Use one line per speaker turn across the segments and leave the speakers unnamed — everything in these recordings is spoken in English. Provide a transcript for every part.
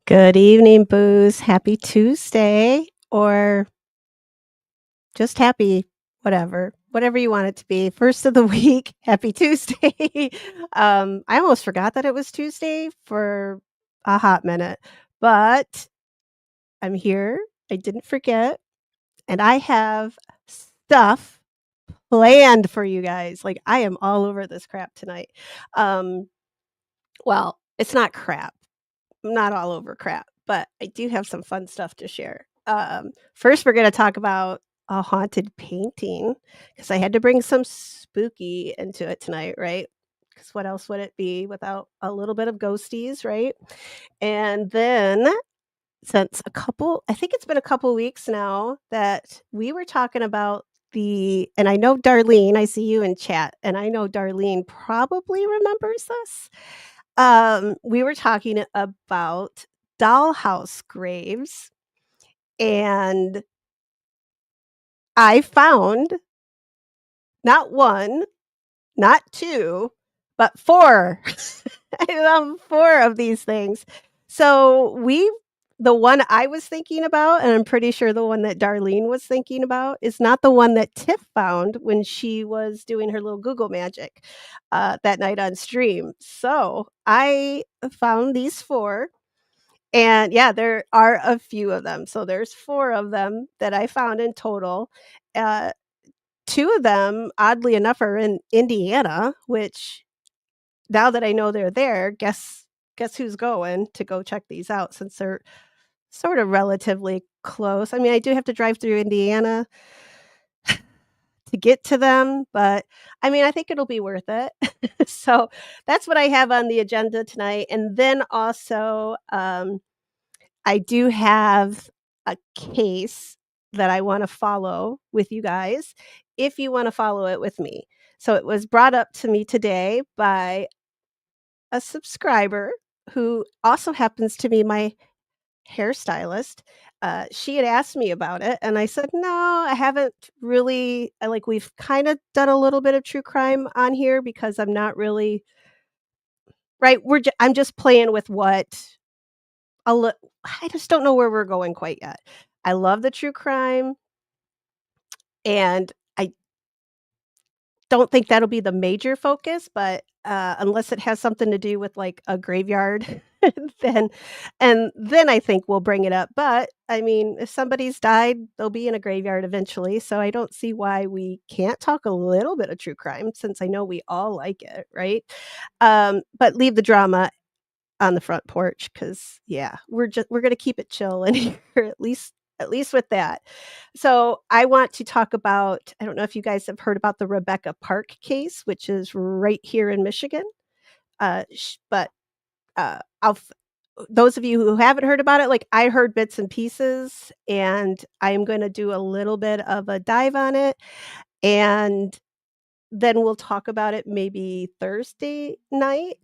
Good evening, Booze. Happy Tuesday, or just happy, whatever you want it to be. First of the week, happy Tuesday. I almost forgot that it was Tuesday for a hot minute, but I'm here. I didn't forget, and I have stuff planned for you guys. Like, I am all over this crap tonight. Um, well, it's not crap. I'm not all over crap, but I do have some fun stuff to share. First, we're going to talk about a haunted painting because I had to bring some spooky into it tonight, right? Because what else would it be without a little bit of ghosties, right? And then, since I think it's been a couple weeks now that we were talking about and I know Darlene, I see you in chat, and I know Darlene probably remembers this. We were talking about Dollhouse Graves, and I found not 1, not 2, but 4. I found 4 of these things. So, the one I was thinking about, and I'm pretty sure the one that Darlene was thinking about, is not the one that Tiff found when she was doing her little Google magic, that night on stream. So, I found these 4. And yeah, there are a few of them. So there's 4 of them that I found in total. Uh, 2 of them, oddly enough, are in Indiana, which now that I know they're there, guess who's going to go check these out since they're sort of relatively close. I mean, I do have to drive through Indiana to get to them, but I mean, I think it'll be worth it. So that's what I have on the agenda tonight. And then also, I do have a case that I wanna follow with you guys, if you wanna follow it with me. So it was brought up to me today by a subscriber who also happens to be my hairstylist. She had asked me about it, and I said, "No, I haven't really." We've kinda done a little bit of true crime on here because I'm not really right, I'm just playing with what a lit I just don't know where we're going quite yet. I love the true crime, and I don't think that'll be the major focus, but, unless it has something to do with, like, a graveyard, then then I think we'll bring it up, but, I mean, if somebody's died, they'll be in a graveyard eventually, so I don't see why we can't talk a little bit of true crime since I know we all like it, right? But leave the drama on the front porch, cause yeah, we're gonna keep it chill in here, at least with that. So, I want to talk about I don't know if you guys have heard about the Rebecca Park case, which is right here in Michigan, sh but, I'll f those of you who haven't heard about it, like, I heard bits and pieces, and I'm gonna do a little bit of a dive on it, and then we'll talk about it maybe Thursday night.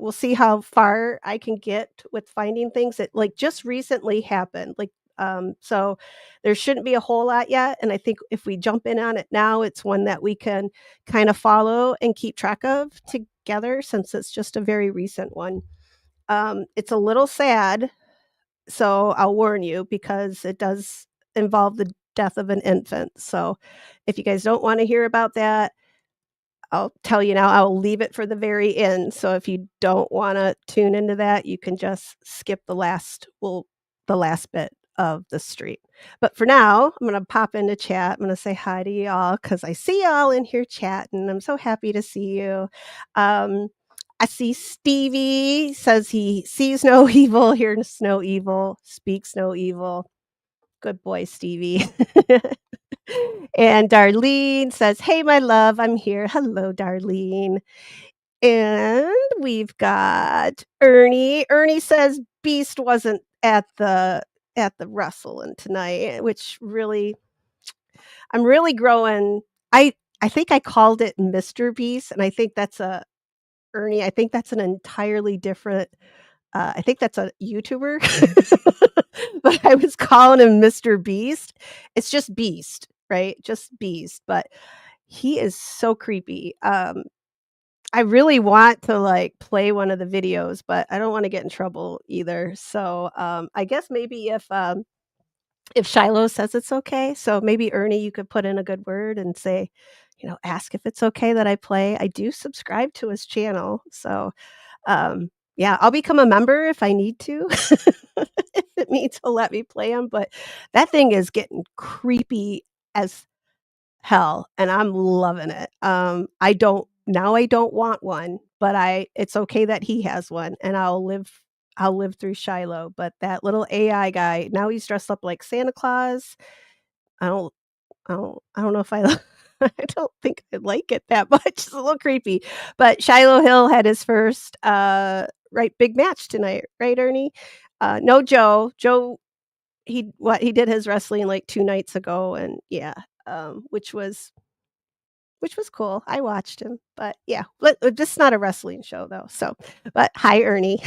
We'll see how far I can get with finding things that, like, just recently happened, so there shouldn't be a whole lot yet, and I think if we jump in on it now, it's one that we can kinda follow and keep track of together since it's just a very recent one. It's a little sad, so I'll warn you because it does involve the death of an infant, so if you guys don't wanna hear about that, I'll tell you now, I'll leave it for the very end, so if you don't wanna tune into that, you can just skip the last bit of the stream. But for now, I'm gonna pop into chat, I'm gonna say hi to y'all because I see y'all in here chatting, I'm so happy to see you. Um, I see Stevie says he sees no evil, hears no evil, speaks no evil. Good boy, Stevie. And Darlene says, "Hey, my love, I'm here." Hello, Darlene. And we've got Ernie. Ernie says Beast wasn't at the wrestling tonight, which really I'm really growing. I I think I called it Mr. Beast, and I think that's a Ernie, I think that's an entirely different I think that's a YouTuber, but I was calling him Mr. Beast. It's just Beast, right? Just Beast, but he is so creepy. I really want to, like, play one of the videos, but I don't wanna get in trouble either, so, I guess maybe if Shiloh says it's okay, so maybe Ernie, you could put in a good word and say, ask if it's okay that I play. I do subscribe to his channel, so, yeah, I'll become a member if I need to, if it means he'll let me play him, but that thing is getting creepy as hell, and I'm loving it. I don't want one, but I it's okay that he has one, and I'll live through Shiloh, but that little AI guy, now he's dressed up like Santa Claus. I don't I don't know if I I don't think I like it that much. It's a little creepy, but Shiloh Hill had his first, right, big match tonight, right, Ernie? No Joe. Joe, he did his wrestling, like, 2 nights ago, and yeah, which was cool. I watched him, but yeah, this is not a wrestling show though, so but hi, Ernie.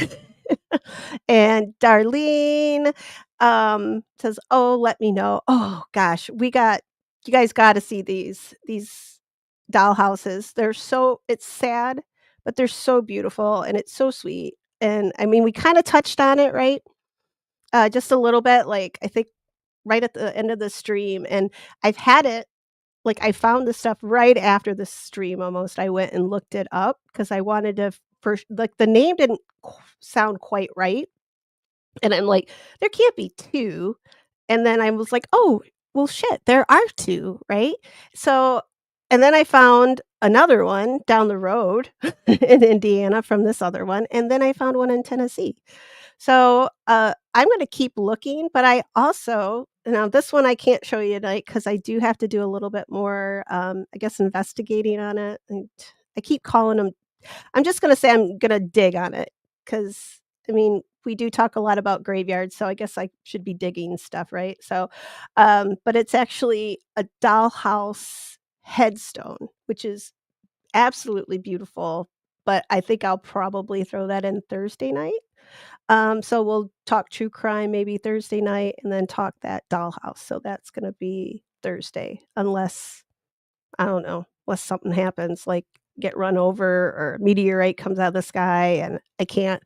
And Darlene, says, "Oh, let me know." Oh gosh, you guys gotta see these dollhouses. It's sad, but they're so beautiful and it's so sweet. And I mean, we kinda touched on it, right? Just a little bit, like, I think right at the end of the stream, and I've had it like, I found the stuff right after the stream almost. I went and looked it up because I wanted to first like, the name didn't sound quite right, and I'm like, "There can't be 2." And then I was like, "Oh, well, shit, there are 2, right?" So and then I found another one down the road in Indiana from this other one, and then I found one in Tennessee. So, I'm gonna keep looking, but I also now this one I can't show you tonight because I do have to do a little bit more, I guess, investigating on it, and I keep calling them. I'm just gonna say I'm gonna dig on it because I mean, we do talk a lot about graveyards, so I guess I should be digging stuff, right? So, but it's actually a dollhouse headstone, which is absolutely beautiful, but I think I'll probably throw that in Thursday night. So we'll talk true crime maybe Thursday night and then talk that dollhouse. So that's gonna be Thursday, unless I don't know, unless something happens, like get run over or a meteorite comes out of the sky and I can't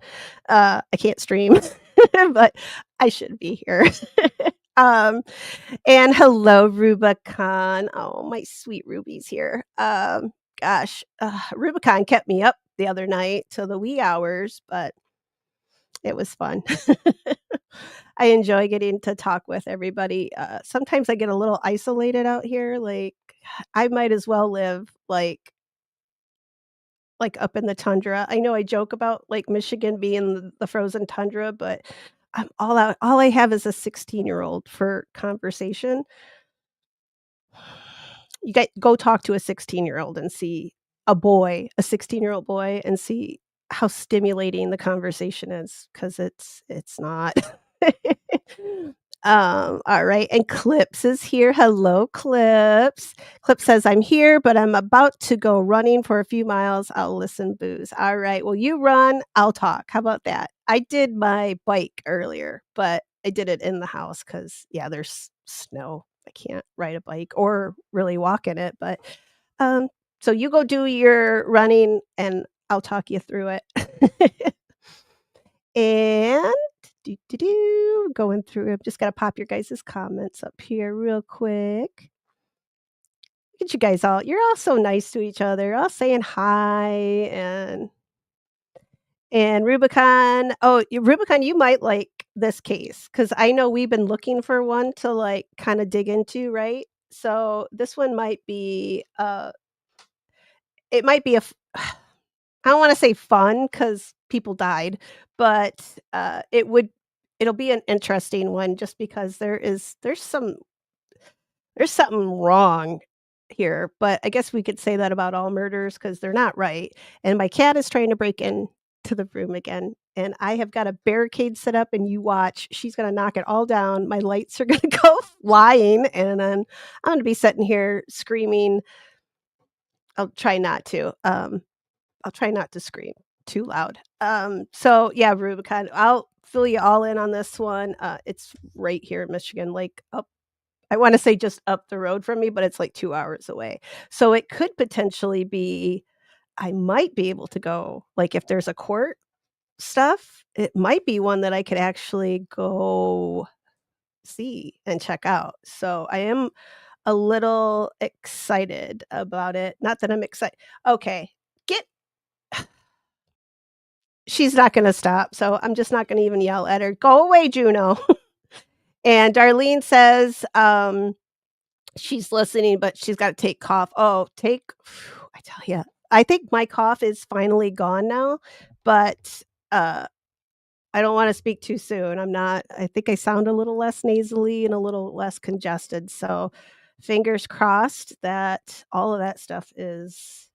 stream, but I should be here. Um, and hello, Rubicon. Oh, my sweet Ruby's here. Gosh, Rubicon kept me up the other night till the wee hours, but it was fun. I enjoy getting to talk with everybody. Sometimes I get a little isolated out here, like, I might as well live, like, up in the tundra. I know I joke about, like, Michigan being the frozen tundra, but all I have is a 16-year-old for conversation. You get go talk to a 16-year-old and see a 16-year-old boy, and see how stimulating the conversation is, because it's not. Alright, and Clips is here. Hello, Clips. Clips says, "I'm here, but I'm about to go running for a few miles. I'll listen, booze." Alright, well, you run, I'll talk. How about that? I did my bike earlier, but I did it in the house because yeah, there's snow. I can't ride a bike or really walk in it, but, um, so you go do your running, and I'll talk you through it. And going through I've just gotta pop your guys' comments up here real quick. Look at you guys you're all so nice to each other, all saying hi, and Rubicon, Rubicon, you might like this case because I know we've been looking for one to, like, kinda dig into, right? So, this one might be, it might be a f I don't wanna say fun because people died, but, it'll be an interesting one just because there's something wrong here, but I guess we could say that about all murders because 'cause they're not right, and my cat is trying to break into the room again, and I have got a barricade set up, and you watch, she's gonna knock it all down, my lights are gonna go flying, and then I'm gonna be sitting here screaming. I'll try not to, I'll try not to scream too loud. So yeah, Rubicon, I'll fill you all in on this one. It's right here in Michigan, like up I wanna say just up the road from me, but it's like 2 hours away. So it could potentially be, I might be able to go, like, if there's a court stuff, it might be one that I could actually go see and check out. So I am a little excited about it. Not that I'm excited. Okay, get she's not gonna stop, so I'm just not gonna even yell at her, "Go away, Juno." And Darlene says, she's listening, but she's gotta take cough. Oh, take I tell you, I think my cough is finally gone now, but, uh, I don't wanna speak too soon. I think I sound a little less nasally and a little less congested, so fingers crossed that all of that stuff is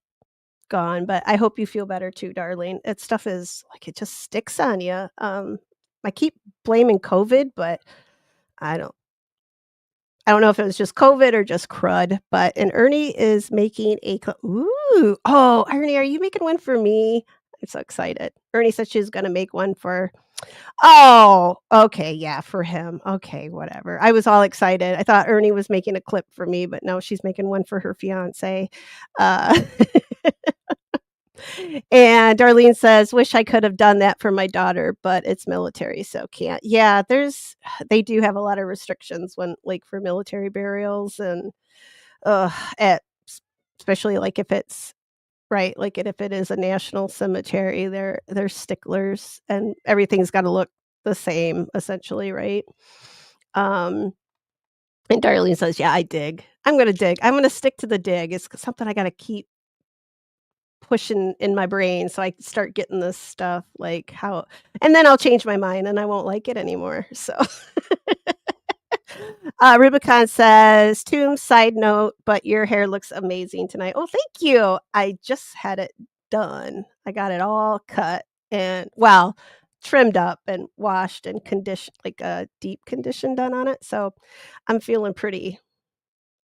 gone, but I hope you feel better too, darling. That stuff is like, it just sticks on you. I keep blaming COVID, but I don't I don't know if it was just COVID or just crud, but and Ernie is making a ooh, oh, Ernie, are you making one for me? I'm so excited. Ernie said she's gonna make one for oh, okay, yeah, for him. Okay, whatever. I was all excited. I thought Ernie was making a clip for me, but no, she's making one for her fiancé. Uh And Darlene says, "Wish I could have done that for my daughter, but it's military, so can't." Yeah, they do have a lot of restrictions when like, for military burials and, ugh, at s especially, like, if it's right, like, and if it is a national cemetery, they're sticklers, and everything's gotta look the same, essentially, right? Um, and Darlene says, "Yeah, I dig. I'm gonna dig. I'm gonna stick to the dig. It's something I gotta keep pushing in my brain so I can start getting this stuff, like, how and then I'll change my mind and I won't like it anymore, so Rubicon says, "Tomb side note, but your hair looks amazing tonight." Oh, thank you. I just had it done. I got it all cut and well, trimmed up and washed and conditioned like, a deep condition done on it, so I'm feeling pretty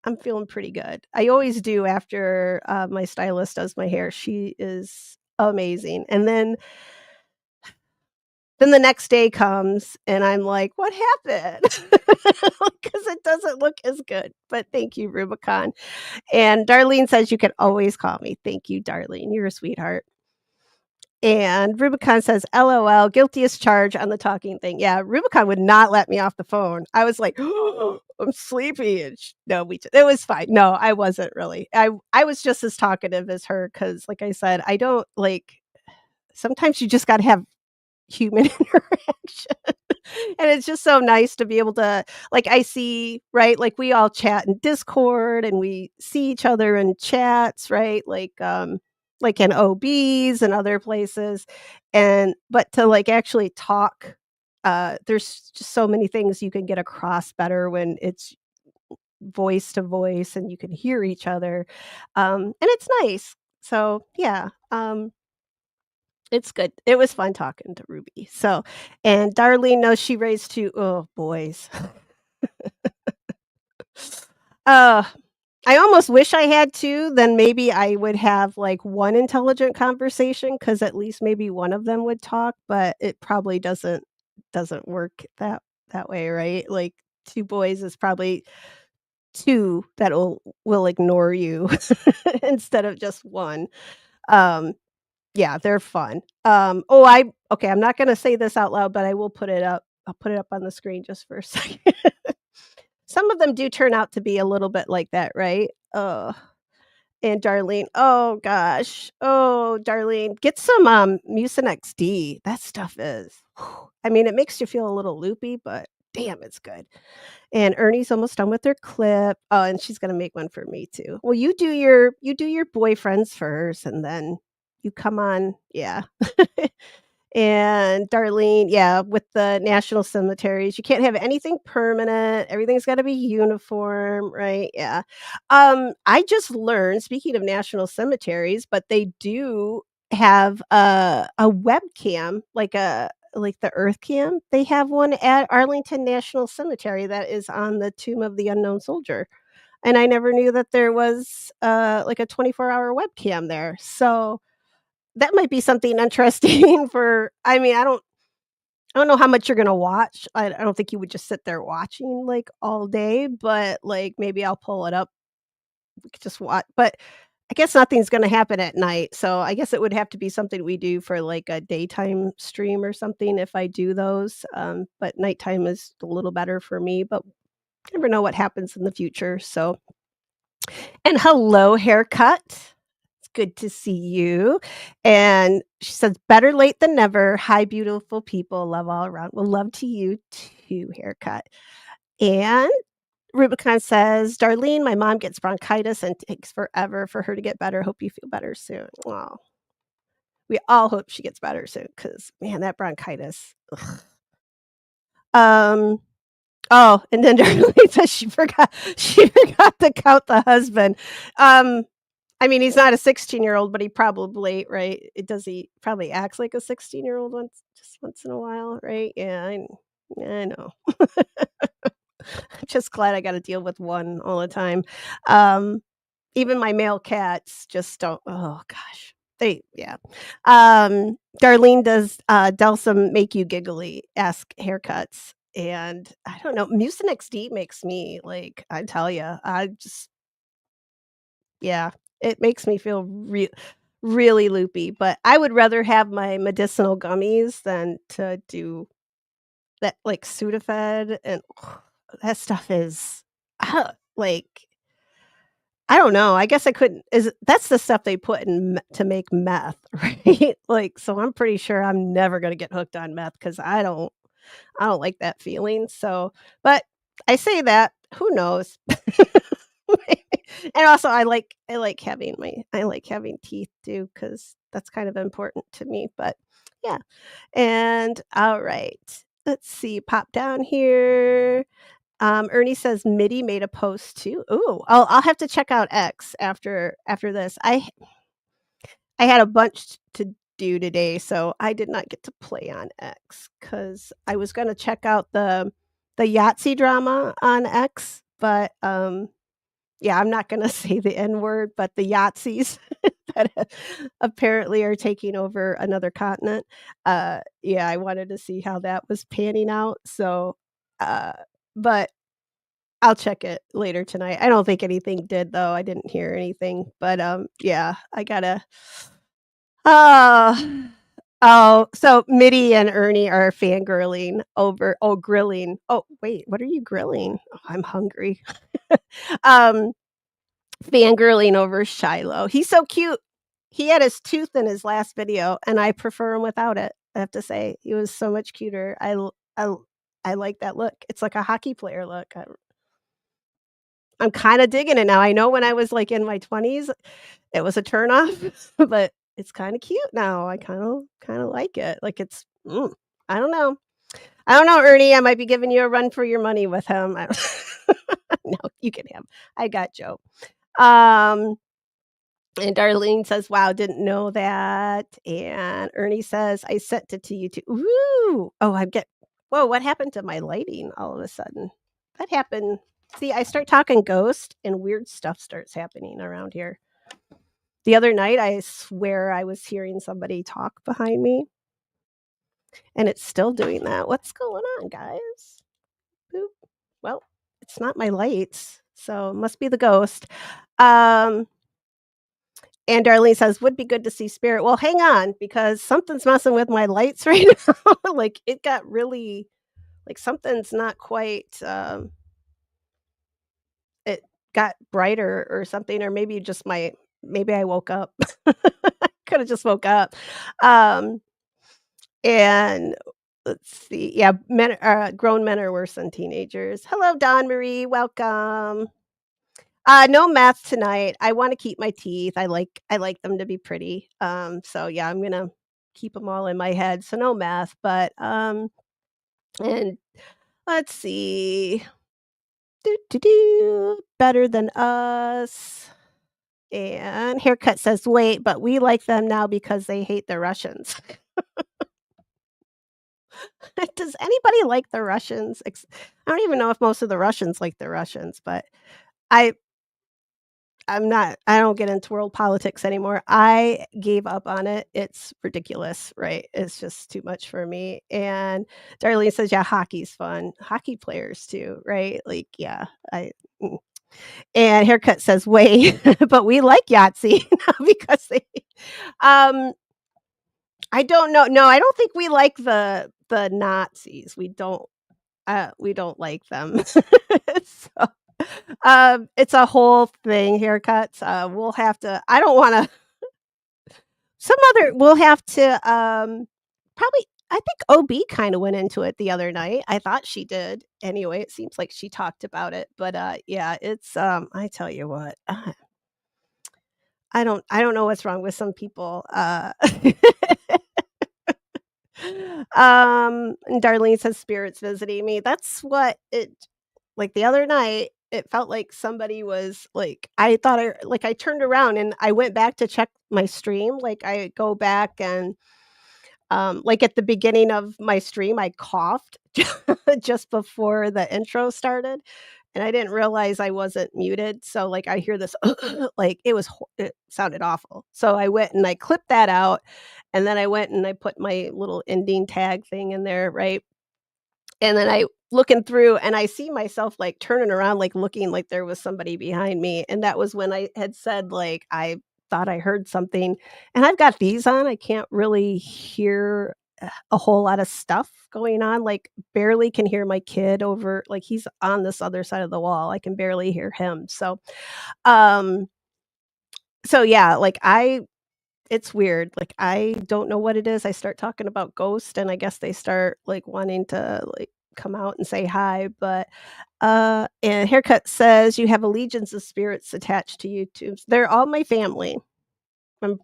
I'm feeling pretty good. I always do after, my stylist does my hair. She is amazing, and then the next day comes, and I'm like, "What happened?" Because it doesn't look as good, but thank you, Rubicon. And Darlene says, "You can always call me." Thank you, Darlene. You're a sweetheart. And Rubicon says, "LOL, guilty as charged on the talking thing." Yeah, Rubicon would not let me off the phone. I was like, "I'm sleepy," and sh no, we it was fine. No, I wasn't really. I was just as talkative as her because, like I said, I don't like sometimes you just gotta have human interaction. And it's just so nice to be able to like, I see right, like, we all chat in Discord, and we see each other in chats, right? Like in OBs and other places, and but to, like, actually talk, there's just so many things you can get across better when it's voice to voice and you can hear each other, and it's nice. So, yeah, it's good. It was fun talking to Ruby. So and Darlene knows she raised 2 oh, boys. Uh, I almost wish I had 2, then maybe I would have, like, 1 intelligent conversation because at least maybe one of them would talk, but it probably doesn't work that way, right? Like, 2 boys is probably 2 that will ignore you instead of just 1. Um Yeah, they're fun. Oh, I okay, I'm not gonna say this out loud, but I will put it up. I'll put it up on the screen just for a second. Some of them do turn out to be a little bit like that, right? And Darlene, oh gosh. Oh, Darlene, get some, Mucinex D. That stuff is I mean, it makes you feel a little loopy, but damn, it's good. And Ernie's almost done with her clip. Oh, and she's gonna make one for me too. Well, you do your boyfriends first, and then you come on yeah. And Darlene, yeah, with the national cemeteries, you can't have anything permanent, everything's gotta be uniform, right? Yeah. I just learned, speaking of national cemeteries, but they do have a webcam, like the Earth Cam. They have one at Arlington National Cemetery that is on the Tomb of the Unknown Soldier, and I never knew that there was, like a 24-hour webcam there, so that might be something interesting for I mean, I don't know how much you're gonna watch. I don't think you would just sit there watching, like, all day, but, like, maybe I'll pull it up. We could just watch but I guess nothing's gonna happen at night, so I guess it would have to be something we do for, like, a daytime stream or something if I do those, but nighttime is a little better for me, but you never know what happens in the future, so and hello, haircut. It's good to see you, and she says, "Better late than never. Hi, beautiful people. Love all around." Well, love to you too, haircut, and Rubicon says, "Darlene, my mom gets bronchitis and takes forever for her to get better. Hope you feel better soon." Well, we all hope she gets better soon, because man, that bronchitis. Ugh. Um, oh, and then Darlene says she forgot to count the husband. Um, I mean, he's not a 16-year-old, but he probably right? It does he probably acts like a 16-year-old once in a while, right? Yeah, I know. Just glad I gotta deal with one all the time. Um, Even my male cats just don't oh gosh. They yeah. Darlene, does, Delsum make you giggly? Ask haircuts. And I don't know, Mucinex D makes me, like, I tell you, I just yeah, it makes me feel really loopy, but I would rather have my medicinal gummies than to do that, like, Sudafed and that stuff is, like I don't know, I guess I couldn't is that's the stuff they put in me to make meth, right? Like, so I'm pretty sure I'm never gonna get hooked on meth because I don't like that feeling, so but I say that, who knows? And also I like having teeth too because that's kind of important to me, but yeah. And alright, let's see, pop down here. Ernie says Mitty made a post too. Ooh, I'll have to check out X after this. I had a bunch to do today, so I did not get to play on X because I was gonna check out the Yahtzee drama on X, but, yeah, I'm not gonna say the N word, but the Yahtzees that apparently are taking over another continent. Yeah, I wanted to see how that was panning out, so, uh, but I'll check it later tonight. I don't think anything did though, I didn't hear anything, but, yeah, I gotta oh, oh, so Mitty and Ernie are fangirling over grilling. Oh, wait, what are you grilling? Oh, I'm hungry. Um, Fangirling over Shiloh. He's so cute. He had his tooth in his last video, and I prefer him without it, I have to say. He was so much cuter. I like that look. It's like a hockey player look. I'm kinda digging it now. I know when I was, like, in my 20s, it was a turn off, but it's kinda cute now. I kinda like it. Like, I don't know. I don't know, Ernie, I might be giving you a run for your money with him. I don't No, you can have I got Joe. Um, and Darlene says, "Wow, didn't know that." And Ernie says, "I sent it to you too." Ooh. Oh, I get Whoa, what happened to my lighting all of a sudden? That happened See, I start talking ghost and weird stuff starts happening around here. The other night, I swear I was hearing somebody talk behind me, and it's still doing that. What's going on, guys? Boop. Well, it's not my lights, so it must be the ghost. Um, and Darlene says, "Would be good to see spirit." Well, hang on, because something's messing with my lights right now. Like, it got really like, something's not quite, it got brighter or something, or maybe I woke up. Coulda just woke up. Um, and let's see, yeah, grown men are worse than teenagers. Hello, Don Marie, welcome. No math tonight. I wanna keep my teeth. I like them to be pretty. So yeah, I'm gonna keep them all in my head, so no math, but, and let's see. Do, do, do. Better Than Us. And Haircut says, "Wait, but we like them now because they hate the Russians." Does anybody like the Russians? I don't even know if most of the Russians like the Russians, but I I don't get into world politics anymore. I gave up on it. It's ridiculous, right? It's just too much for me. And Darlene says, "Yeah, hockey's fun." Hockey players too, right? Like, yeah, I mm. And Haircut says, "Wait, but we like Yahtzee," because they um, I don't know. No, I don't think we like the Nazis. We don't like them. So, it's a whole thing, haircuts. We'll have to I don't wanna some other we'll have to, probably I think OB kinda went into it the other night. I thought she did. Anyway, it seems like she talked about it, but, yeah, it's, I tell you what, I don't know what's wrong with some people, and Darlene says spirits visiting me. That's what it like, the other night, it felt like somebody was, like I thought I turned around and I went back to check my stream, like, I go back and, like, at the beginning of my stream, I coughed just before the intro started, and I didn't realize I wasn't muted, so, like, I hear this like, it sounded awful. So I went and I clipped that out, and then I went and I put my little ending tag thing in there, right? And then I looking through and I see myself, like, turning around, like, looking like there was somebody behind me, and that was when I had said, like, I thought I heard something, and I've got these on, I can't really hear a whole lot of stuff going on, like, barely can hear my kid over like, he's on this other side of the wall, I can barely hear him, um yeah, like, I it's weird, like, I don't know what it is, I start talking about ghost, and I guess they start, like, wanting to, like, come out and say hi, but, and Haircut says, "You have a legions of spirits attached to you too." They're all my family. I'm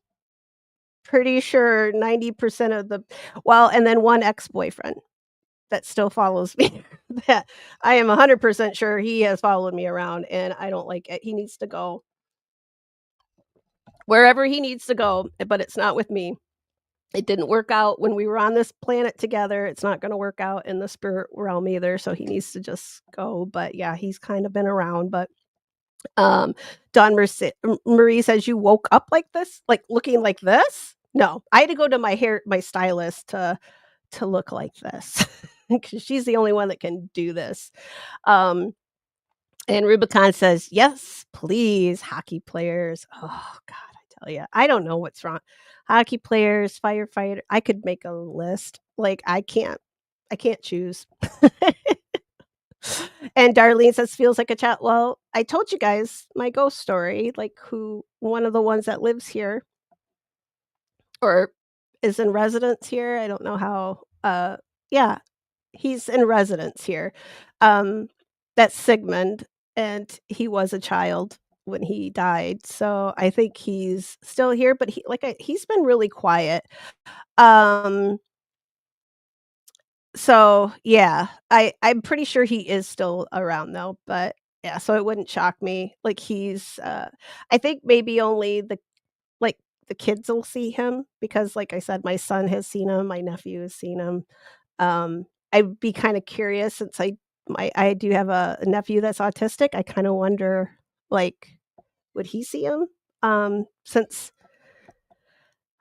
pretty sure 90% of the well, and then one ex-boyfriend that still follows me that I am 100% sure he has followed me around, and I don't like it. He needs to go wherever he needs to go, but it's not with me. It didn't work out when we were on this planet together. It's not gonna work out in the spirit realm either, so he needs to just go, but yeah, he's kind of been around, but, um, Marie says, "You woke up like this? Like, looking like this?" No, I had to go to my stylist to look like this because she's the only one that can do this. Um, and Rubicon says, "Yes, please, hockey players." Oh god, I tell you, I don't know what's wrong. Hockey players, firefighter I could make a list. Like, I can't choose. And Darlene says, "Feels like a chat." Well, I told you guys my ghost story, like, who one of the ones that lives here or is in residence here. I don't know how, yeah, he's in residence here. Um, that's Sigmund, and he was a child when he died, so I think he's still here, but he's been really quiet. Um, so, yeah, I'm pretty sure he is still around though, but yeah, so it wouldn't shock me. Like, I think maybe only like, the kids will see him because, like I said, my son has seen him, my nephew has seen him. I'd be kinda curious since I do have a nephew that's autistic, I kinda wonder, like, would he see him? Since,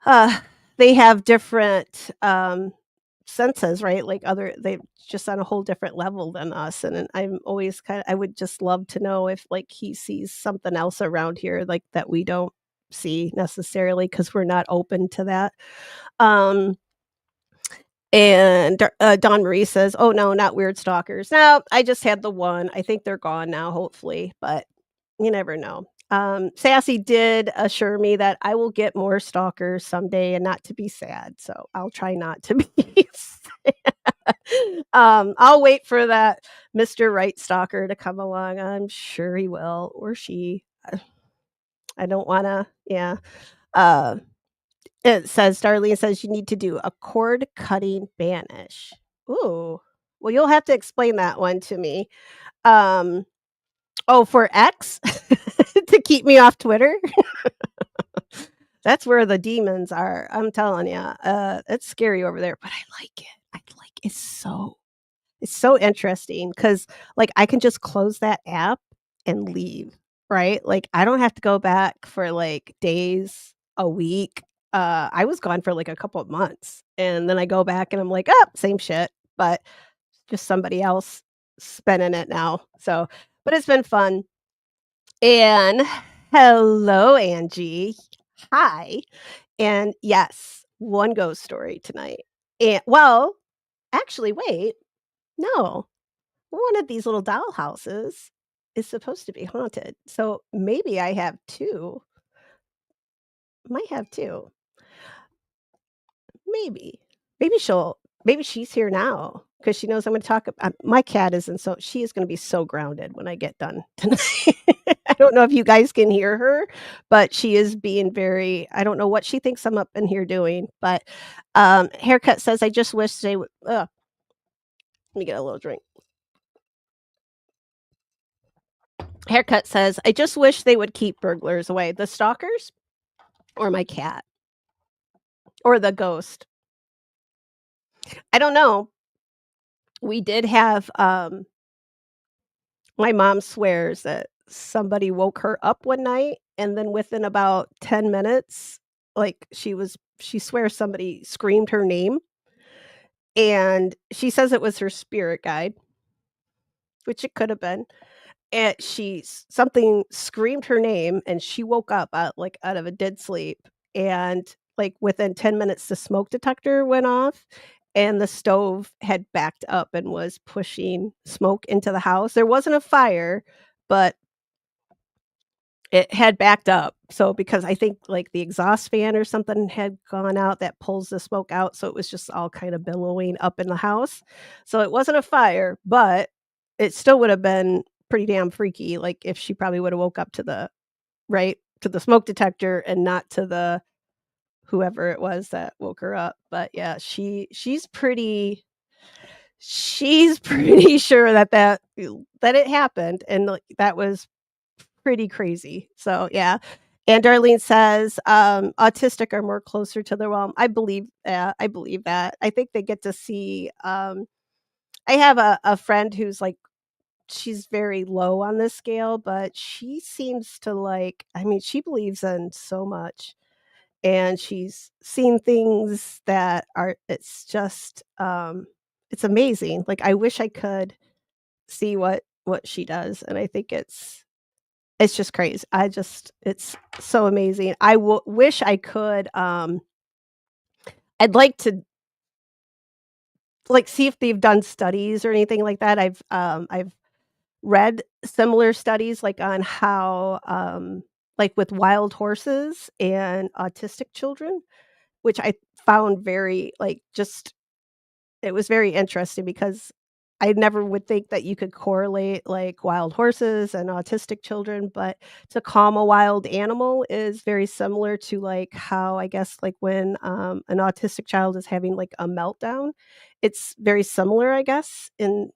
uh, they have different, senses, right? Like, they just on a whole different level than us, and then I'm always kinda I would just love to know if, like, he sees something else around here, like, that we don't see necessarily because 'cause we're not open to that. Um and Dawn Marie says, "Oh, no, not weird stalkers." No, I just had the one. I think they're gone now, hopefully, but you never know. Sassy did assure me that I will get more stalkers someday and not to be sad, so I'll try not to be sad. I'll wait for that Mr. Right stalker to come along. I'm sure he will, or she. I don't wanna yeah. Uh it says Darlene says you need to do a cord cutting banish. Ooh. Well, you'll have to explain that one to me. Um, oh, for X? To keep me off Twitter? That's where the demons are, I'm telling you. It's scary over there, but I like it. I like it's so interesting because, like, I can just close that app and leave, right? Like, I don't have to go back for, like, days, a week. I was gone for, like, a couple of months, and then I go back and I'm like, "Oh, same shit," but just somebody else spinning it now. So but it's been fun. And hello, Angie. Hi. And yes, one ghost story tonight. And well, actually, wait, no. One of these little doll houses is supposed to be haunted. So maybe I have two. Might have two. Maybe. Maybe she's here now because she knows I'm gonna talk my cat isn't so she is gonna be so grounded when I get done tonight. I don't know if you guys can hear her, but she is being very I don't know what she thinks I'm up in here doing, but, Haircut says, "I just wish they would" let me get a little drink. Haircut says, "I just wish they would keep burglars away." The stalkers or my cat or the ghost? I don't know. We did have, my mom swears that somebody woke her up one night, and then within about 10 minutes, like, she swears somebody screamed her name, and she says it was her spirit guide, which it could have been, and something screamed her name, and she woke up out, like, out of a dead sleep, and, like, within 10 minutes, the smoke detector went off, and the stove had backed up and was pushing smoke into the house. There wasn't a fire, but it had backed up, so because I think, like, the exhaust fan or something had gone out that pulls the smoke out, so it was just all kind of billowing up in the house. So it wasn't a fire, but it still would have been pretty damn freaky, like, if she probably woulda woke up to the right, to the smoke detector and not to the whoever it was that woke her up, but yeah, she's pretty sure that it happened, and, like, that was pretty crazy. So, yeah. And Darlene says, autistic are more closer to the realm. I believe that. I think they get to see, I have a friend who's like she's very low on this scale, but she seems to like I mean, she believes in so much, and she's seen things that are it's amazing. Like, I wish I could see what she does, and I think it's just crazy. It's so amazing. Wish I could, I'd like to, like, see if they've done studies or anything like that. I've read similar studies, like, on how, like, with wild horses and autistic children, which I found very, like, just it was very interesting because I never would think that you could correlate, like, wild horses and autistic children, but to calm a wild animal is very similar to, like, how I guess, like, when, an autistic child is having, like, a meltdown, it's very similar, I guess, in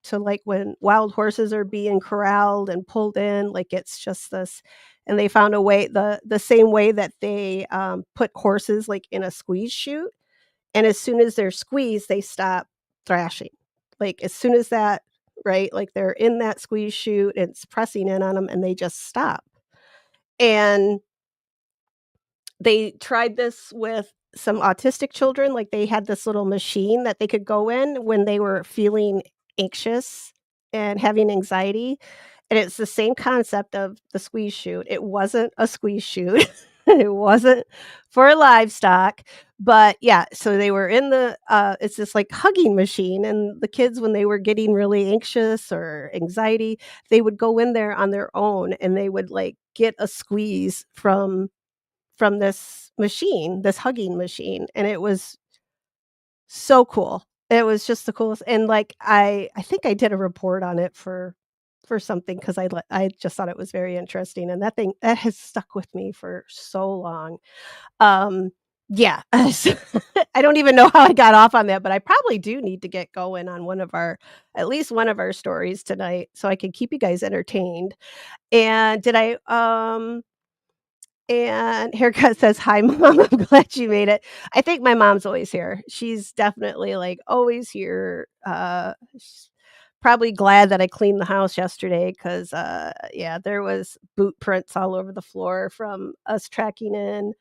to, like, when wild horses are being corralled and pulled in, like, it's just this and they found a way the same way that they, put horses, like, in a squeeze chute, and as soon as they're squeezed, they stop thrashing. Like, as soon as that right? Like, they're in that squeeze chute, it's pressing in on them, and they just stop. And they tried this with some autistic children, like, they had this little machine that they could go in when they were feeling anxious and having anxiety, and it's the same concept of the squeeze chute. It wasn't a squeeze chute. It wasn't for livestock, but yeah, so they were in it's this, like, hugging machine, and the kids, when they were getting really anxious or anxiety, they would go in there on their own, and they would, like, get a squeeze from this machine, this hugging machine, and it was so cool. It was just the coolest and, like, I think I did a report on it for something 'cause I just thought it was very interesting, and that has stuck with me for so long. Um, yeah, I don't even know how I got off on that, but I probably do need to get going on one of our at least one of our stories tonight so I can keep you guys entertained. And did I, and Haircut says, "Hi, mom. I'm glad you made it." I think my mom's always here. She's definitely, like, always here. She's probably glad that I cleaned the house yesterday because, yeah, there was boot prints all over the floor from us tracking in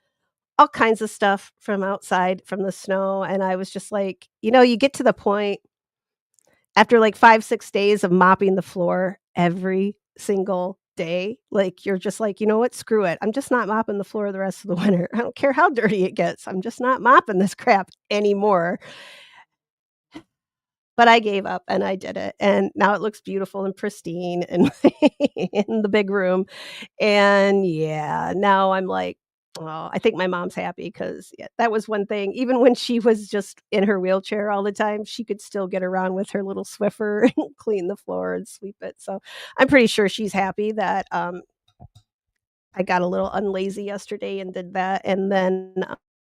all kinds of stuff from outside from the snow, and I was just like, you get to the point after, like, 5, 6 days of mopping the floor every single day, like, you're just like, "You know what? Screw it. I'm just not mopping the floor the rest of the winter. I don't care how dirty it gets. I'm just not mopping this crap anymore." But I gave up and I did it, and now it looks beautiful and pristine in in the big room, and yeah, now I'm like, "Oh," I think my mom's happy because yeah, that was one thing, even when she was just in her wheelchair all the time, she could still get around with her little Swiffer and clean the floor and sweep it, so I'm pretty sure she's happy that, I got a little unlazy yesterday and did that, and then,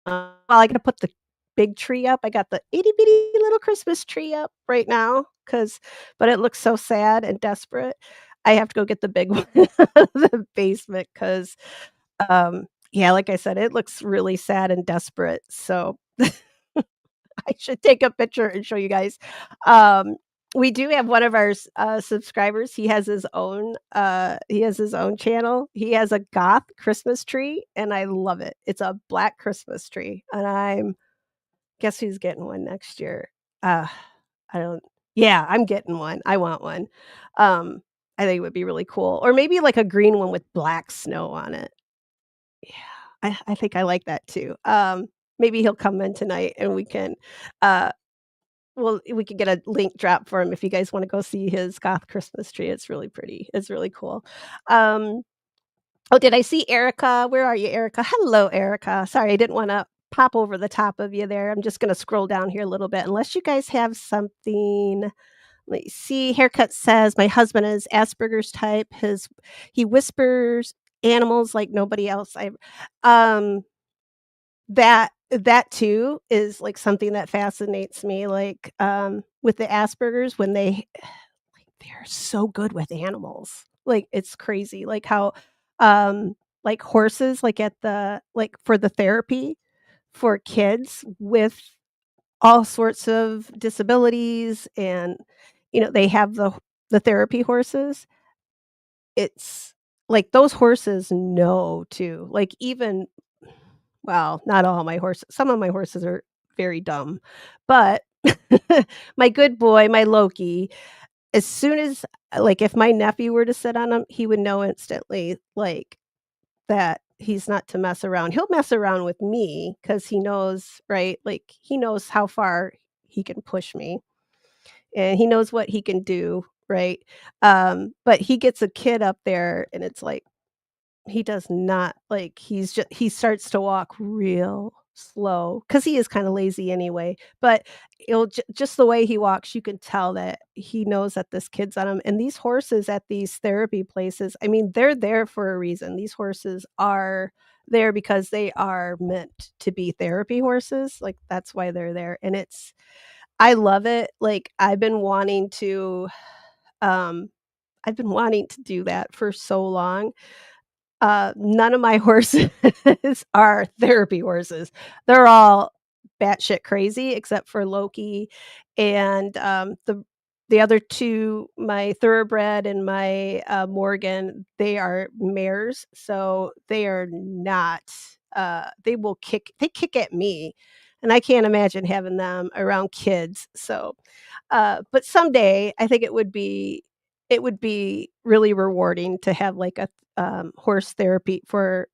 well, I gotta put the big tree up. I got the itty bitty little Christmas tree up right now, cause, but it looks so sad and desperate. I have to go get the big one out of the basement 'cause, yeah, like I said, it looks really sad and desperate, so I should take a picture and show you guys. Um, we do have one of our subscribers, he has his own channel. He has a goth Christmas tree, and I love it. It's a black Christmas tree, and I'm guess who's getting one next year? Uh, I don't yeah, I'm getting one. I want one. Um, I think it would be really cool, or maybe like a green one with black snow on it. Yeah, I think I like that too. Maybe he'll come in tonight and uh we could get a link drop for him if you guys wanna go see his goth Christmas tree. It's really pretty. It's really cool. Um, oh, did I see Erica? Where are you, Erica? Hello, Erica. Sorry, I didn't wanna pop over the top of you there. I'm just gonna scroll down here a little bit unless you guys have something. Let me see. Haircut says, "My husband is Asperger's type. His he whispers animals like nobody else I've" um that too is, like, something that fascinates me, like, with the Asperger's when they're so good with animals. Like, it's crazy, like, how, like, horses, like, for the therapy for kids with all sorts of disabilities and, they have the therapy horses. It's like, those horses know too, like, even well, not all my horses. Some of my horses are very dumb, but my good boy, my Loki, as soon as like, if my nephew were to sit on him, he would know instantly, like, that he's not to mess around. He'll mess around with me because he knows, right? Like, he knows how far he can push me, and he knows what he can do, right? But he gets a kid up there, and it's like he does not like, he starts to walk real slow because he is kinda lazy anyway, but it'll just the way he walks, you can tell that he knows that this kid's on him, and these horses at these therapy places, I mean, they're there for a reason. These horses are there because they are meant to be therapy horses, like, that's why they're there, and I love it, like, um I've been wanting to do that for so long. None of my horses are therapy horses. They're all batshit crazy except for Loki and, the other 2, my thoroughbred and my, Morgan, they are mares, so they are not, they kick at me, and I can't imagine having them around kids, so but someday, I think it would be really rewarding to have, like, horse therapy for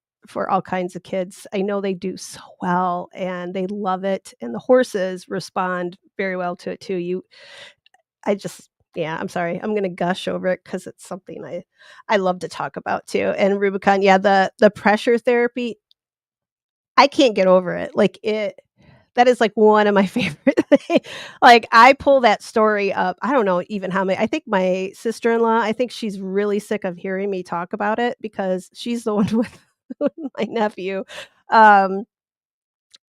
all kinds of kids. I know they do so well, and they love it, and the horses respond very well to it too. I just yeah, I'm sorry. I'm gonna gush over it because it's something I love to talk about too. And Rubicon, yeah, the pressure therapy, I can't get over it. Like, that is, like, one of my favorite like, I pull that story up, I don't know even how many I think my sister-in-law, I think she's really sick of hearing me talk about it because she's the one with my nephew, um,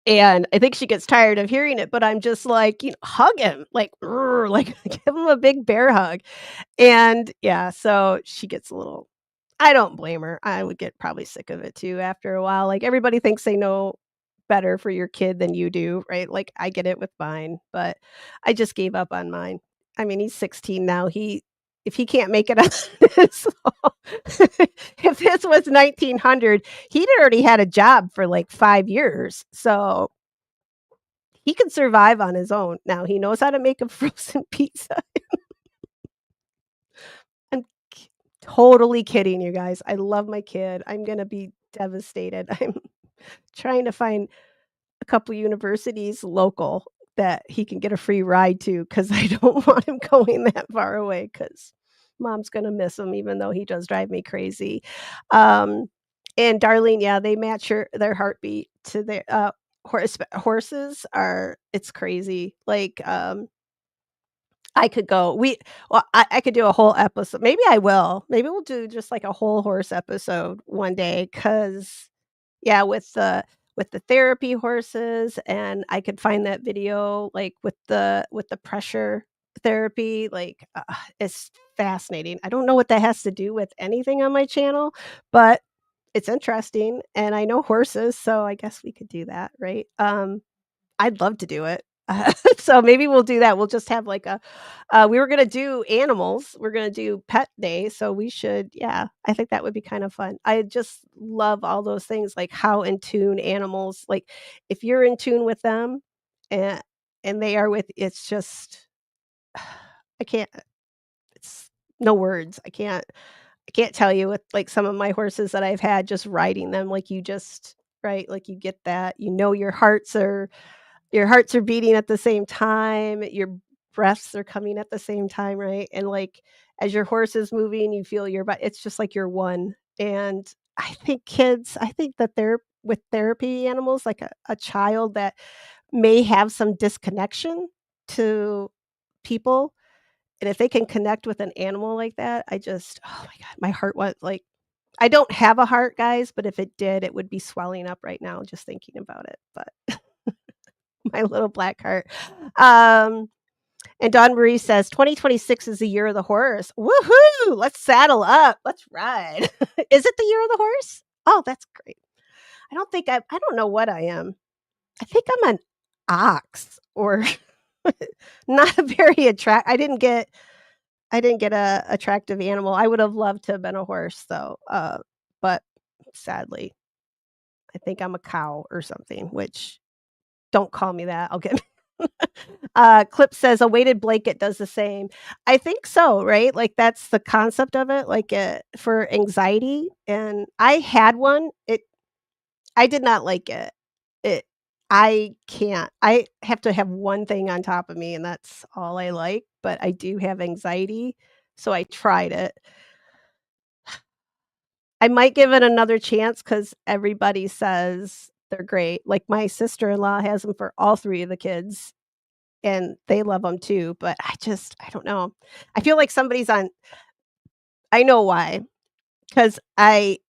and I think she gets tired of hearing it, but I'm just like, hug him, like, like, give him a big bear hug, and, yeah, so she gets a little I don't blame her. I would get probably sick of it too after a while. Like, everybody thinks they know better for your kid than you do, right? Like, I get it with mine, but I just gave up on mine. I mean, he's 16 now. If he can't make it out of this if this was 1900, he'd already had a job for, like, 5 years, so he can survive on his own. Now he knows how to make a frozen pizza. I'm Totally kidding, you guys. I love my kid. I'm gonna be devastated. I'm trying to find a couple universities local that he can get a free ride to because I don't want him going that far away because mom's gonna miss him even though he does drive me crazy. Um, and Darlene, yeah, they match their heartbeat to their, horses are it's crazy. Like, I could go we well, I could do a whole episode maybe I will. Maybe we'll do just, like, a whole horse episode one day, cause yeah, with the therapy horses, and I could find that video, like, with the pressure therapy, like, it's fascinating. I don't know what that has to do with anything on my channel, but it's interesting, and I know horses, so I guess we could do that, right? I'd love to do it. So maybe we'll do that. We'll just have like a we were gonna do animals. We're gonna do pet day, so we should yeah, I think that would be kind of fun. I just love all those things, like how in tune animals like, if you're in tune with them and they are with it's just I can't it's no words. I can't tell you with, like, some of my horses that I've had just riding them, like, you just right, like, you get that, you know your hearts are beating at the same time, your breaths are coming at the same time, right? And, like, as your horse is moving, you feel your but it's just like you're one, and I think that they're with therapy animals, like a child that may have some disconnection to people, and if they can connect with an animal like that, I just oh my god, my heart was like I don't have a heart, guys, but if it did, it would be swelling up right now just thinking about it, but my little black heart. Um, and Dawn Marie says, "2026 is the year of the horse. Woohoo! Let's saddle up. Let's ride." Is it the year of the horse? Oh, that's great. I don't know what I am. I think I'm an ox or not a very I didn't get a attractive animal. I would have loved to have been a horse though. But sadly, I think I'm a cow or something, which don't call me that. I'll get Clip says a weighted blanket does the same. I think so, right? Like that's the concept of it, like for anxiety. And I had one. I did not like it. It I can't. I have to have one thing on top of me, and that's all I like. But I do have anxiety, so I tried it. I might give it another chance because everybody says they're great. Like my sister-in-law has them for all three of the kids and they love them too, but I don't know. I feel like somebody's on I know why, 'cause I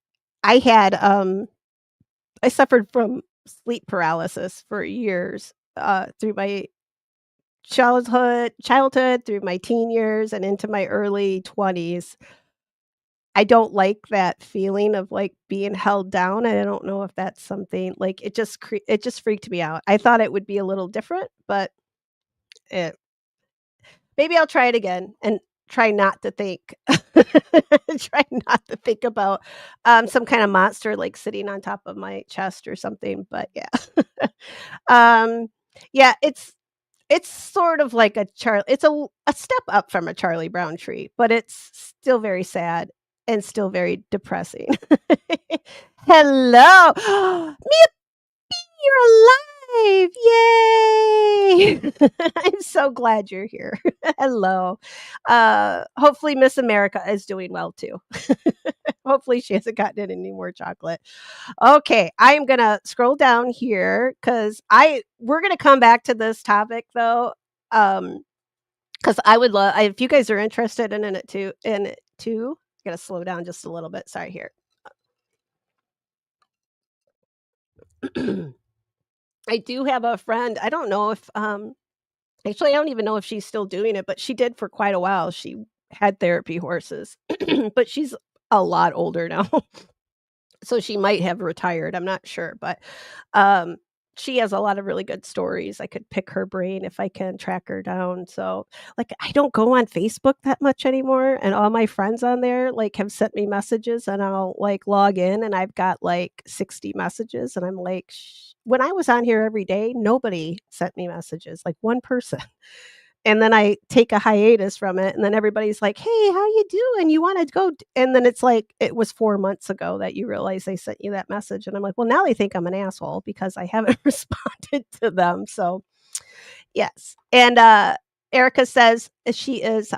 had, I suffered from sleep paralysis for years, through my childhood, through my teen years, and into my early 20s. I don't like that feeling of, like, being held down, and I don't know if that's something like, it just freaked me out. I thought it would be a little different, but it maybe I'll try it again and try not to think try not to think about, some kinda monster, like, sitting on top of my chest or something, but yeah. Um, yeah, it's sort of like it's a step up from a Charlie Brown tree, but it's still very sad and still very depressing. Hello. You're alive! Yay! I'm so glad you're here. Hello. Hopefully Miss America is doing well too. Hopefully she hasn't gotten in any more chocolate. Okay, I am gonna scroll down here because I we're gonna come back to this topic though. Because I would love if you guys are interested in it too. I gotta slow down just a little bit. Sorry here. I do have a friend. I don't know if actually, I don't even know if she's still doing it, but she did for quite a while. She had therapy horses, but she's a lot older now. So she might have retired, I'm not sure, but, um, she has a lot of really good stories. I could pick her brain if I can track her down, so, like, I don't go on Facebook that much anymore, and all my friends on there, like, have sent me messages, and I'll, like, log in, and I've got, like, 60 messages, and I'm like, when I was on here every day, nobody sent me messages, like, one person, and then I take a hiatus from it, and then everybody's like, "Hey, how you doing? You wanna go d" and then it's like, it was 4 months ago that you realize they sent you that message, and I'm like, "Well, now they think I'm an asshole because I haven't responded to them," so, yes, and, Erica says she is,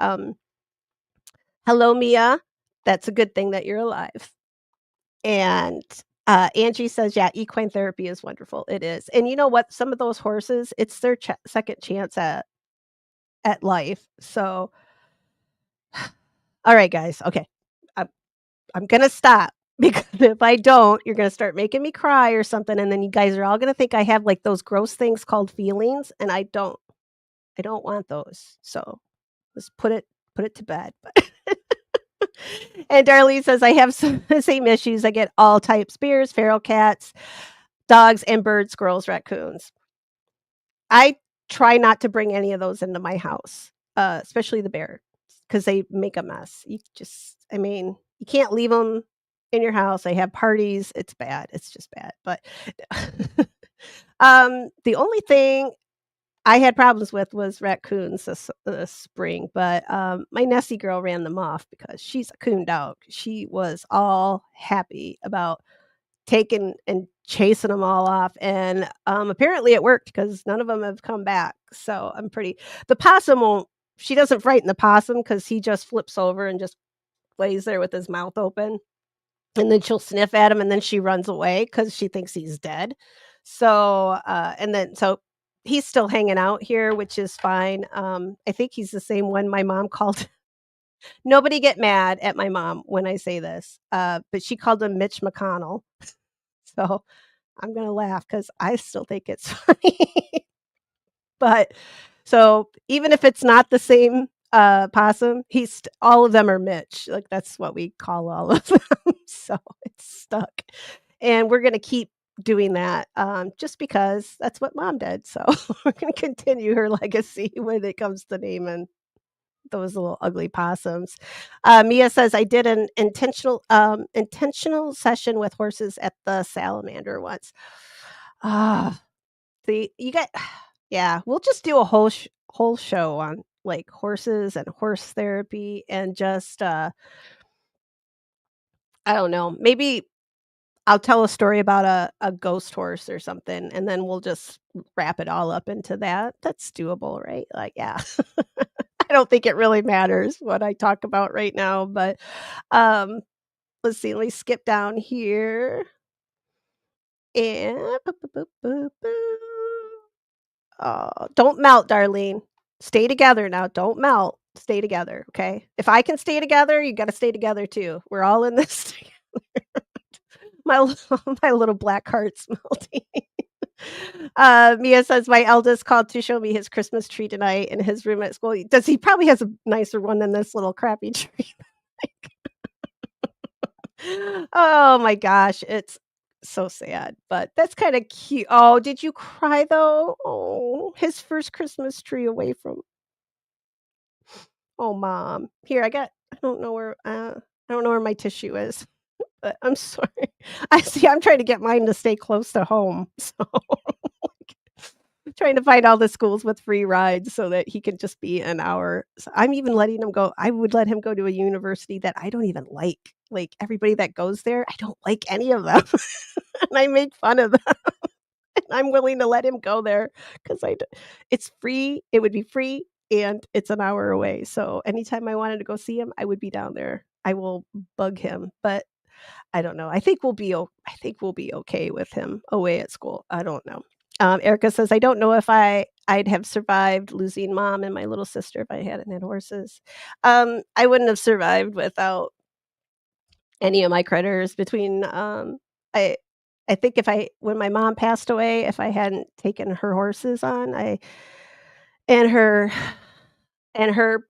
"Hello, Mia. That's a good thing that you're alive." And, Angie says, "Yeah, equine therapy is wonderful." It is, and you know what? Some of those horses, it's their second chance at life, so alright, guys, okay. I'm I'm gonna stop because if I don't, you're gonna start making me cry or something, and then you guys are all gonna think I have, like, those gross things called feelings, and I don't. I don't want those, so let's put it to bed. And Darlene says, "I have some the same issues. I get all types, bears, feral cats, dogs, and birds, squirrels, raccoons." I try not to bring any of those into my house, especially the bear, because they make a mess. You just I mean, you can't leave them in your house. They have parties. It's bad. It's just bad, but the only thing I had problems with was raccoons this spring, but, my Nessie girl ran them off because she's a coon dog. She was all happy about taking and chasing them all off, and, apparently it worked because none of them have come back, so I'm pretty the possum won't she doesn't frighten the possum because he just flips over and just lays there with his mouth open, and then she'll sniff at him, and then she runs away because she thinks he's dead. So, so he's still hanging out here, which is fine. I think he's the same one my mom called nobody get mad at my mom when I say this, but she called him Mitch McConnell. So, I'm gonna laugh because I still think it's funny. But so, even if it's not the same, possum, all of them are Mitch, like, that's what we call all of them, so it's stuck, and we're gonna keep doing that, just because that's what mom did, so we're gonna continue her legacy when it comes to naming those little ugly possums. Mia says, "I did an intentional session with horses at the salamander once." Ah. See, you got yeah, we'll just do a whole show on, like, horses and horse therapy and just, I don't know, maybe I'll tell a story about a ghost horse or something, and then we'll just wrap it all up into that. That's doable, right? Like, yeah. I don't think it really matters what I talk about right now, but, um, let's see, let me skip down here, and don't melt, Darlene. Stay together now, don't melt. Stay together, okay? If I can stay together, you gotta stay together too. We're all in this together. My little my little black heart's melting. Mia says, "My eldest called to show me his Christmas tree tonight in his room at school." He probably has a nicer one than this little crappy tree. Oh my gosh, it's so sad, but that's kinda cute. Oh, did you cry though? Oh, his first Christmas tree away from oh, mom. Here, I don't know where my tissue is, but I'm sorry. I see I'm trying to get mine to stay close to home, so, trying to find all the schools with free rides so that he can just be an hour. So I'm even letting him go I would let him go to a university that I don't even like, everybody that goes there, I don't like any of them, and I make fun of them. I'm willing to let him go there 'cause it's free, it would be free, and it's an hour away, so anytime I wanted to go see him, I would be down there. I will bug him, but I don't know. I think we'll be okay with him away at school. I don't know. Erica says, "I don't know if I'd have survived losing mom and my little sister if I hadn't had horses." I wouldn't have survived without any of my critters between, I I think if I when my mom passed away, if I hadn't taken her horses on, I and her and her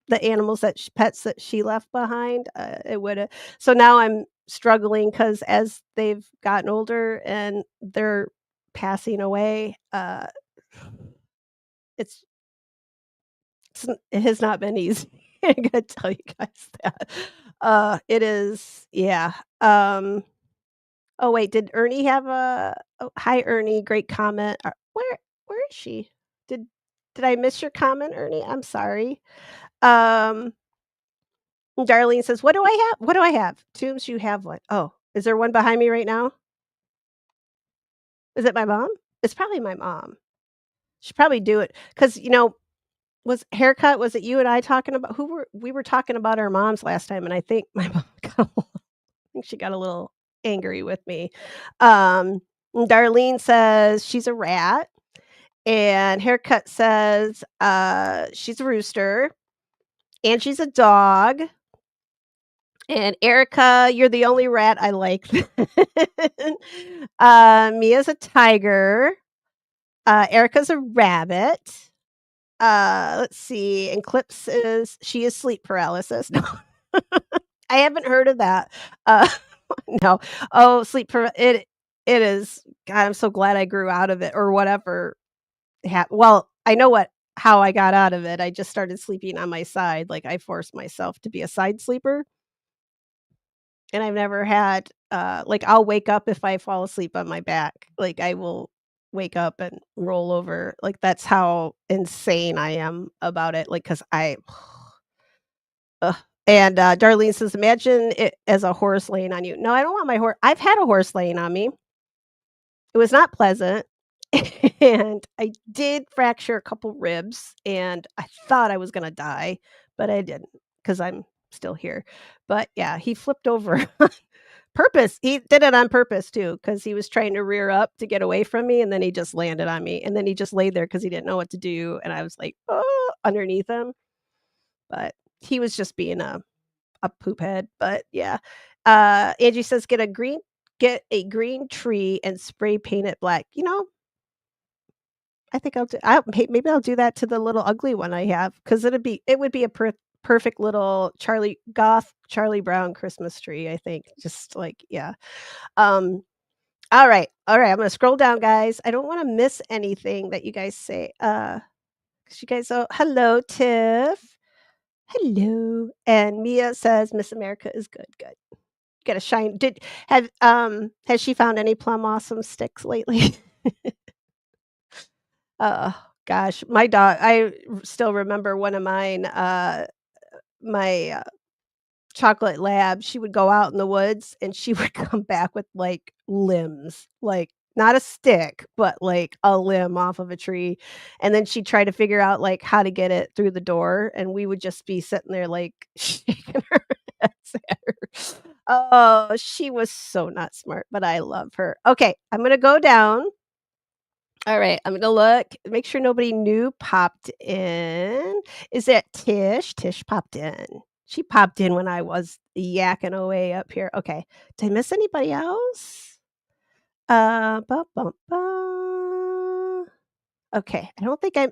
the animals that sh pets that she left behind, it woulda so now I'm struggling because as they've gotten older and they're passing away, it's it has not been easy. I gotta tell you guys that. It is yeah, oh, wait, did Ernie have a oh, hi, Ernie, great comment. Where is she? Did Did I miss your comment, Ernie? I'm sorry. Um, Darlene says, "What do I have? What do I have?" Toombs, you have one. Oh, is there one behind me right now? Is it my mom? It's probably my mom. She'd probably do it because was haircut. Was it you and I talking about who were we were talking about our moms last time, and I think my mom I think she got a little angry with me. Um, Darlene says she's a rat, and haircut says she's a rooster, and she's a dog. And Erica, you're the only rat I like. Mia's a tiger. Erica's a rabbit. Let's see. And Clips is she is sleep paralysis. No, I haven't heard of that. Uh, no. Oh, it is. God, I'm so glad I grew out of it or whatever. Well, I know how I got out of it. I just started sleeping on my side. Like I forced myself to be a side sleeper. And I've never had, like, I'll wake up if I fall asleep on my back. Like, I will wake up and roll over. Like, that's how insane I am about it. Like, cause I ugh. And, Darlene says, "Imagine it as a horse laying on you." No, I don't want my horse. I've had a horse laying on me. It was not pleasant, and I did fracture a couple ribs, and I thought I was gonna die, but I didn't not because 'cause I'm still here. But, yeah, he flipped over purpose. He did it on purpose too, because he was trying to rear up to get away from me, and then he just landed on me, and then he just laid there because he didn't know what to do, and I was like, "Oh," underneath him, but he was just being a poop head, but yeah. Angie says, get a green tree and spray paint it black." I think maybe I'll do that to the little ugly one I have because it would be a perfect little Charlie Brown Christmas tree, I think, just like yeah. Um all right, I'm gonna scroll down, guys. I don't wanna miss anything that you guys say, 'cause you guys hello, Tiff. Hello. And Mia says, "Miss America is good, good." Gotta shine has she found any Plum Awesome sticks lately? Oh, gosh, my dog still remember one of mine, my, chocolate lab, she would go out in the woods and she would come back with, like, limbs, like, not a stick, but, like, a limb off of a tree, and then she'd try to figure out, like, how to get it through the door, and we would just be sitting there, like, shaking our heads at her. Oh, she was so not smart, but I love her. Okay, I'm gonna go down. Alright, I'm gonna look, make sure nobody new popped in. Is that Tish? Tish popped in. She popped in when I was yakking away up here. Okay. Did I miss anybody else? Ba, ba, ba. Okay, I don't think I'm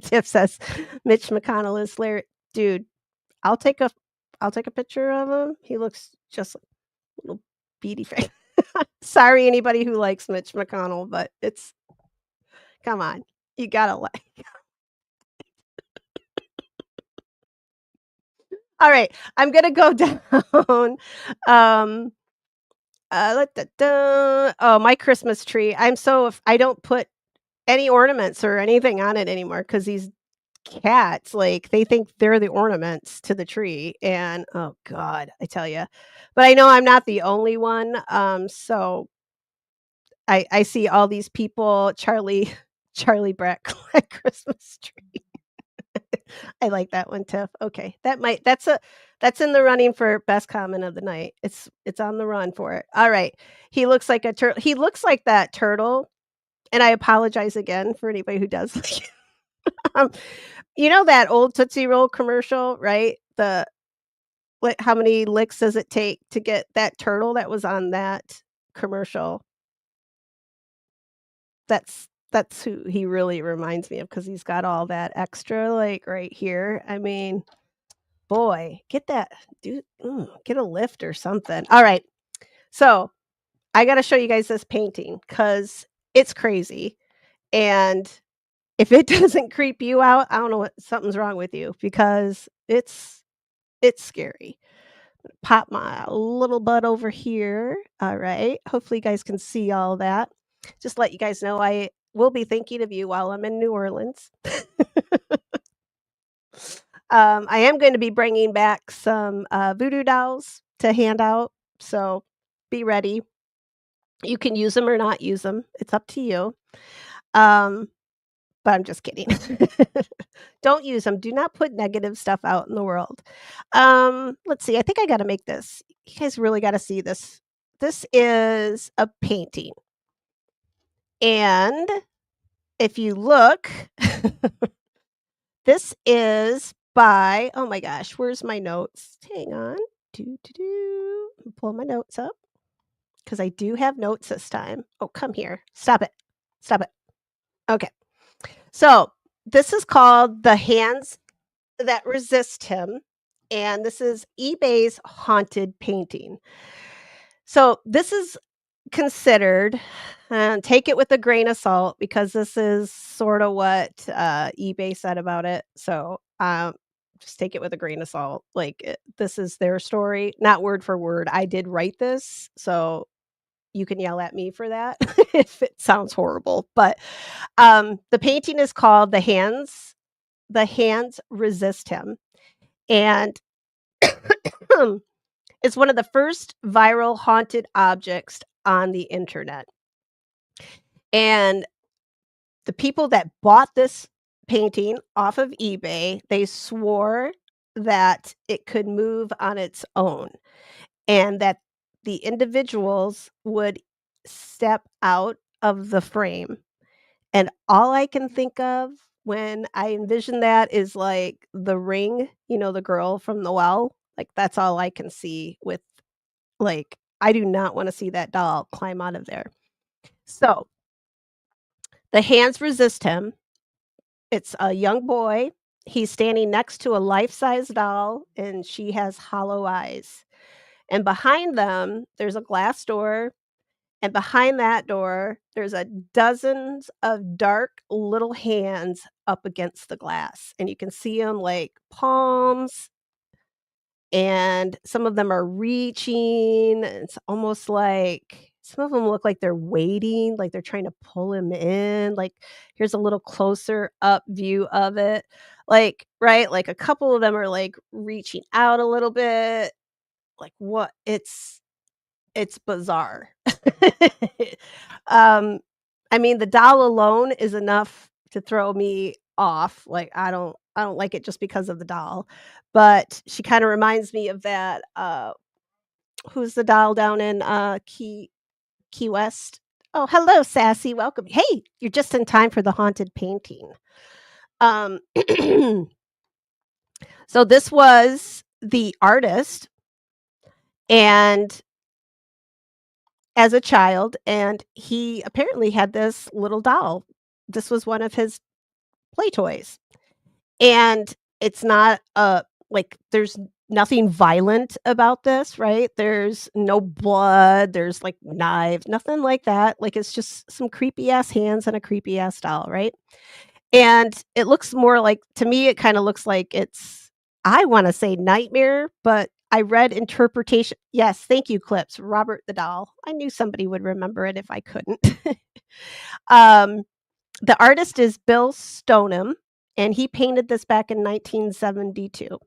Tiff says, "Mitch McConnell is Larry." Dude, I'll take a I'll take a picture of him. He looks just like a little beady face. Sorry, anybody who likes Mitch McConnell, but it's come on, you gotta like alright, I'm gonna go down, um, da, da. Oh, my Christmas tree, I don't put any ornaments or anything on it anymore because these cats, like, they think they're the ornaments to the tree, and, oh god, I tell you. But I know I'm not the only one, so I see all these people, Charlie Brett Christmas tree. I like that one, Tiff. Okay, that's in the running for best comment of the night. It's on the run for it. All right. He looks like a turtle. He looks like that turtle, and I apologize again for anybody who does like um, that old Tootsie Roll commercial, right? How many licks does it take to get that turtle that was on that commercial? That's who he really reminds me of because 'cause he's got all that extra, like, right here. I mean, boy, get a lift or something. Alright, so, I gotta show you guys this painting because it's crazy, and if it doesn't creep you out, I don't know what something's wrong with you because it's scary. Pop my little butt over here. Alright, hopefully you guys can see all that. Just let you guys know will be thinking of you while I'm in New Orleans. I am going to be bringing back some voodoo dolls to hand out, so be ready. You can use them or not use them. It's up to you. Um, but I'm just kidding. Don't use them. Do not put negative stuff out in the world. Let's see. I think I got to make this. You guys really got to see this. This is a painting, and if you look, this is by, oh my gosh, where's my notes? Hang on. Pull my notes up because I do have notes this time. Oh, come here. Stop it. Stop it. Okay. So this is called The Hands That Resist Him. And this is eBay's haunted painting. So this is considered, and take it with a grain of salt because this is sort of what eBay said about it. So just take it with a grain of salt. Like this is their story, not word for word. I did write this, so you can yell at me for that if it sounds horrible. But the painting is called The Hands. The Hands Resist Him, and it's one of the first viral haunted objects on the internet. And the people that bought this painting off of eBay, they swore that it could move on its own and that the individuals would step out of the frame. And all I can think of when I envision that is like The Ring, the girl from the well. Like that's all I can see with, like, I do not want to see that doll climb out of there. So the hands resist him. It's a young boy. He's standing next to a life-size doll, and she has hollow eyes. And behind them, there's a glass door, and behind that door, there's a dozens of dark little hands up against the glass, and you can see them like palms, and some of them are reaching. It's almost like some of them look like they're waiting, like they're trying to pull him in. Like, here's a little closer up view of it. Like, right? Like a couple of them are like reaching out a little bit. Like what? It's bizarre. um, I mean, the doll alone is enough to throw me off. Like I don't like it just because of the doll. But she kind of reminds me of that who's the doll down in Key West? Oh, hello, Sassy. Welcome. Hey, you're just in time for the haunted painting. Um so this was the artist and as a child, and he apparently had this little doll. This was one of his play toys. And it's not, like, there's nothing violent about this, right? There's no blood, there's, like, knives, nothing like that. Like, it's just some creepy ass hands and a creepy ass doll, right? And it looks more like, to me, it kinda looks like it's, I wanna say nightmare, but I read interpretation, yes, thank you, Clips, Robert the Doll. I knew somebody would remember it if I couldn't. Um, the artist is Bill Stoneham, and he painted this back in 1972.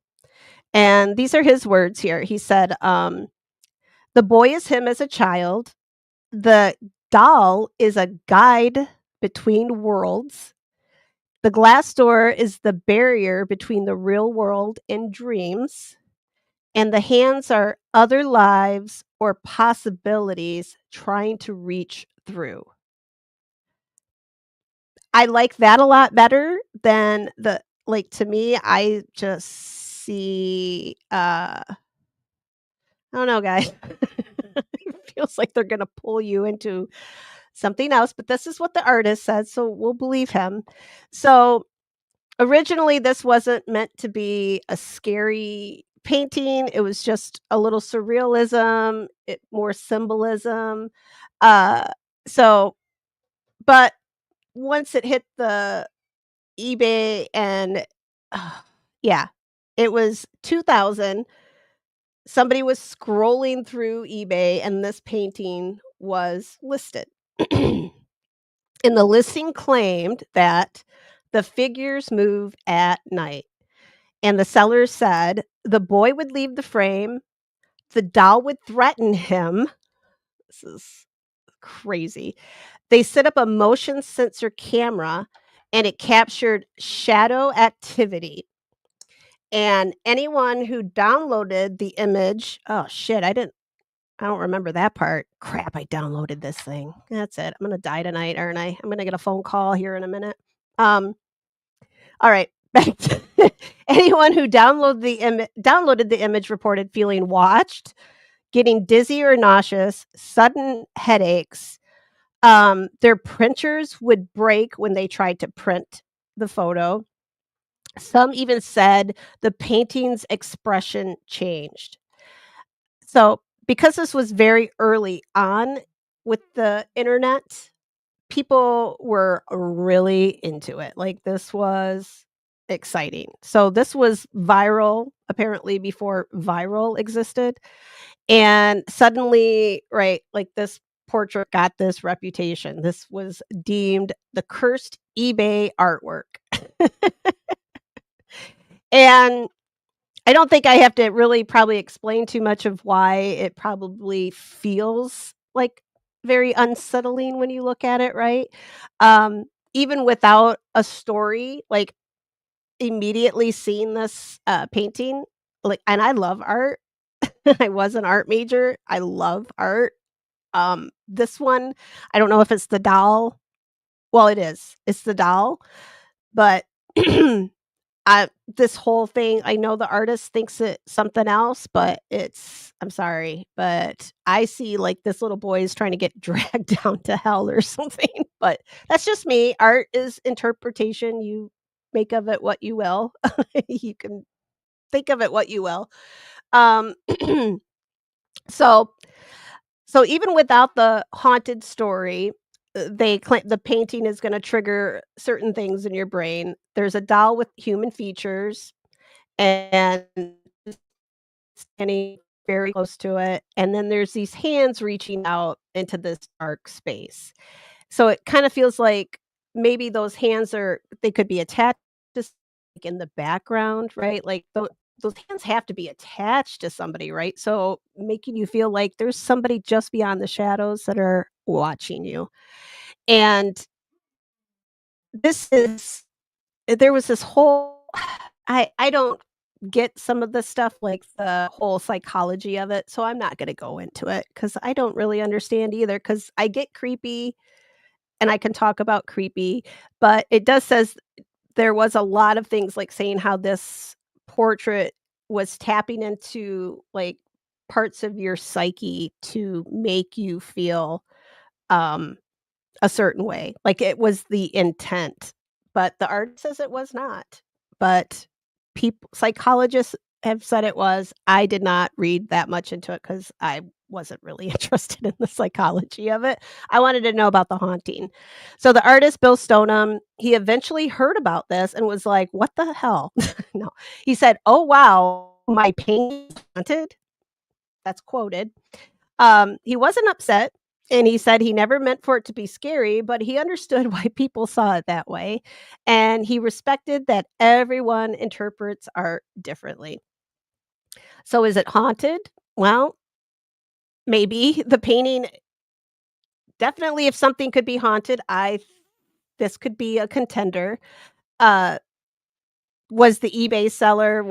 And these are his words here. He said, "The boy is him as a child. The doll is a guide between worlds. The glass door is the barrier between the real world and dreams. And the hands are other lives or possibilities trying to reach through." I like that a lot better than the, like, to me, I just see, I don't know, guys. It feels like they're gonna pull you into something else, but this is what the artist said, so we'll believe him. So, originally, this wasn't meant to be a scary painting, it was just a little surrealism, more symbolism, uh, so but once it hit the eBay and yeah, it was 2000. Somebody was scrolling through eBay and this painting was listed. And the listing claimed that the figures move at night. And the seller said the boy would leave the frame, the doll would threaten him. This is crazy. They set up a motion sensor camera and it captured shadow activity. And anyone who downloaded the image, oh shit, I don't remember that part. Crap, I downloaded this thing. That's it. I'm gonna die tonight, aren't I? I'm gonna get a phone call here in a minute. Um, all right, back to anyone who downloaded the image reported feeling watched, getting dizzy or nauseous, sudden headaches. Their printers would break when they tried to print the photo. Some even said the painting's expression changed. So, because this was very early on with the internet, people were really into it. Like, this was exciting. So, this was viral, apparently before viral existed. And suddenly, right, like this portrait got this reputation. This was deemed the cursed eBay artwork. And I don't think I have to really probably explain too much of why it probably feels like very unsettling when you look at it, right? Um, Even without a story, like immediately seeing this painting, like, and I love art. I was an art major. I love art. This one, I don't know if it's the doll. Well, it is. It's the doll, but this whole thing, I know the artist thinks it's something else, but I'm sorry, but I see like this little boy is trying to get dragged down to hell or something. But that's just me. Art is interpretation. You make of it what you will. You can think of it what you will. Um, so So even without the haunted story, they claim the painting is gonna trigger certain things in your brain. There's a doll with human features and standing very close to it, and then there's these hands reaching out into this dark space. So it kinda feels like maybe those hands they could be attached to in the background, right? Like, those hands have to be attached to somebody, right? So, making you feel like there's somebody just beyond the shadows that are watching you. And this is there was this whole I don't get some of the stuff, like the whole psychology of it, so I'm not gonna go into it because I don't really understand either. Because I get creepy and I can talk about creepy, but it does says there was a lot of things, like, saying how this portrait was tapping into, like, parts of your psyche to make you feel, um, a certain way, like, it was the intent, but the art says it was not, but psychologists have said it was. I did not read that much into it because I wasn't really interested in the psychology of it. I wanted to know about the haunting. So the artist Bill Stoneham, he eventually heard about this and was like, "What the hell?" No. He said, "Oh, wow, my painting is haunted?" That's quoted. He wasn't upset, and he said he never meant for it to be scary, but he understood why people saw it that way, and he respected that everyone interprets art differently. So is it haunted? Well, maybe. The painting definitely, if something could be haunted, this could be a contender. Uh, was the eBay seller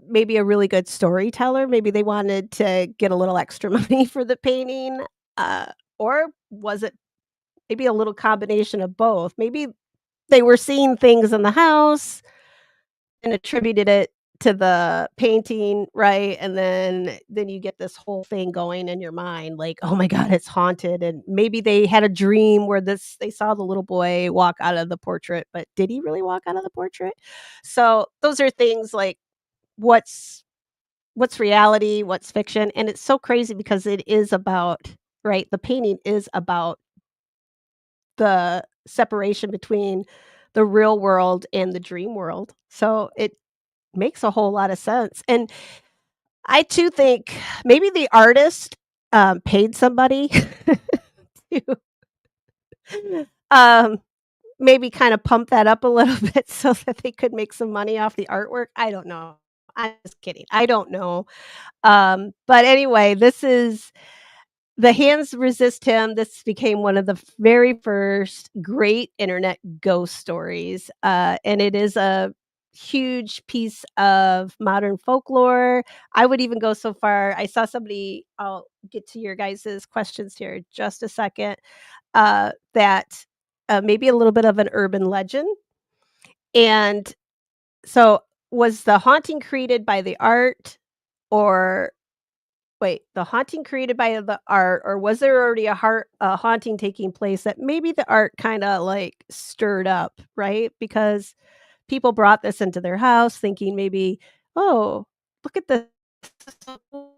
maybe a really good storyteller? Maybe they wanted to get a little extra money for the painting, or was it maybe a little combination of both? Maybe they were seeing things in the house and attributed it to the painting, right? And then you get this whole thing going in your mind like, "Oh my god, it's haunted," and maybe they had a dream where they saw the little boy walk out of the portrait, but did he really walk out of the portrait? So, those are things like what's what's reality, what's fiction, and it's so crazy because it is about right, the painting is about the separation between the real world and the dream world. So, it makes a whole lot of sense, and I too think maybe the artist, paid somebody to, Um, maybe kinda pump that up a little bit so that they could make some money off the artwork. I don't know. I'm just kidding. I don't know. But anyway, this is The Hands Resist Him. This became one of the very first great internet ghost stories, and it is a huge piece of modern folklore. I would even go so far I saw somebody I'll get to your guys's questions here in just a second, that, maybe a little bit of an urban legend, and so was the haunting created by the art or wait, the haunting created by the art, or was there already a haunting taking place that maybe the art kinda, like, stirred up, right? Because people brought this into their house thinking maybe, "Oh, look at this,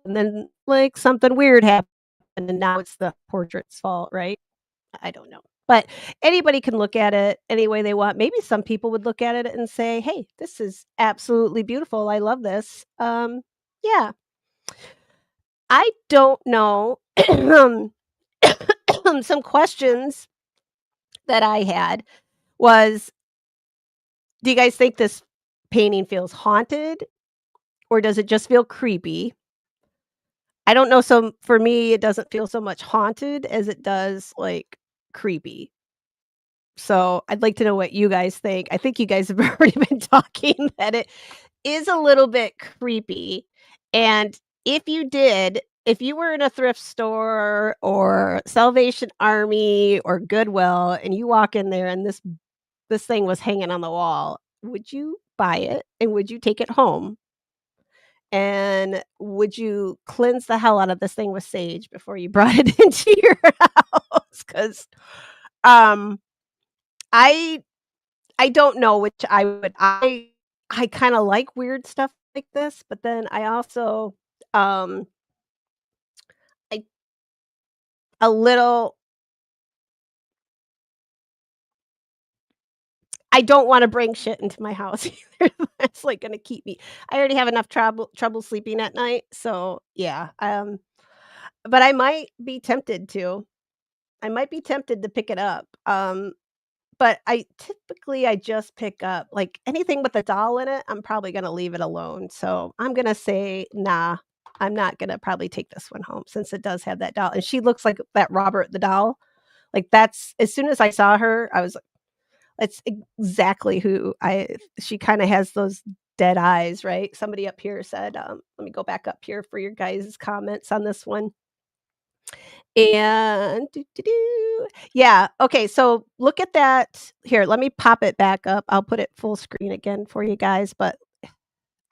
and then, like, something weird happened, and now it's the portrait's fault, right? I don't know. But anybody can look at it any way they want. Maybe some people would look at it and say, "Hey, this is absolutely beautiful. I love this." Yeah. I don't know. Some questions that I had was, do you guys think this painting feels haunted or does it just feel creepy? I don't know, so for me, it doesn't feel so much haunted as it does, like, creepy. So, I'd like to know what you guys think. I think you guys have already been talking that it is a little bit creepy, and if you were in a thrift store or Salvation Army or Goodwill and you walk in there and this thing was hanging on the wall, would you buy it and would you take it home? And would you cleanse the hell out of this thing with sage before you brought it into your house? 'Cause, um, I I don't know which I would I kinda like weird stuff like this, but then I also, um, I a little I don't wanna bring shit into my house either that's, like, gonna keep me I already have enough trouble sleeping at night, so, yeah, but I might be tempted to. I might be tempted to pick it up, but I just pick up, like, anything with a doll in it, I'm probably gonna leave it alone, so I'm gonna say, "Nah, I'm not gonna probably take this one home since it does have that doll," and she looks like that Robert the doll, like, that's as soon as I saw her, I was like, "That's exactly who I" she kinda has those dead eyes, right? Somebody up here said, let me go back up here for your guys' comments on this one. And yeah, okay, so look at that here, let me pop it back up, I'll put it full screen again for you guys, but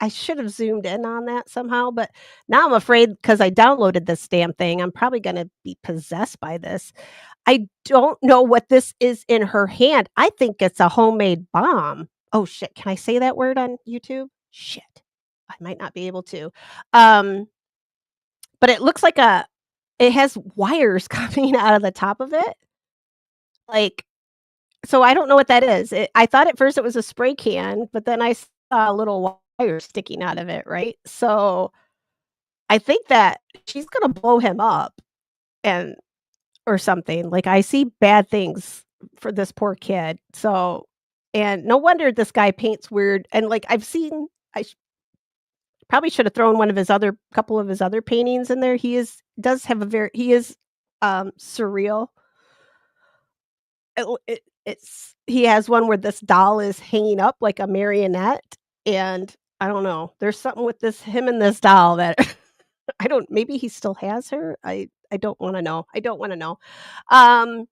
I should have zoomed in on that somehow, but now I'm afraid because I downloaded this damn thing, I'm probably gonna be possessed by this. I don't know what this is in her hand, I think it's a homemade bomb. Oh, shit, can I say that word on YouTube? Shit, I might not be able to. Um, but it has wires coming out of the top of it, like so I don't know what that is. I thought at first it was a spray can, but then I saw a little wire sticking out of it, right? So, I think that she's gonna blow him up and or something, like, I see bad things for this poor kid, so and no wonder this guy paints weird and, like, I've seen I sh probably should have thrown one of his other couple of his other paintings in there. He does have a very he is, surreal. It's he has one where this doll is hanging up like a marionette, and I don't know, there's something with this him and this doll that I don't maybe he still has her? I don't wanna know. I don't wanna know. Um,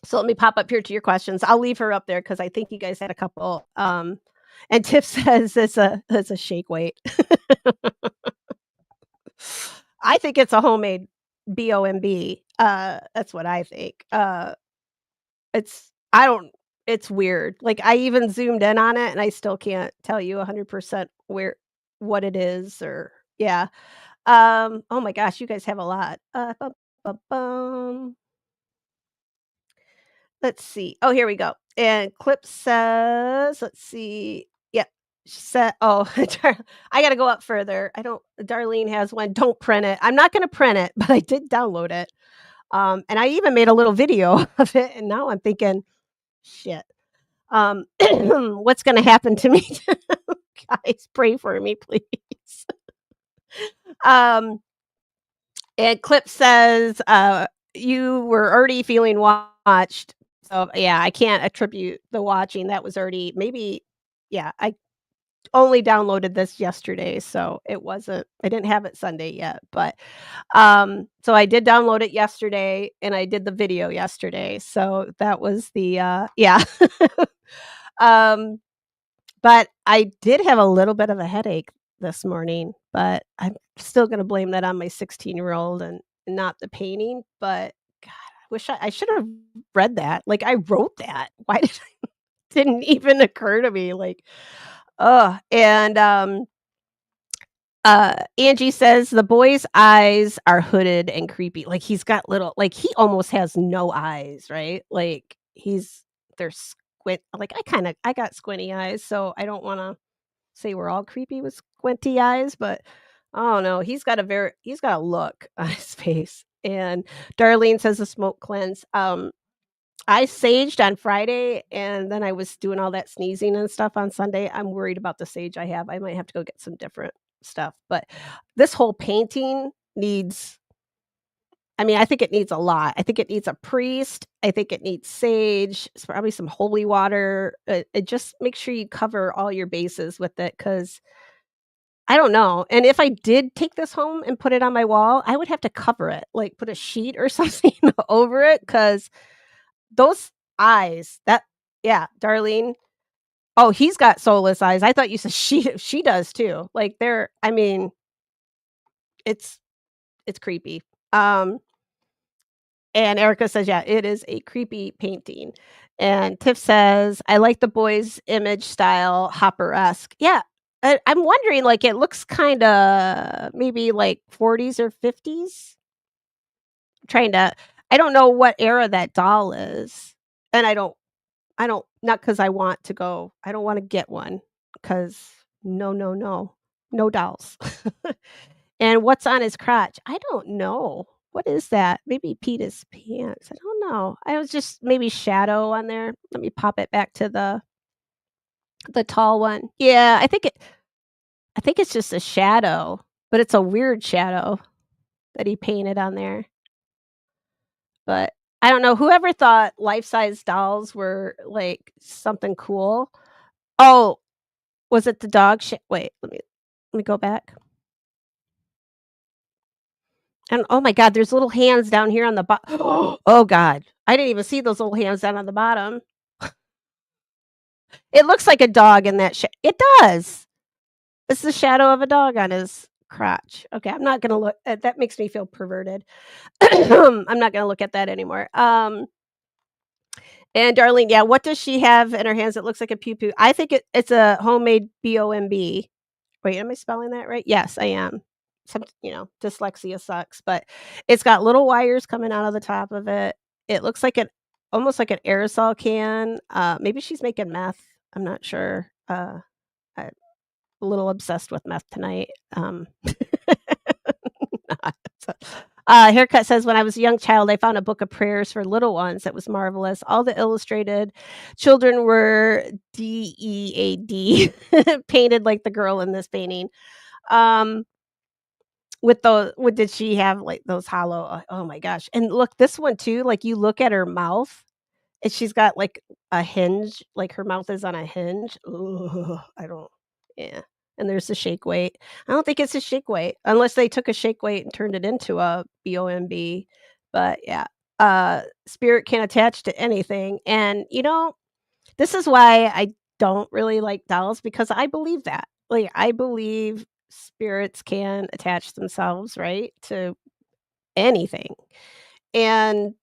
so let me pop up here to your questions. I'll leave her up there because I think you guys had a couple, and Tiff says it's a shake weight. I think it's a homemade BOMB. That's what I think. I don't it's weird. Like, I even zoomed in on it, and I still can't tell you 100% where what it is or yeah. Oh my gosh, you guys have a lot. Bum, bum, bum. Let's see. Oh, here we go. And Clip says, let's see. Yep. She said, oh, I gotta go up further. I don't Darlene has one. Don't print it. I'm not gonna print it, but I did download it. And I even made a little video of it, and now I'm thinking, "Shit, what's gonna happen to me?" Guys, pray for me, please. Um, and Clip says, "You were already feeling watched." So, yeah, I can't attribute the watching, that was already maybe yeah, I only downloaded this yesterday, so I didn't have it Sunday yet, but, so I did download it yesterday, and I did the video yesterday, so that was the, yeah. Um, but I did have a little bit of a headache this morning, but I'm still gonna blame that on my 16-year-old and not the painting, but God, I should have read that, like, I wrote that. Why did didn't even occur to me, like, ugh, and, Angie says the boy's eyes are hooded and creepy, like, he's got little like, he almost has no eyes, right? Like, they're like, I got squinty eyes, so I don't wanna say we're all creepy with squinty eyes, but I don't know, he's got a look on his face, and Darlene says the smoke cleanse, I saged on Friday, and then I was doing all that sneezing and stuff on Sunday. I'm worried about the sage I have. I might have to go get some different stuff, but this whole painting needs I mean, I think it needs a lot. I think it needs a priest. I think it needs sage, probably some holy water. Just make sure you cover all your bases with it, because I don't know. And if I did take this home and put it on my wall, I would have to cover it, like put a sheet or something over it, because those eyes, that yeah, Darlene. Oh, he's got soulless eyes. I thought you said she does too. Like, I mean, it's it's creepy. Um, and Erica says, "Yeah, it is a creepy painting." And Tiff says, "I like the boy's image style, Hopper-esque." Yeah, I'm wondering, like, it looks kinda maybe like 40s or 50s? Trying to I don't know what era that doll is, and I don't not because I want to go I don't wanna get one, because no, no, no. No dolls. And what's on his crotch? I don't know. What is that? Maybe Peter's pants. I don't know. I was just maybe shadow on there. Let me pop it back to the tall one. Yeah, I think it's just a shadow, but it's a weird shadow that he painted on there. But I don't know, whoever thought life-size dolls were, like, something cool. Oh, was it the dog wait, let me go back. And, oh my god, there's little hands down here on the oh god. I didn't even see those little hands down on the bottom. It looks like a dog in that it does. It's the shadow of a dog on his crotch. Okay, I'm not gonna look that makes me feel perverted. I'm not gonna look at that anymore. And Darlene, yeah, what does she have in her hands that looks like a pew pew? I think it's a homemade BOMB. Wait, am I spelling that right? Yes, I am. Dyslexia sucks, but it's got little wires coming out of the top of it. It looks like almost like an aerosol can. Maybe she's making meth. I'm not sure. I'm a little obsessed with meth tonight. Not. Haircut says, when I was a young child, I found a book of prayers for little ones that was marvelous. All the illustrated children were DEAD, painted like the girl in this painting. Um, what did she have, like, those hollow oh my gosh, and look, this one too, like, you look at her mouth, and she's got, like, a hinge, like, her mouth is on a hinge. Ugh, I don't yeah, and there's the shake weight. I don't think it's a shake weight, unless they took a shake weight and turned it into a BOMB, but yeah, spirit can attach to anything, and, this is why I don't really like dolls, because I believe that. Like, I believe spirits can attach themselves, right, to anything. And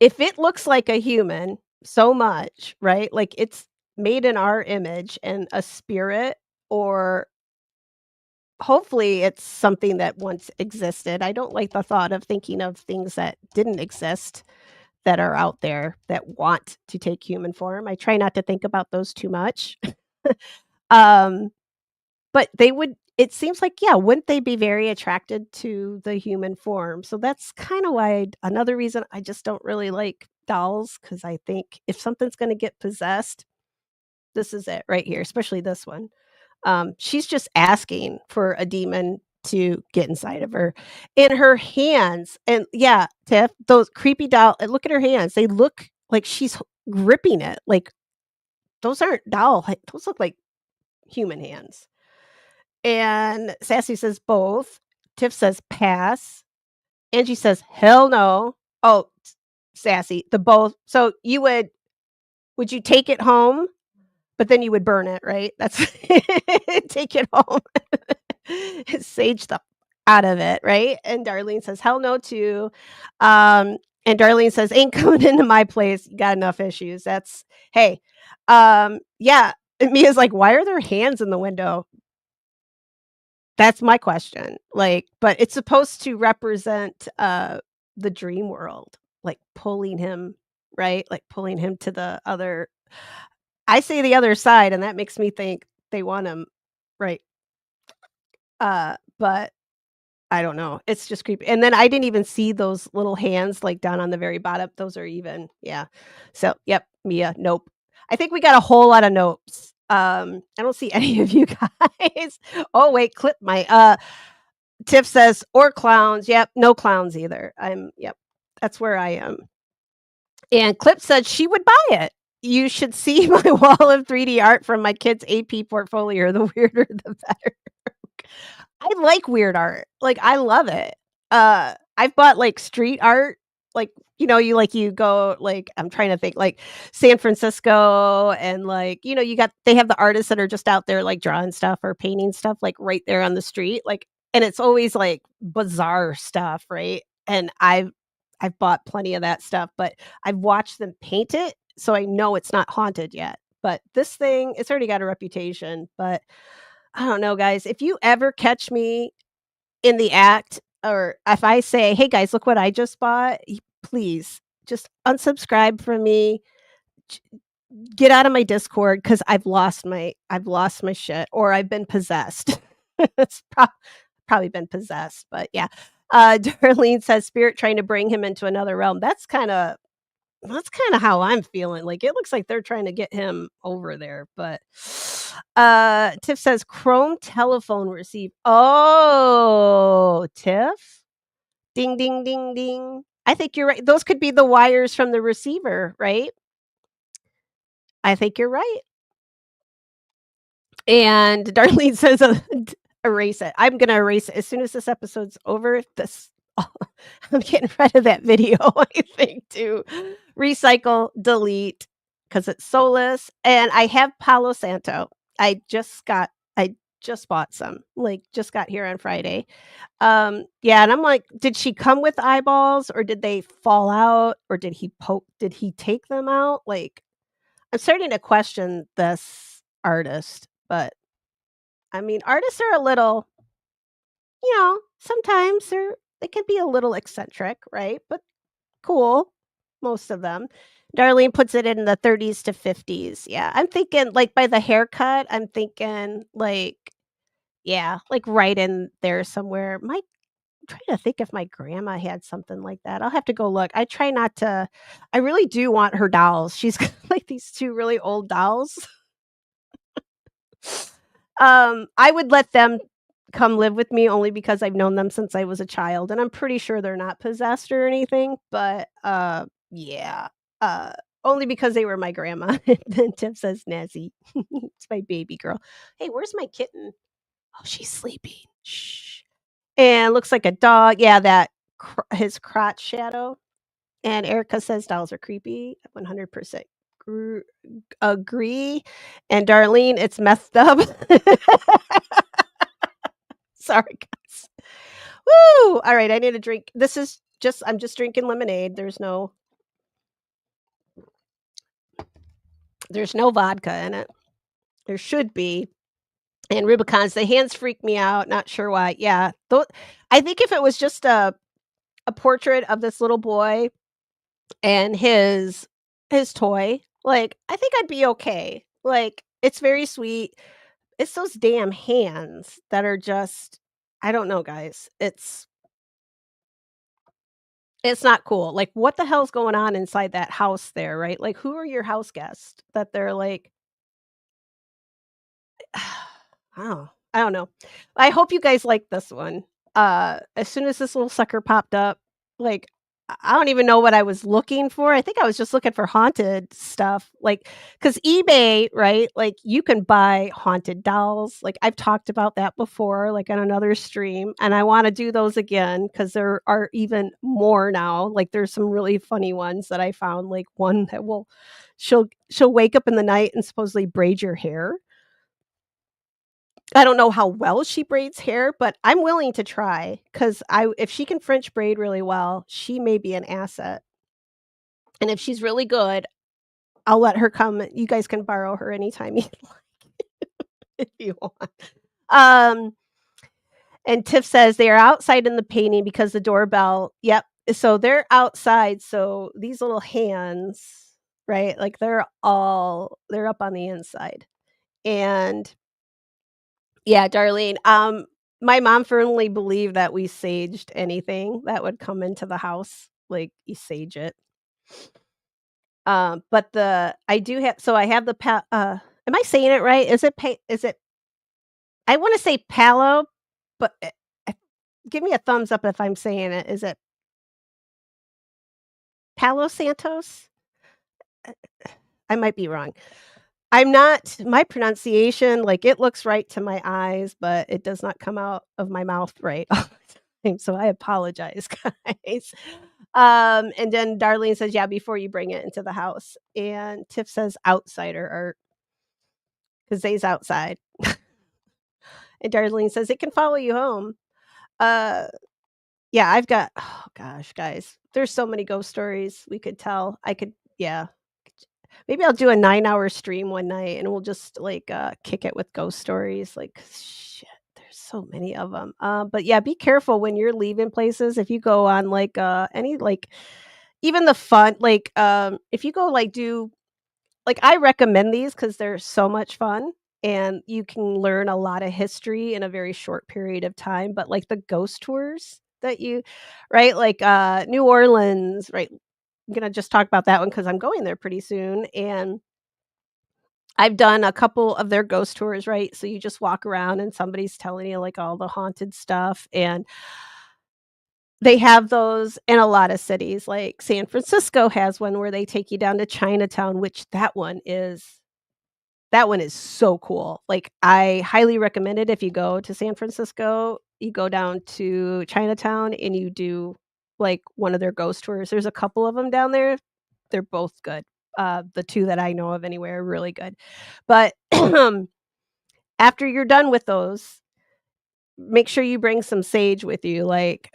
if it looks like a human so much, right? Like, it's made in our image and a spirit, or hopefully it's something that once existed. I don't like the thought of thinking of things that didn't exist that are out there that want to take human form. I try not to think about those too much. Um, but it seems like, yeah, wouldn't they be very attracted to the human form? So that's kinda why another reason I just don't really like dolls, because I think if something's gonna get possessed, this is it right here, especially this one. She's just asking for a demon to get inside of her. In her hands, and yeah, Tiff, those creepy doll and look at her hands, they look like she's gripping it, like, those aren't those look like human hands. And Sassy says, "Both." Tiff says, "Pass." Angie says, "Hell no." Oh, Sassy, the both. So would you take it home? But then you would burn it, right? That's take it home. Sage the out of it, right? And Darlene says, "Hell no too." And Darlene says, "Ain't coming into my place. You got enough issues." That's hey, yeah. And Mia's like, "Why are there hands in the window?" That's my question. Like, but it's supposed to represent the dream world, like pulling him, right? Like pulling him to the other I say the other side, and that makes me think they want him, right? But I don't know. It's just creepy. And then I didn't even see those little hands like down on the very bottom. Those are even, yeah. So, yep, Mia, nope. I think we got a whole lot of nopes. I don't see any of you guys. Oh, wait, clip my Tiff says, or clowns. Yep, no clowns either. Yep, that's where I am. And Clip said she would buy it. You should see my wall of 3D art from my kids' AP portfolio. The weirder, the better. I like weird art. Like, I love it. I've bought, like, street art, like, you go, like I'm trying to think, like, San Francisco and, like, they have the artists that are just out there, like, drawing stuff or painting stuff, like, right there on the street, like and it's always, like, bizarre stuff, right? And I've bought plenty of that stuff, but I've watched them paint it, so I know it's not haunted yet. But this thing, it's already got a reputation, but I don't know, guys. If you ever catch me in the act, or if I say, "Hey, guys, look what I just bought," please just unsubscribe from me. J- Get out of my Discord because I've lost my shit, or I've been possessed. it's probably been possessed, but yeah. Darlene says, "Spirit trying to bring him into another realm." That's kinda how I'm feeling, like, it looks like they're trying to get him over there, but, Tiff says, "Chrome telephone receive." Oh, Tiff? Ding, ding, ding, ding. I think you're right. Those could be the wires from the receiver, right? I think you're right. And Darlene says, "Erase it." I'm gonna erase it as soon as this episode's over. I'm getting rid of that video, I think, to recycle, delete, because it's soulless. And I have Palo Santo. I just bought some, like, just got here on Friday. Yeah, and I'm like, did she come with eyeballs or did they fall out or did he take them out? Like, I'm starting to question this artist, but I mean, artists are a little, sometimes they can be a little eccentric, right? But cool, most of them. Darlene puts it in the 30s to 50s. Yeah, I'm thinking, like, by the haircut, I'm thinking, like, yeah, like, right in there somewhere. I'm trying to think if my grandma had something like that. I'll have to go look. I really do want her dolls. She's got, like, these 2 really old dolls. I would let them come live with me only because I've known them since I was a child, and I'm pretty sure they're not possessed or anything, but, yeah, uh, only because they were my grandma. Then Tim says, "Nazzy." It's my baby girl. "Hey, where's my kitten?" "Oh, she's sleeping. Shh." And looks like a dog. Yeah, that his crotch shadow. And Erica says dolls are creepy. 100% gr agree. And Darlene, it's messed up. Sorry, guys. Woo! Alright, I need a drink. I'm just drinking lemonade. There's no vodka in it. There should be. And Rubicons, the hands freak me out, not sure why. Yeah, I think if it was just a portrait of this little boy and his toy, like, I think I'd be okay. Like, it's very sweet. it's those damn hands that are just I don't know, guys. It's not cool. Like, what the hell's going on inside that house there, right? Like, who are your house guests that they're like oh, I don't know. I hope you guys like this one. As soon as this little sucker popped up, like, I don't even know what I was looking for. I think I was just looking for haunted stuff, like, cause eBay, right? Like, you can buy haunted dolls. Like, I've talked about that before, like, on another stream, and I wanna do those again because there are even more now. Like, there's some really funny ones that I found, like, one that will she'll wake up in the night and supposedly braid your hair. I don't know how well she braids hair, but I'm willing to try because I if she can French braid really well, she may be an asset, and if she's really good, I'll let her come you guys can borrow her anytime you if you want. Um, and Tiff says they are outside in the painting because the doorbell yep, so they're outside, so these little hands, right, like, they're up on the inside, and yeah, Darlene. My mom firmly believed that we saged anything that would come into the house, like, you sage it. But the I do have so I have the am I saying it right? Is it I wanna say palo, but, eh, give me a thumbs up if I'm saying it. Is it Palo Santos? I might be wrong. I'm not my pronunciation, like, it looks right to my eyes, but it does not come out of my mouth right all the time, so I apologize, guys. And then Darlene says, "Yeah, before you bring it into the house." And Tiff says, "Outsider art," 'cause they's outside. And Darlene says, "It can follow you home." Uh, yeah, I've got oh gosh, guys, there's so many ghost stories we could tell. I could yeah. Maybe I'll do a 9-hour stream one night and we'll just, like, kick it with ghost stories, like, shit, there's so many of 'em. But yeah, be careful when you're leaving places if you go on, like, any, like even the fun like, if you go, like, do like, I recommend these because 'cause they're so much fun, and you can learn a lot of history in a very short period of time, but, like, the ghost tours that you right, like, New Orleans, right? I'm gonna just talk about that one because 'cause I'm going there pretty soon, and I've done a couple of their ghost tours, right? So you just walk around and somebody's telling you, like, all the haunted stuff, and they have those in a lot of cities, like San Francisco has one where they take you down to Chinatown, which that one is so cool. Like, I highly recommend it if you go to San Francisco, you go down to Chinatown and you do, like, one of their ghost tours. There's a couple of them down there. They're both good. The 2 that I know of anyway are really good. But, after you're done with those, make sure you bring some sage with you, like,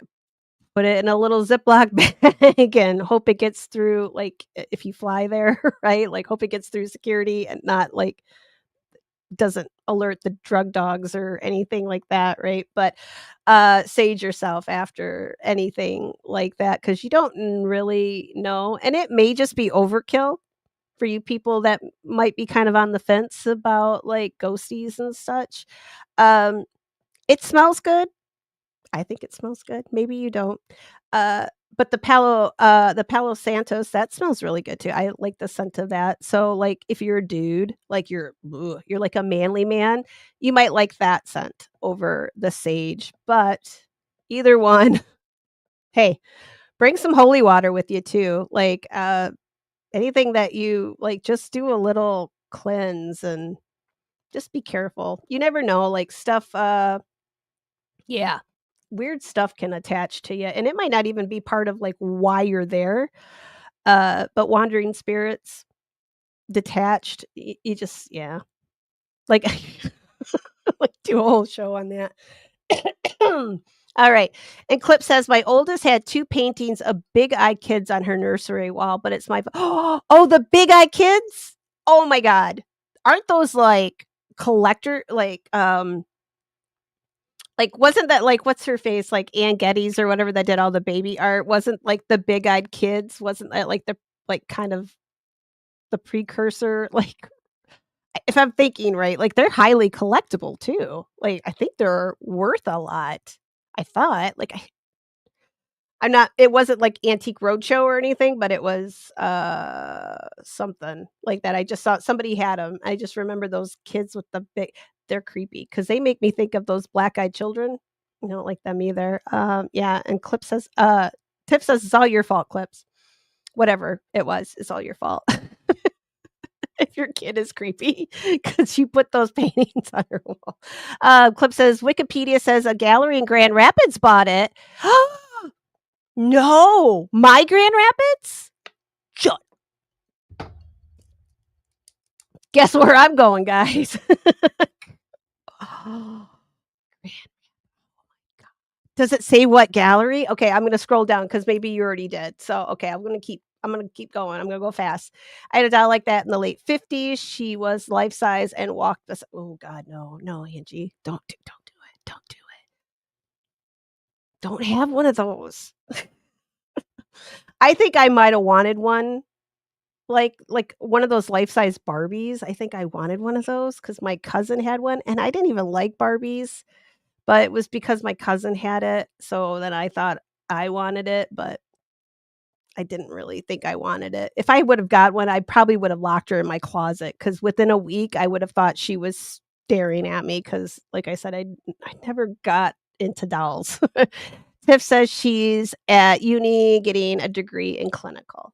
put it in a little Ziploc bag and hope it gets through, like, if you fly there, right? Like, hope it gets through security and not, like, doesn't alert the drug dogs or anything like that, right? But, sage yourself after anything like that because you don't really know, and it may just be overkill for you people that might be kind of on the fence about, like, ghosties and such. Um, it smells good. I think it smells good. Maybe you don't. Uh, but the Palo Santos, that smells really good too. I like the scent of that. So, like, if you're a dude, like you're like a manly man, you might like that scent over the sage. But either one, hey, bring some holy water with you too. Like anything that you like, just do a little cleanse and just be careful. You never know, like stuff. Yeah. Weird stuff can attach to you, and it might not even be part of, like, why you're there, but wandering spirits, detached, you just yeah. Like like, do a whole show on that. Alright, and Clip says, "My oldest had 2 paintings of Big Eye Kids on her nursery wall, but it's my" Oh, the Big Eye Kids? Oh my god. Aren't those, like, collector like, wasn't that, like, what's her face, like, Ann Geddes or whatever that did all the baby art, wasn't, like, the Big-Eyed Kids, wasn't that, like, the like, kind of the precursor, like if I'm thinking right, like, they're highly collectible too. Like, I think they're worth a lot. I thought, like, I'm not it wasn't like Antique Roadshow or anything, but it was, something like that. I just saw somebody had them. I just remember those kids with the big they're creepy because they make me think of those black-eyed children. I don't like them either. Yeah, and Clip says, Tiff says, "It's all your fault, Clips." Whatever it was, it's all your fault. If your kid is creepy because you put those paintings on your wall. Clip says, "Wikipedia says a gallery in Grand Rapids bought it." No, my Grand Rapids? Shut Guess where I'm going, guys. Oh, does it say what gallery? Okay, I'm gonna scroll down because maybe you already did. So, okay, I'm gonna keep going. I'm gonna go fast. I had a doll like that in the late 50s. She was life size and walked us. Oh God, no, no, Angie, don't do it. Don't do it. Don't have one of those. I think I might have wanted one, like one of those life-size Barbies. I think I wanted one of those because my cousin had one, and I didn't even like Barbies, but it was because my cousin had it, so then I thought I wanted it, but I didn't really think I wanted it. If I would have got one, I probably would have locked her in my closet because within a week, I would have thought she was staring at me because, like I said, I never got into dolls. Tiff says she's at uni getting a degree in clinical.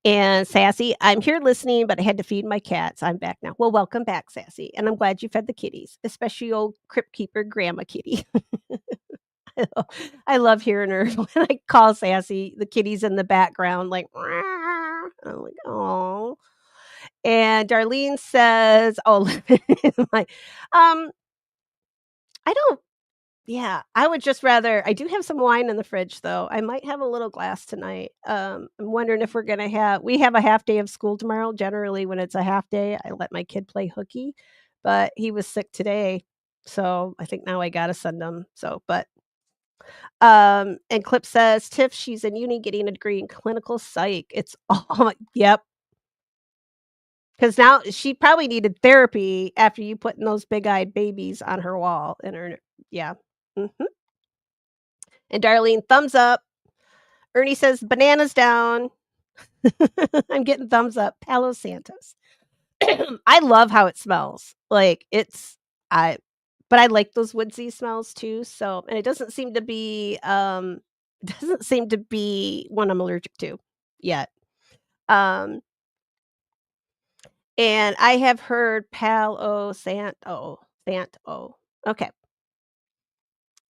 And Sassy, I'm here listening, but I had to feed my cats. I'm back now. Well, welcome back, Sassy. And I'm glad you fed the kitties, especially old Crypt Keeper Grandma Kitty. I love hearing her when I call Sassy, the kitty's in the background, like, "Meow." I'm like, oh. And Darlene says, oh, my, I don't Yeah, I would just rather I do have some wine in the fridge, though. I might have a little glass tonight. I'm wondering if we have a half day of school tomorrow. Generally, when it's a half day, I let my kid play hooky, but he was sick today, so I think now I gotta send him. And Clip says, "Tiff, she's in uni getting a degree in clinical psych." It's all yep. Because now she probably needed therapy after you putting those big-eyed babies on her wall in her yeah. Mhm. And Darlene, thumbs up. Ernie says, "Bananas down." I'm getting thumbs up. Palo Santos. I love how it smells. Like, I but I like those woodsy smells too, so and it doesn't seem to be, doesn't seem to be one I'm allergic to yet. Um, and I have heard Palo Santo. Okay.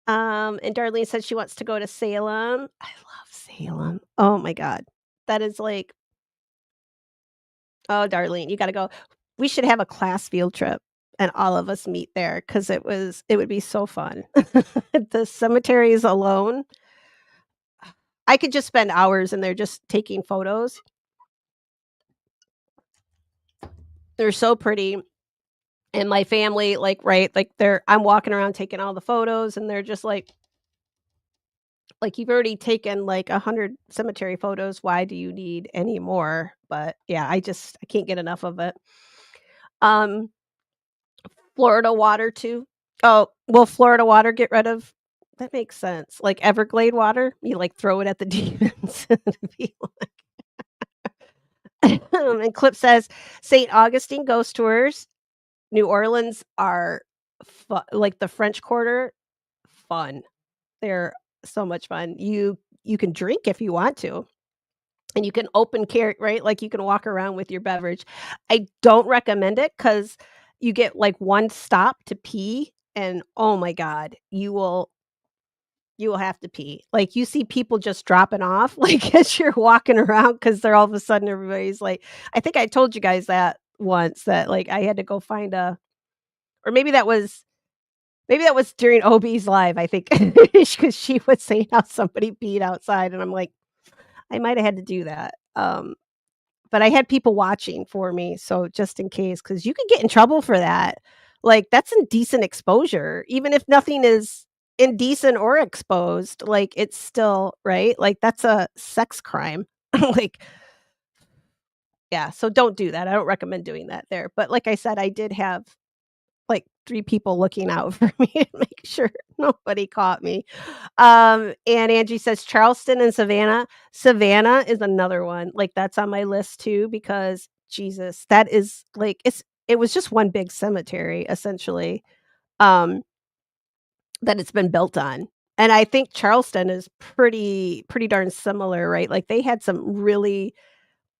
And Darlene said she wants to go to Salem. I love Salem. Oh my god. That is like Oh, Darlene, you gotta go. We should have a class field trip and all of us meet there because it would be so fun. The cemeteries alone, I could just spend hours in there just taking photos. They're so pretty, and my family, like, right, like, I'm walking around taking all the photos, and they're just like, "You've already taken, like, 100 cemetery photos, why do you need any more?" But, yeah, I can't get enough of it. Um Florida water too. Oh, will Florida water get rid of that makes sense. Like Everglade water, you, like, throw it at the demons and be and Clip says, "St. Augustine ghost tours, New Orleans are like the French Quarter, fun. They're so much fun. You can drink if you want to, and you can open carry right? Like, you can walk around with your beverage. I don't recommend it because you get, like, one stop to pee, and, oh my god, you will have to pee. Like, you see people just dropping off, like, as you're walking around because 'cause they're all of a sudden everybody's like I think I told you guys that once that, like, I had to go find a or maybe that was during OB's live, I think, because she was saying how somebody peed outside, and I'm like, "I might have had to do that." But I had people watching for me, so just in case, because you could get in trouble for that. Like, that's indecent exposure, even if nothing is indecent or exposed, like, it's still right? Like, that's a sex crime. Like, Yeah, so don't do that. I don't recommend doing that there. But like I said, I did have like 3 people looking out for me to make sure nobody caught me. And Angie says Charleston and Savannah. Savannah is another one. Like that's on my list too because Jesus, that is like it was just one big cemetery essentially. Um that it's been built on. And I think Charleston is pretty darn similar, right? Like they had some really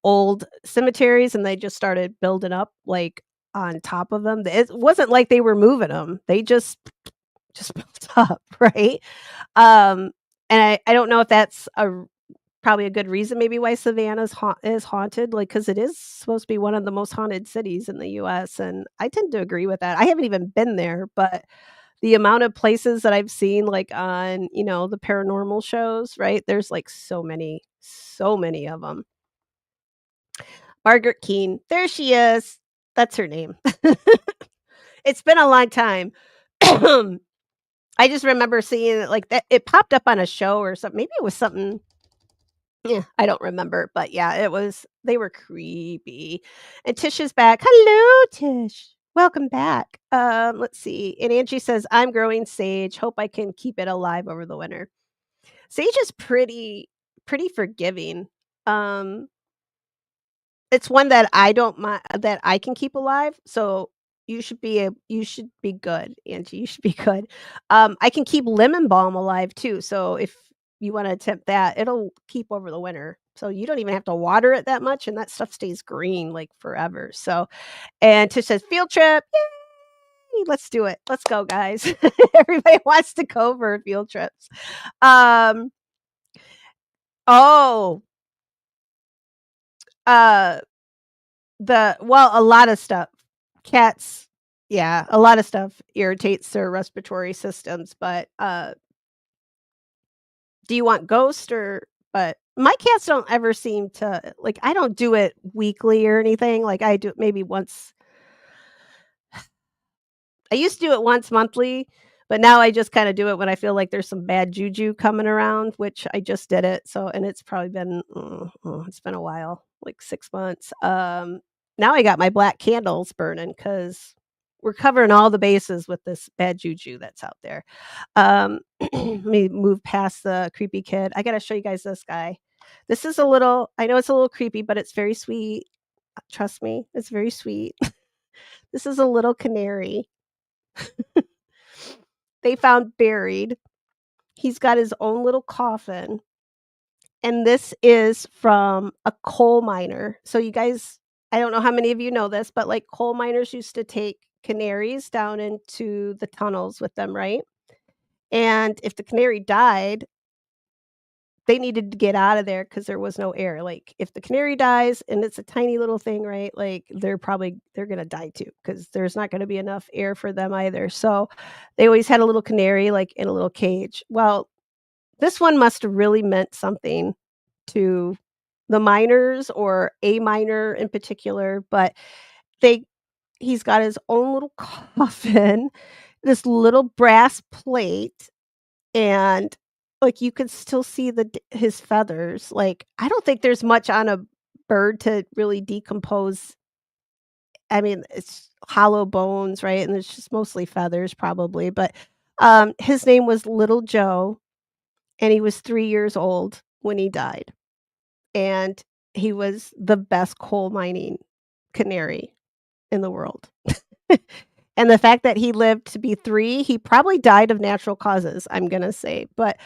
old cemeteries and they just started building up like on top of them. It wasn't like they were moving them. They just built up, right? Um and I don't know if that's probably a good reason maybe why Savannah's is haunted, like because it is supposed to be one of the most haunted cities in the US, and I tend to agree with that. I haven't even been there, but the amount of places that I've seen, like, on, the paranormal shows, right? There's, like, so many of them. Margaret Keane, there she is. That's her name. It's been a long time. I just remember seeing it like that it popped up on a show or something. Maybe it was something yeah, I don't remember, but yeah, they were creepy. And Tish is back. Hello, Tish. Welcome back. Let's see. And Angie says, I'm growing sage. Hope I can keep it alive over the winter. Sage is pretty forgiving. Um, it's one that I don't mind that I can keep alive. So you should be good, Angie. You should be good. I can keep lemon balm alive too. So if you want to attempt that, it'll keep over the winter. So you don't even have to water it that much, and that stuff stays green like forever. So and Tish says field trip. Yay! Let's do it. Let's go, guys. Everybody wants to go for field trips. Um, oh, uh, a lot of stuff. Cats, yeah, a lot of stuff irritates their respiratory systems, but, do you want ghost or but my cats don't ever seem to like, I don't do it weekly or anything, like, I do it maybe once I used to do it once monthly, but now I just kinda do it when I feel like there's some bad juju coming around, which I just did it, so and it's probably been, it's been a while, like 6 months. Now I got my black candles burning because 'cause we're covering all the bases with this bad juju that's out there. Let me move past the creepy kid. I gotta show you guys this guy. This is a little I know it's a little creepy, but it's very sweet. Trust me, it's very sweet. This is a little canary. They found buried. He's got his own little coffin, and this is from a coal miner. So you guys I don't know how many of you know this, but, like, coal miners used to take canaries down into the tunnels with them, right? And if the canary died, they needed to get out of there because there was no air. Like, if the canary dies and it's a tiny little thing, right, like, they're gonna die too because there's not gonna be enough air for them either. So, they always had a little canary, like, in a little cage. Well, this one must have really meant something to the miners or a miner in particular, but they he's got his own little coffin, this little brass plate, and, like, you could still see his feathers. Like, I don't think there's much on a bird to really decompose. I mean, it's hollow bones, right? And it's just mostly feathers probably, but, his name was Little Joe, and he was 3 years old when he died, and he was the best coal mining canary in the world. And the fact that he lived to be 3, he probably died of natural causes, I'm gonna say, but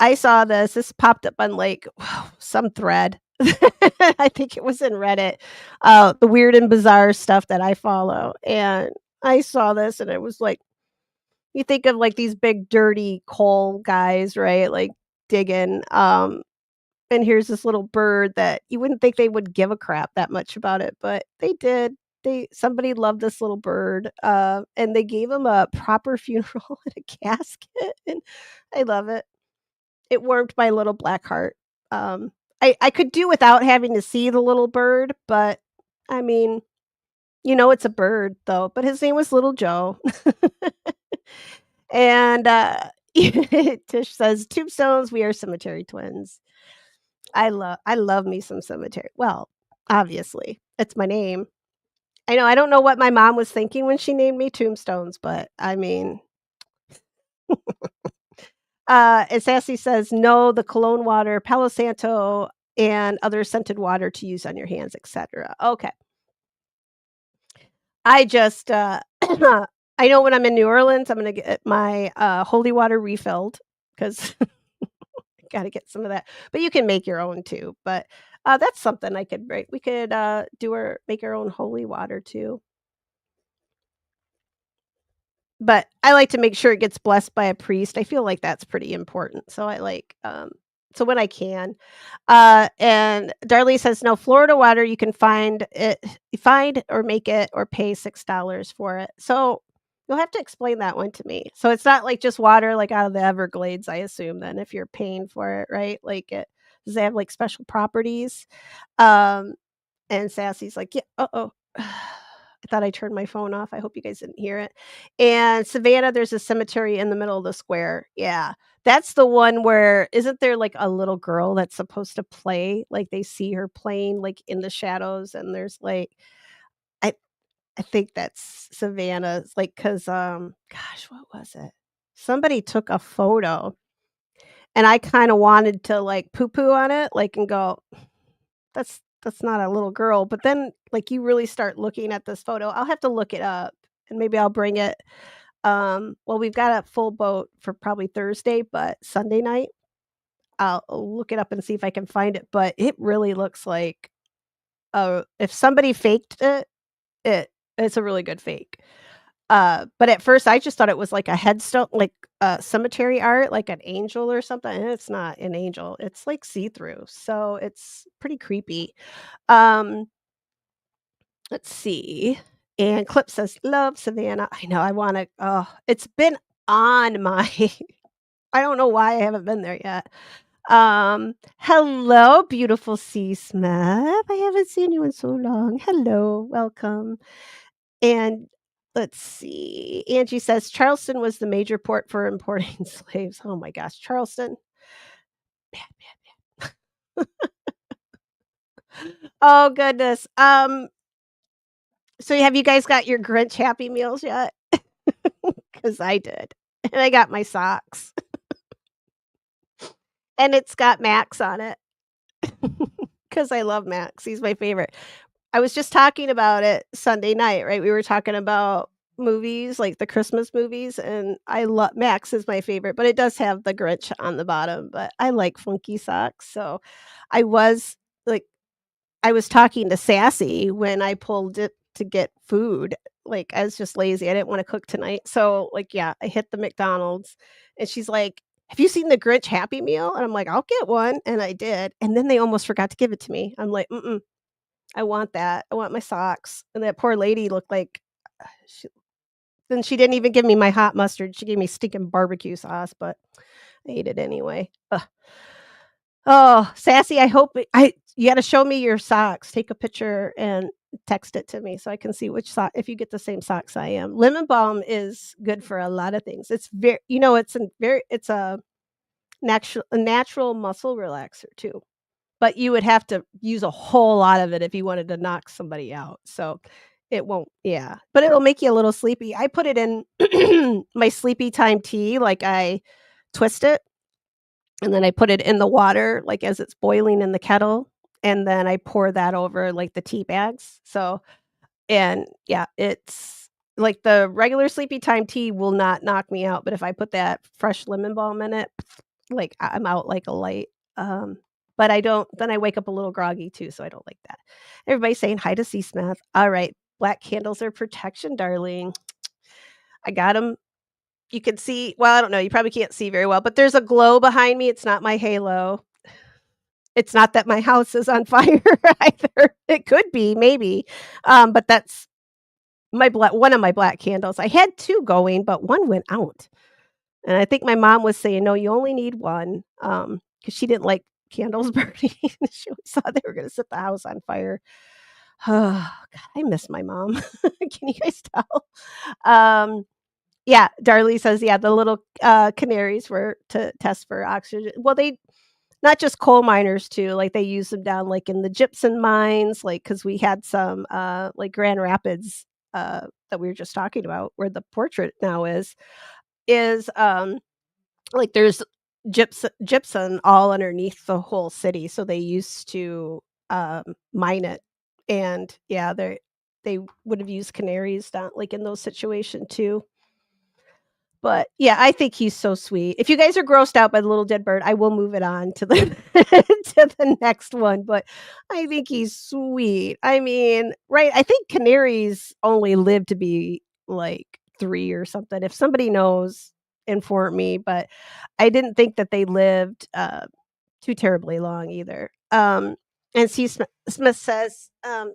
I saw this popped up on, like, some thread. I think it was in Reddit, the weird and bizarre stuff that I follow, and I saw this, and it was like you think of, like, these big dirty coal guys, right, like, digging, and here's this little bird that you wouldn't think they would give a crap that much about it, but they did. Somebody loved this little bird, and they gave him a proper funeral and a casket, and I love it. It warmed my little black heart. I could do without having to see the little bird, but, I mean, it's a bird, though, but his name was Little Joe. And, Tish says, "Tombstones, we are cemetery twins." I love me some cemetery well, obviously. It's my name. I know, I don't know what my mom was thinking when she named me Tombstones, but I mean, and Sassy says, "No, the cologne water, Palo Santo, and other scented water to use on your hands, etc." Okay. I just, I know when I'm in New Orleans, I'm gonna get my, holy water refilled because gotta get some of that, but you can make your own too, but, that's something I could bring. We could, do our make our own holy water too. But I like to make sure it gets blessed by a priest. I feel like that's pretty important, so I like, so when I can. And Darlene says, "No, Florida water, you can find or make it or pay $6 for it." So, you'll have to explain that one to me. So, it's not like just water, like, out of the Everglades, I assume then if you're paying for it, right? Like, does it have, like, special properties? Um and Sassy's like, "Yeah, uh-oh." I thought I turned my phone off. I hope you guys didn't hear it. And Savannah, there's a cemetery in the middle of the square. Yeah. That's the one where isn't there like a little girl that's supposed to play? Like they see her playing like in the shadows and there's like I I think that's Savannah's like cuz gosh, what was it? Somebody took a photo and I kind of wanted to like poo poo on it like and go that's not a little girl, but then, like, you really start looking at this photo I'll have to look it up, and maybe I'll bring it, well, we've got a full boat for probably Thursday, but Sunday night, I'll look it up and see if I can find it, but it really looks like, if somebody faked it, it's a really good fake. But at first, I just thought it was like a headstone like, cemetery art, like an angel or something, and it's not an angel, it's, like, see-through, so it's pretty creepy. Um Let's see. And Clip says, "Love Savannah." I know, I wanna oh, it's been on my I don't know why I haven't been there yet. Hello, beautiful C. Smith. I haven't seen you in so long. Hello, welcome. And let's see. Angie says, "Charleston was the major port for importing slaves." Oh my gosh, Charleston. Bad, bad, bad. Oh, goodness. So have you guys got your Grinch Happy Meals yet? 'Cause I did, and I got my socks, and it's got Max on it, 'cause I love Max, he's my favorite. I was just talking about it Sunday night, right? We were talking about movies, like the Christmas movies, and I love Max is my favorite, but it does have the Grinch on the bottom, but I like funky socks, so I was, like I was talking to Sassy when I pulled it to get food, like, I was just lazy, I didn't wanna cook tonight, so, like, yeah, I hit the McDonald's, and she's like, "Have you seen the Grinch Happy Meal?" And I'm like, "I'll get one," and I did, and then they almost forgot to give it to me. I'm like, "Mm-mm, I want that, I want my socks," and that poor lady looked like she then she didn't even give me my hot mustard, she gave me stinking barbecue sauce, but I ate it anyway. Ugh. Oh, Sassy, I hope I you gotta show me your socks. Take a picture and text it to me so I can see which sock if you get the same socks I am. Lemon balm is good for a lot of things. It's very it's a natural muscle relaxer too, but you would have to use a whole lot of it if you wanted to knock somebody out. So it won't yeah, but it'll make you a little sleepy. I put it in my sleepy time tea, like I twist it and then I put it in the water, like, as it's boiling in the kettle, and then I pour that over, like, the tea bags, so and, yeah, it's like, the regular sleepy time tea will not knock me out, but if I put that fresh lemon balm in it, like, I'm out like a light, but I don't then I wake up a little groggy too, so I don't like that. Everybody's saying hi to C. Smith. Alright, black candles are protection, darling. I got them. You can see well, I don't know, you probably can't see very well, but there's a glow behind me, it's not my halo. It's not that my house is on fire either. It could be, maybe, but that's my one of my black candles. I had 2 going, but 1 went out, and I think my mom was saying, "No, you only need 1," because she didn't like candles burning. She always thought they were gonna set the house on fire. Oh, God, I miss my mom. Can you guys tell? Um Yeah, Darlie says, yeah, the little, canaries were to test for oxygen. Well, they not just coal miners too, like, they use them down, like, in the gypsum mines, like because we had some, like, Grand Rapids, that we were just talking about, where the portrait now is, like, there's gypsum all underneath the whole city, so they used to, mine it, and, yeah, they would have used canaries down like, in those situation too. But, yeah, I think he's so sweet. If you guys are grossed out by the little dead bird, I will move it on to the to the next one, but I think he's sweet. I mean, right, I think canaries only live to be, like, 3 or something. If somebody knows, inform me, but I didn't think that they lived, too terribly long either. And Smith says,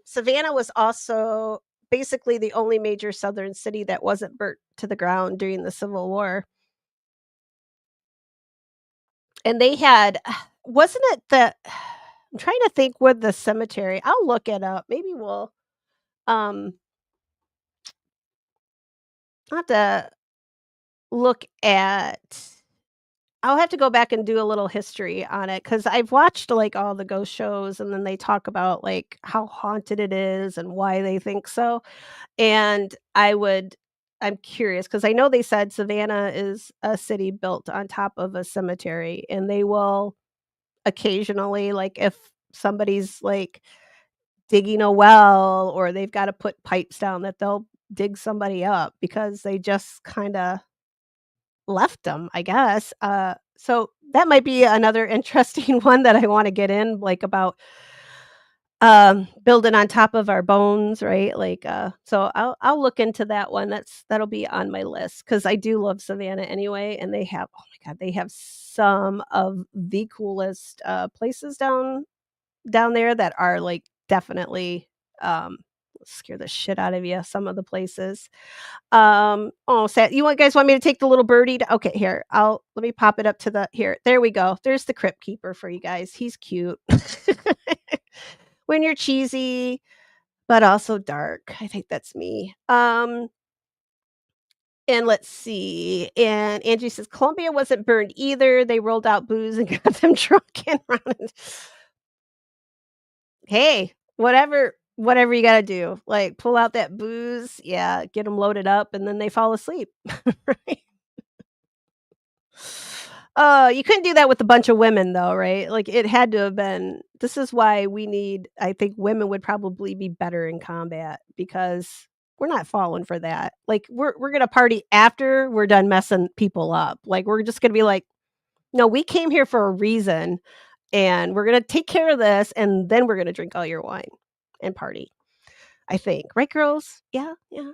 Savannah was also basically the only major Southern city that wasn't burnt to the ground during the Civil War. And they had wasn't it the I'm trying to think with the cemetery. I'll look it up. Maybe we'll, um, I'll have to look at I'll have to go back and do a little history on it because 'cause I've watched, like, all the ghost shows, and then they talk about, like, how haunted it is and why they think so, and I'm curious because I know they said Savannah is a city built on top of a cemetery, and they will occasionally, like, if somebody's, like, digging a well or they've gotta put pipes down, that they'll dig somebody up because they just kinda left them, I guess, so that might be another interesting one that I wanna get in, like, about, building on top of our bones, right? Like, so I'll look into that one, that'll be on my list because I do love Savannah anyway, and they have oh my god, they have some of the coolest, places down there that are, like, definitely, um, scare the shit out of you, some of the places. Oh, you guys want me to take the little birdie to okay, here, I'll let me pop it up to the here, there we go. There's the crypt keeper for you guys. He's cute. When you're cheesy, but also dark. I think that's me. And let's see, and Angie says, "Columbia wasn't burned either. They rolled out booze and got them drunk and running." Hey, whatever you gotta do. Like, pull out that booze, yeah, get them loaded up, and then they fall asleep, right? You couldn't do that with a bunch of women though, right? Like, it had to have been this is why we need I think women would probably be better in combat because we're not falling for that. Like, we're gonna party after we're done messing people up. Like, we're just gonna be like, "No, we came here for a reason, and we're gonna take care of this, and then we're gonna drink all your wine and party." I think. Right, girls? Yeah, yeah.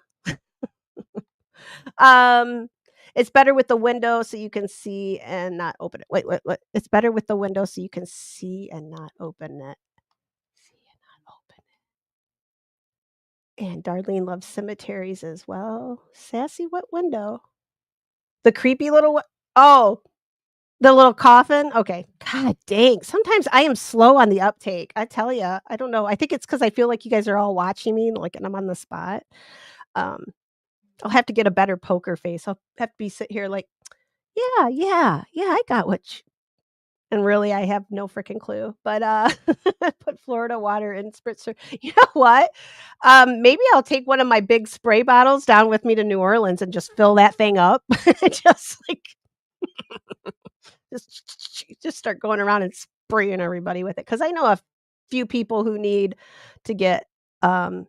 Um, it's better with the window so you can see and not open it. Wait, what? It's better with the window so you can see and not open it. See and not open it. And Darlene loves cemeteries as well. Sassy, what window? The creepy little oh, the little coffin? Okay. God dang. Sometimes I am slow on the uptake. I tell you. I don't know. I think it's because I feel like you guys are all watching me, like, and I'm on the spot. Um, I'll have to get a better poker face. I'll have to be sit here like, "Yeah, yeah, yeah, I got what you" and really, I have no freaking clue, but, put Florida water in spritzer. You know what? Maybe I'll take one of my big spray bottles down with me to New Orleans and just fill that thing up. Just, like, just start going around and spraying everybody with it because I know a few people who need to get, um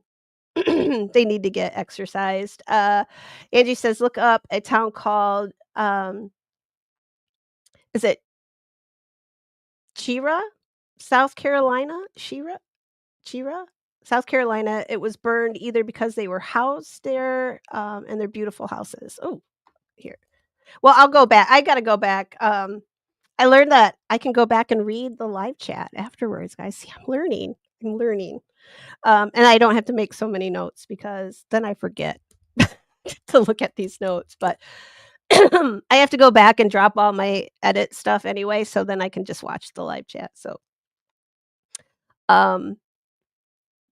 they need to get exercised. Angie says, "Look up a town called, is it Chira, South Carolina? Chira, South Carolina. It was burned either because they were housed there, and they're beautiful houses." Oh, here. Well, I'll go back. I gotta go back. I learned that I can go back and read the live chat afterwards, guys. See, I'm learning. I'm learning. And I don't have to make so many notes because then I forget to look at these notes. But I have to go back and drop all my edit stuff anyway, so then I can just watch the live chat. So, um,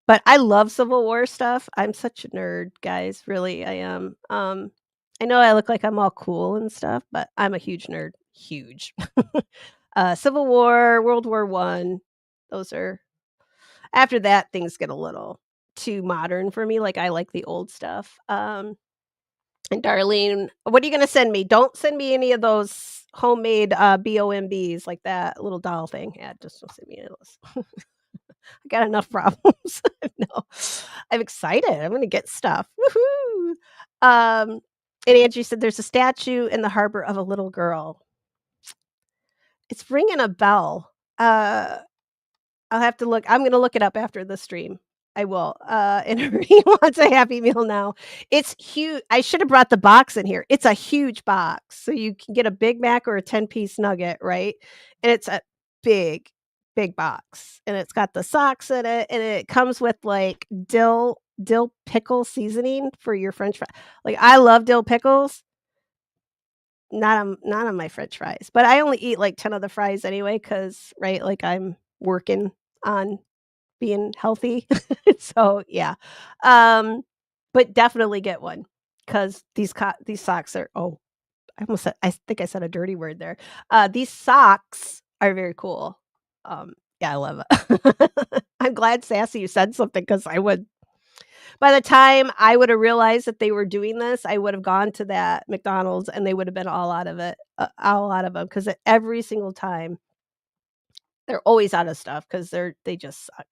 but I love Civil War stuff. I'm such a nerd, guys. Really, I am. I know I look like I'm all cool and stuff, but I'm a huge nerd. Huge. Civil War, World War One. Those are after that, things get a little too modern for me, like, I like the old stuff. And Darlene, what are you gonna send me? Don't send me any of those homemade, BOMBs like that little doll thing. Yeah, just don't send me any of those. I got enough problems. No. I'm excited. I'm gonna get stuff. Woohoo! And Angie said, "There's a statue in the harbor of a little girl." It's ringing a bell. Uh I'll have to look I'm gonna look it up after the stream. I will, and he wants a Happy Meal now. It's huge. I should have brought the box in here. It's a huge box, so you can get a Big Mac or a 10-piece nugget, right? And it's a big, big box, and it's got the socks in it, and it comes with, like, dill pickle seasoning for your french fry like, I love dill pickles, not on my french fries, but I only eat, like, 10 of the fries anyway, cause right, like, I'm working on being healthy. So, yeah. Um, but definitely get one, cause these socks are I think I said a dirty word there. These socks are very cool. Yeah, I love it. I'm glad, Sassy, you said something, cause I would by the time I would have realized that they were doing this, I would have gone to that McDonald's, and they would have been all out of it, all out of 'em, 'cause every single time they're always out of stuff because they just suck.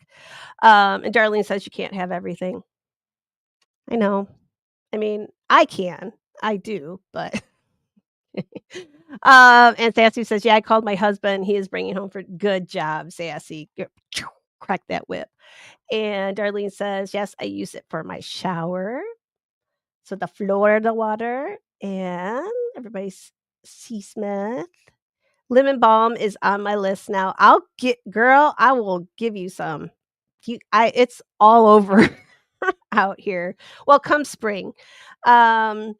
And Darlene says you can't have everything. I know. I mean, I can. I do, but and Sassy says, "Yeah, I called my husband. He is bringing home for good job, Sassy. Crack that whip." And Darlene says, "Yes, I use it for my shower." So the Florida water and everybody's C. Smith. Lemon balm is on my list now. I will give you some. It's all over out here. Well, come spring. Um,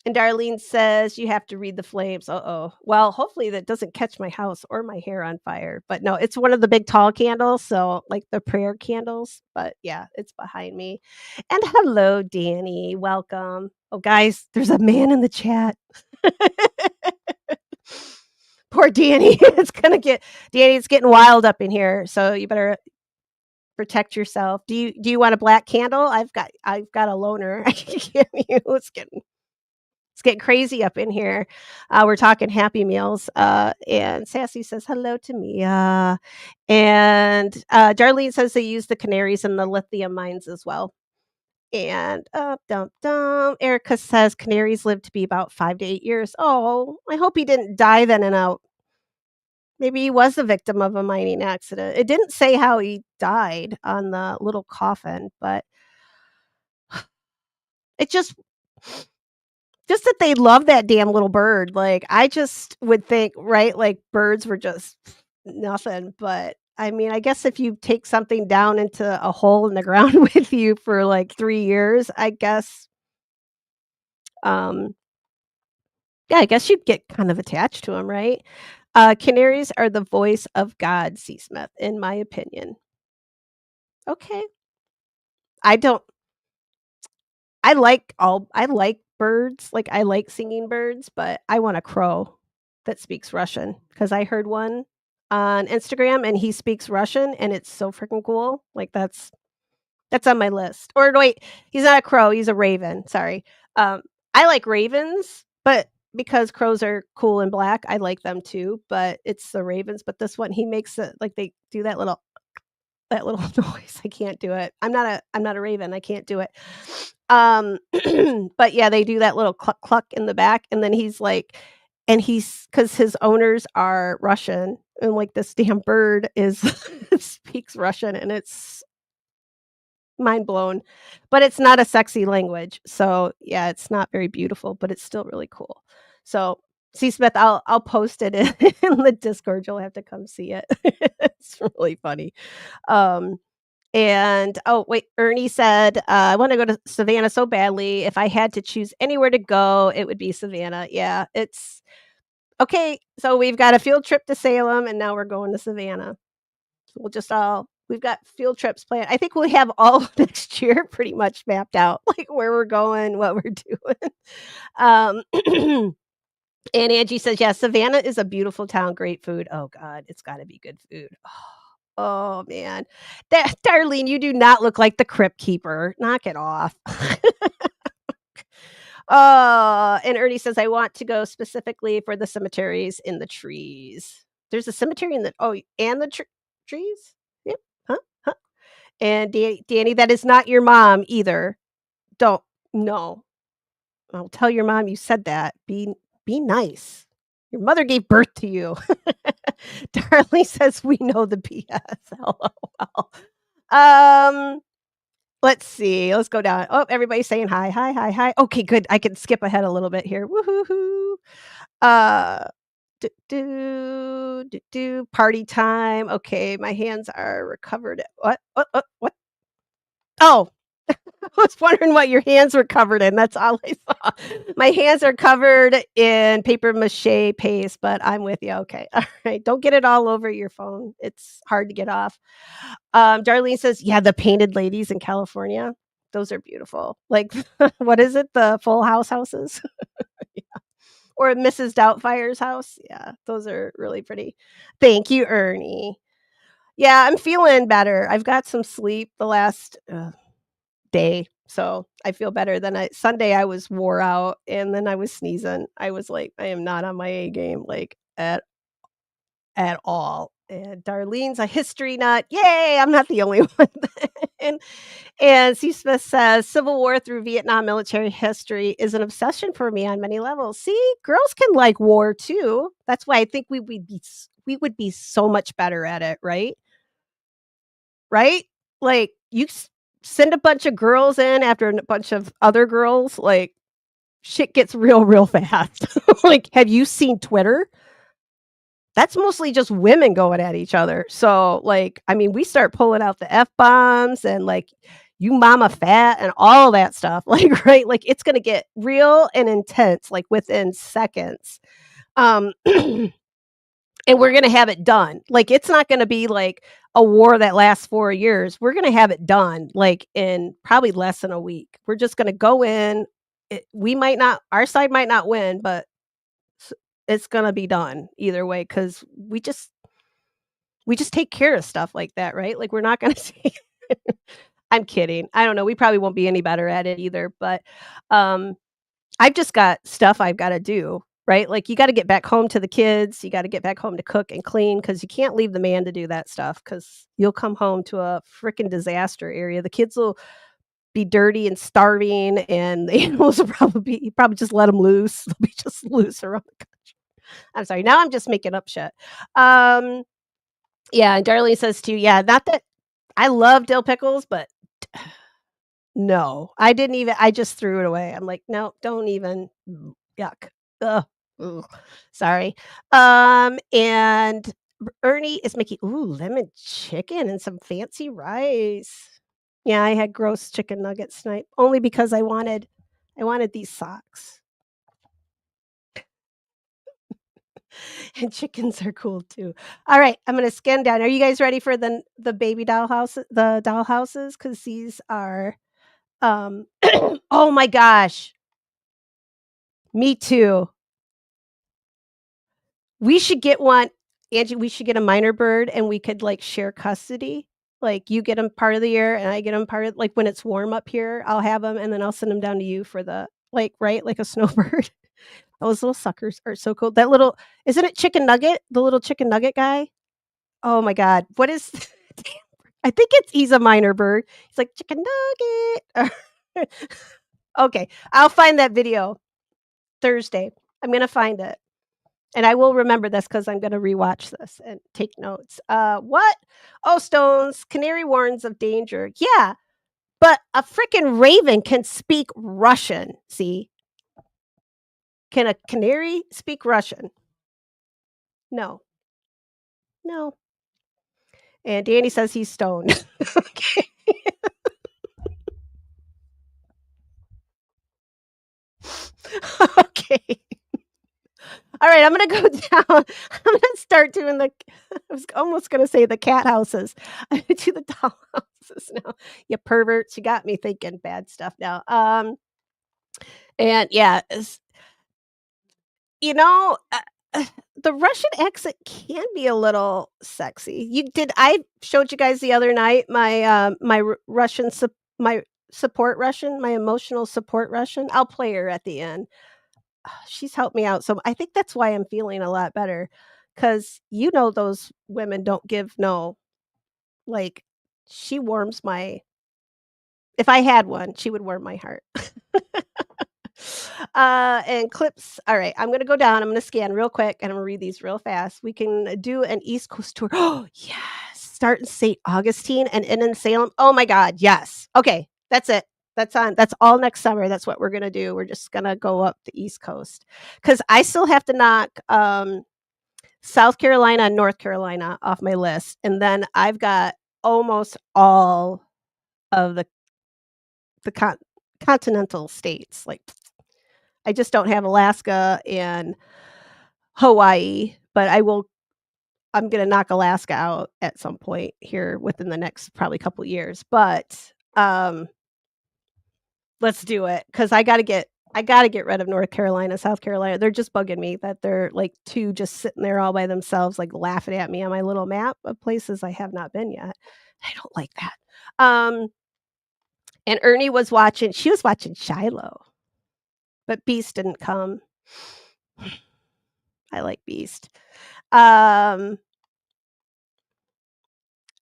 and Darlene says you have to read the flames. Uh-oh. Well, hopefully that doesn't catch my house or my hair on fire. But no, it's one of the big tall candles, so like the prayer candles. But yeah, it's behind me. And hello, Danny. Welcome. Oh, guys, there's a man in the chat. Poor Danny. Danny, it's getting wild up in here. So you better protect yourself. Do you want a black candle? I've got a loaner I can give you. It's getting crazy up in here. We're talking Happy Meals. And Sassy says hello to Mia. And Darlene says they use the canaries in the lithium mines as well. And dum dum. Erica says canaries live to be about 5 to 8 years. Oh, I hope he didn't die then and out. Maybe he was the victim of a mining accident. It didn't say how he died on the little coffin, but it just that they love that damn little bird. Like, I just would think, right, like, birds were just nothing, but, I mean, I guess if you take something down into a hole in the ground with you for, like, 3 years, I guess, um yeah, I guess you'd get kind of attached to them, right? Canaries are the voice of God, C. Smith, in my opinion. Okay. I don't I like birds, like, I like singing birds, but I want a crow that speaks Russian because I heard one on Instagram, and he speaks Russian, and it's so freaking cool, like, that's on my list. Or wait, he's not a crow, he's a raven, sorry. Um, I like ravens, but because crows are cool and black, I like them too, but it's the ravens, but this one, he makes it like, they do that little noise. I can't do it. I'm not a raven. I can't do it. Um, but yeah, they do that little cluck cluck in the back, and then he's like, and he's because his owners are Russian, and like this damn bird is speaks Russian, and it's mind blown. But it's not a sexy language, so yeah, it's not very beautiful, but it's still really cool. So, C. Smith, I'll post it in the Discord. You'll have to come see it. It's really funny. Um, and oh, wait, Ernie said, I want to go to Savannah so badly. If I had to choose anywhere to go, it would be Savannah. Yeah, it's okay. So we've got a field trip to Salem, and now we're going to Savannah. We've got field trips planned. I think we have all next year pretty much mapped out, like where we're going, what we're doing. Um, And Angie says, "Yeah, Savannah is a beautiful town, great food." Oh god, it's gotta be good food. Oh, man. That Darlene, you do not look like the crypt keeper. Knock it off. And Ernie says, "I want to go specifically for the cemeteries in the trees." There's a cemetery in the and the trees? Yep. Huh? Huh? And Danny, that is not your mom either. Don't no. I'll tell your mom you said that. Be nice. Your mother gave birth to you. Darlene says, "We know the BS." LOL. Um, let's see. Let's go down. Oh, everybody's saying hi, hi, hi, hi. Okay, good. I can skip ahead a little bit here. Woohoo. Uh, party time. Okay, my hands are recovered. What? What? What? What? Oh, I was wondering what your hands were covered in. That's all I saw. My hands are covered in paper mache paste, but I'm with you. Okay. All right. Don't get it all over your phone. It's hard to get off. Darlene says, "Yeah, the painted ladies in California. Those are beautiful. Like, what is it? The Full House houses or Mrs. Doubtfire's house? Yeah, those are really pretty. Thank you, Ernie. Yeah, I'm feeling better. I've got some sleep the last day. So I feel better than Sunday I was wore out and then I was sneezing. I was like, I am not on my A game like at all. And Darlene's a history nut. Yay, I'm not the only one. and and C. Smith says Civil War through Vietnam military history is an obsession for me on many levels. See, girls can like war too. That's why I think we would be so much better at it, right? Right? Like, send a bunch of girls in after a bunch of other girls, like, shit gets real, real fast. Like, have you seen Twitter? That's mostly just women going at each other. So, like, I mean, we start pulling out the F-bombs and, like, "You mama fat," and all that stuff, like, right? Like, it's gonna get real and intense, like, within seconds. Um And we're gonna have it done. Like, it's not gonna be like a war that lasts 4 years. We're gonna have it done, like, in probably less than a week. We're just gonna go in. We might not our side might not win, but s it's gonna be done either way because we just take care of stuff like that, right? Like, we're not gonna say I'm kidding. I don't know. We probably won't be any better at it either, but, um I've just got stuff I've gotta do, right? Like, you gotta get back home to the kids, you gotta get back home to cook and clean because you can't leave the man to do that stuff because 'cause you'll come home to a freaking disaster area. The kids will be dirty and starving, and the animals will probably you probably just let them loose. They'll be just loose around the country. I'm sorry, now I'm just making up shit. Um, yeah, and Darlene says too, yeah, not that I love dill pickles, but no, I didn't even I just threw it away. I'm like, "No, don't even yuck. Ugh, ugh, sorry." And Ernie is making lemon chicken and some fancy rice. Yeah, I had gross chicken nuggets tonight, only because I wanted these socks, and chickens are cool too. Alright, I'm gonna scan down. Are you guys ready for the baby dollhouses? Because these are, um oh my gosh, me too. We should get one Angie, we should get a minor bird and we could, like, share custody. Like, you get them part of the year and I get them part of like, when it's warm up here, I'll have them and then I'll send them down to you for the like, right, like a snowbird. Those little suckers are so cool. That little isn't it Chicken Nugget? The little Chicken Nugget guy? Oh my god. What is I think he's a minor bird. He's like, "Chicken Nugget." Okay, I'll find that video Thursday. I'm gonna find it. And I will remember this because 'cause I'm gonna rewatch this and take notes. What? Oh, stones, canary warns of danger. Yeah, but a freaking raven can speak Russian, see? Can a canary speak Russian? No. No. And Danny says he's stoned. Okay. Okay. Alright, I'm gonna go down. I'm gonna start doing the I was almost gonna say the cat houses. I'm gonna do the doll houses now. You perverts, you got me thinking bad stuff now. And yeah, You know, the Russian accent can be a little sexy. You did I showed you guys the other night my Russian my support Russian, my emotional support Russian? I'll play her at the end. She's helped me out, so I think that's why I'm feeling a lot better. Cause those women don't give no like, she warms my if I had one, she would warm my heart. And clips. All right, I'm gonna go down. I'm gonna scan real quick, and I'm gonna read these real fast. We can do an East Coast tour. Oh yes, start in St. Augustine and end in Salem. Oh my God, yes. Okay, that's it. That's on. That's all next summer. That's what we're gonna do. We're just gonna go up the East Coast because I still have to knock South Carolina and North Carolina off my list, and then I've got almost all of the continental states. Like I just don't have Alaska and Hawaii, but I'm gonna knock Alaska out at some point here within the next probably couple years, but, um, let's do it because I gotta get rid of North Carolina, South Carolina. They're just bugging me that they're, like, 2 just sitting there all by themselves, like, laughing at me on my little map of places I have not been yet. I don't like that. Um, and Ernie was watching she was watching Shiloh, but Beast didn't come. I like Beast. Um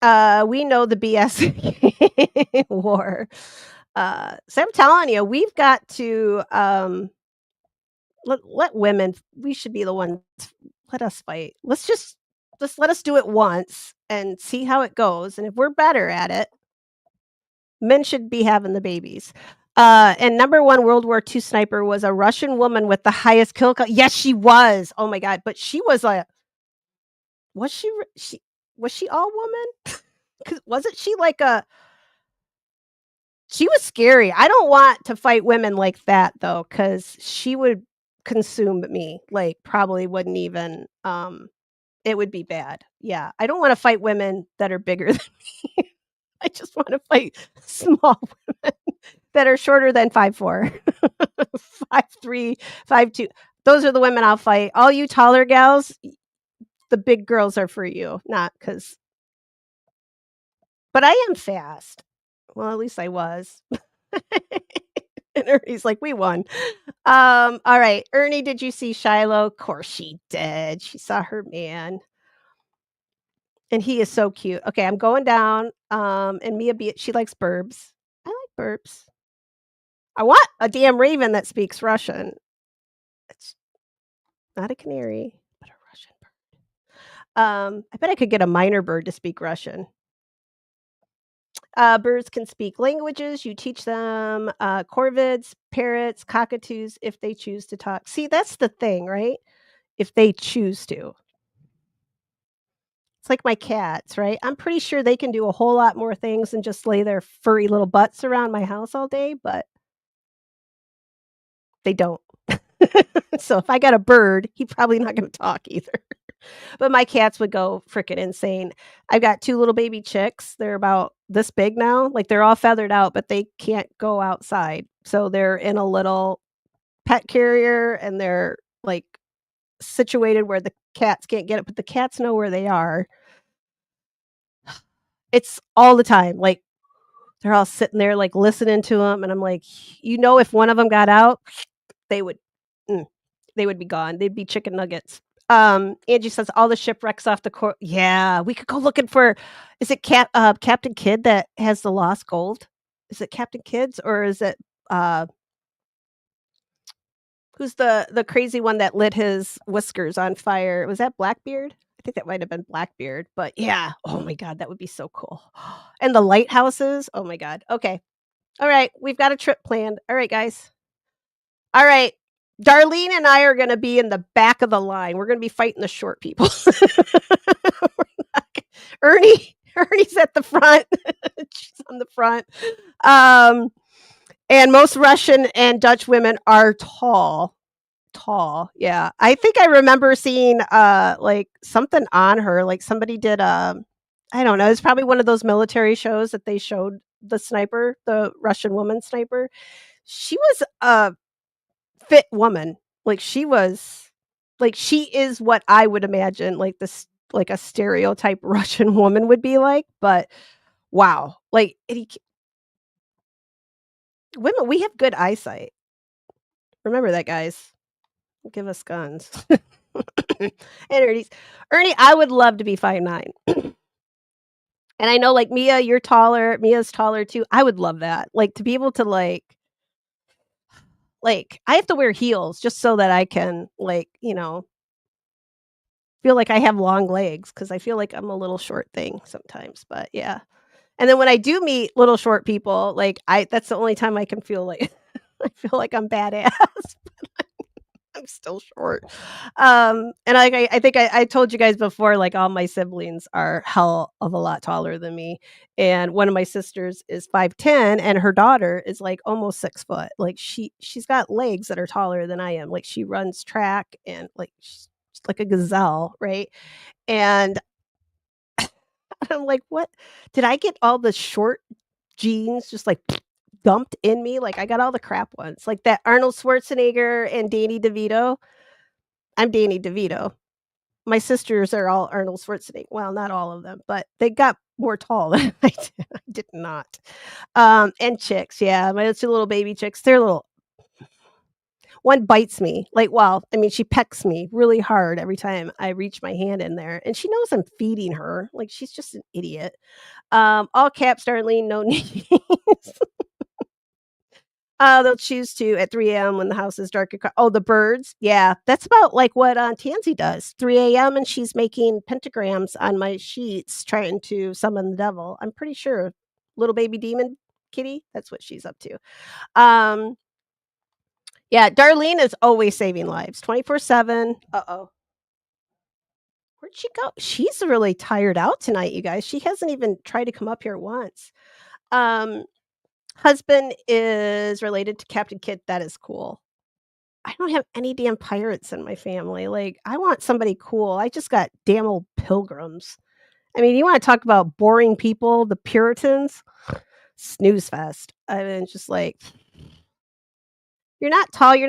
we know the BS war. So I'm telling you, we've got to let women. We should be the ones. Let us fight. Just let us do it once and see how it goes. And if we're better at it, men should be having the babies. And number one World War II sniper was a Russian woman with the highest kill count. Yes, she was. Oh my God! But she was a she was she all woman? 'Cause wasn't she like a she was scary. I don't want to fight women like that though, because she would consume me, like, probably wouldn't even, it would be bad. Yeah, I don't wanna fight women that are bigger than me. I just wanna fight small women that are shorter than 5'4", 5'3", 5'2". Those are the women I'll fight. All you taller gals, the big girls are for you, not because. But I am fast. Well, at least I was. And Ernie's like, "We won." All right, Ernie, did you see Shiloh? Of course she did. She saw her man, and he is so cute. Okay, I'm going down, and she likes burbs. I like burbs. I want a damn raven that speaks Russian. It's not a canary, but a Russian bird. I bet I could get a minor bird to speak Russian. Birds can speak languages. You teach them corvids, parrots, cockatoos if they choose to talk. See, that's the thing, right? If they choose to. It's like my cats, right? I'm pretty sure they can do a whole lot more things than just lay their furry little butts around my house all day, but they don't. So if I got a bird, he's probably not gonna talk either. But my cats would go freaking insane. I've got 2 little baby chicks. They're about this big now. Like, they're all feathered out, but they can't go outside. So they're in a little pet carrier, and they're, like, situated where the cats can't get it, but the cats know where they are. It's all the time. Like, they're all sitting there, like, listening to them, and I'm like, if one of them got out, they would mm, they would be gone. They'd be chicken nuggets. Angie says all the shipwrecks off the coast. Yeah, we could go looking for is it Captain Kidd that has the lost gold? Is it Captain Kidd's or is it, uh, who's the crazy one that lit his whiskers on fire? Was that Blackbeard? I think that might have been Blackbeard, but yeah. Oh my god, that would be so cool. And the lighthouses. Oh my god. Okay. All right, we've got a trip planned. All right, guys. All right. Darlene and I are gonna be in the back of the line. We're gonna be fighting the short people. Ernie's at the front. She's on the front. Um, and most Russian and Dutch women are tall. Tall, yeah. I think I remember seeing, like, something on her, like, somebody did, I don't know, it's probably one of those military shows that they showed the sniper, the Russian woman sniper. She was a fit woman. Like, she was like, she is what I would imagine, like, this like, a stereotype Russian woman would be like, but wow, like, it c women, we have good eyesight. Remember that, guys. Give us guns. And Ernie, I would love to be 5'9". And I know, like, Mia's taller too. I would love that, like, to be able to, I have to wear heels just so that I can, feel like I have long legs because I feel like I'm a little short thing sometimes, but yeah. And then when I do meet little short people, like, I that's the only time I can feel like I feel like I'm badass. I'm still short. And I think I told you guys before, like, all my siblings are hell of a lot taller than me, and one of my sisters is 5'10", and her daughter is, like, almost 6 foot. Like, she's got legs that are taller than I am. Like, she runs track and, like, she's like a gazelle, right? And I'm like, "What? Did I get all the short genes just, like, dumped in me? Like, I got all the crap ones." Like that Arnold Schwarzenegger and Danny DeVito. I'm Danny DeVito. My sisters are all Arnold Schwarzenegger. Well, not all of them, but they got more tall than I did. I did not. And chicks, yeah, my 2 little baby chicks, they're little. One bites me, like, well, I mean, she pecks me really hard every time I reach my hand in there, and she knows I'm feeding her, like, she's just an idiot. All caps, Darlene, no names. They'll choose to at 3 a.m. when the house is dark and oh, the birds? Yeah, that's about like what, Tansy does, 3 a.m., and she's making pentagrams on my sheets trying to summon the devil. I'm pretty sure. Little baby demon kitty, that's what she's up to. Um, yeah, Darlene is always saving lives, 24/7. Uh-oh. Where'd she go? She's really tired out tonight, you guys. She hasn't even tried to come up here once. Um, Husband is related to Captain Kidd, that is cool. I don't have any damn pirates in my family, like, I want somebody cool, I just got damn old pilgrims. I mean, you wanna talk about boring people, the Puritans? Snooze fest. I mean, just like, "You're not tall, you're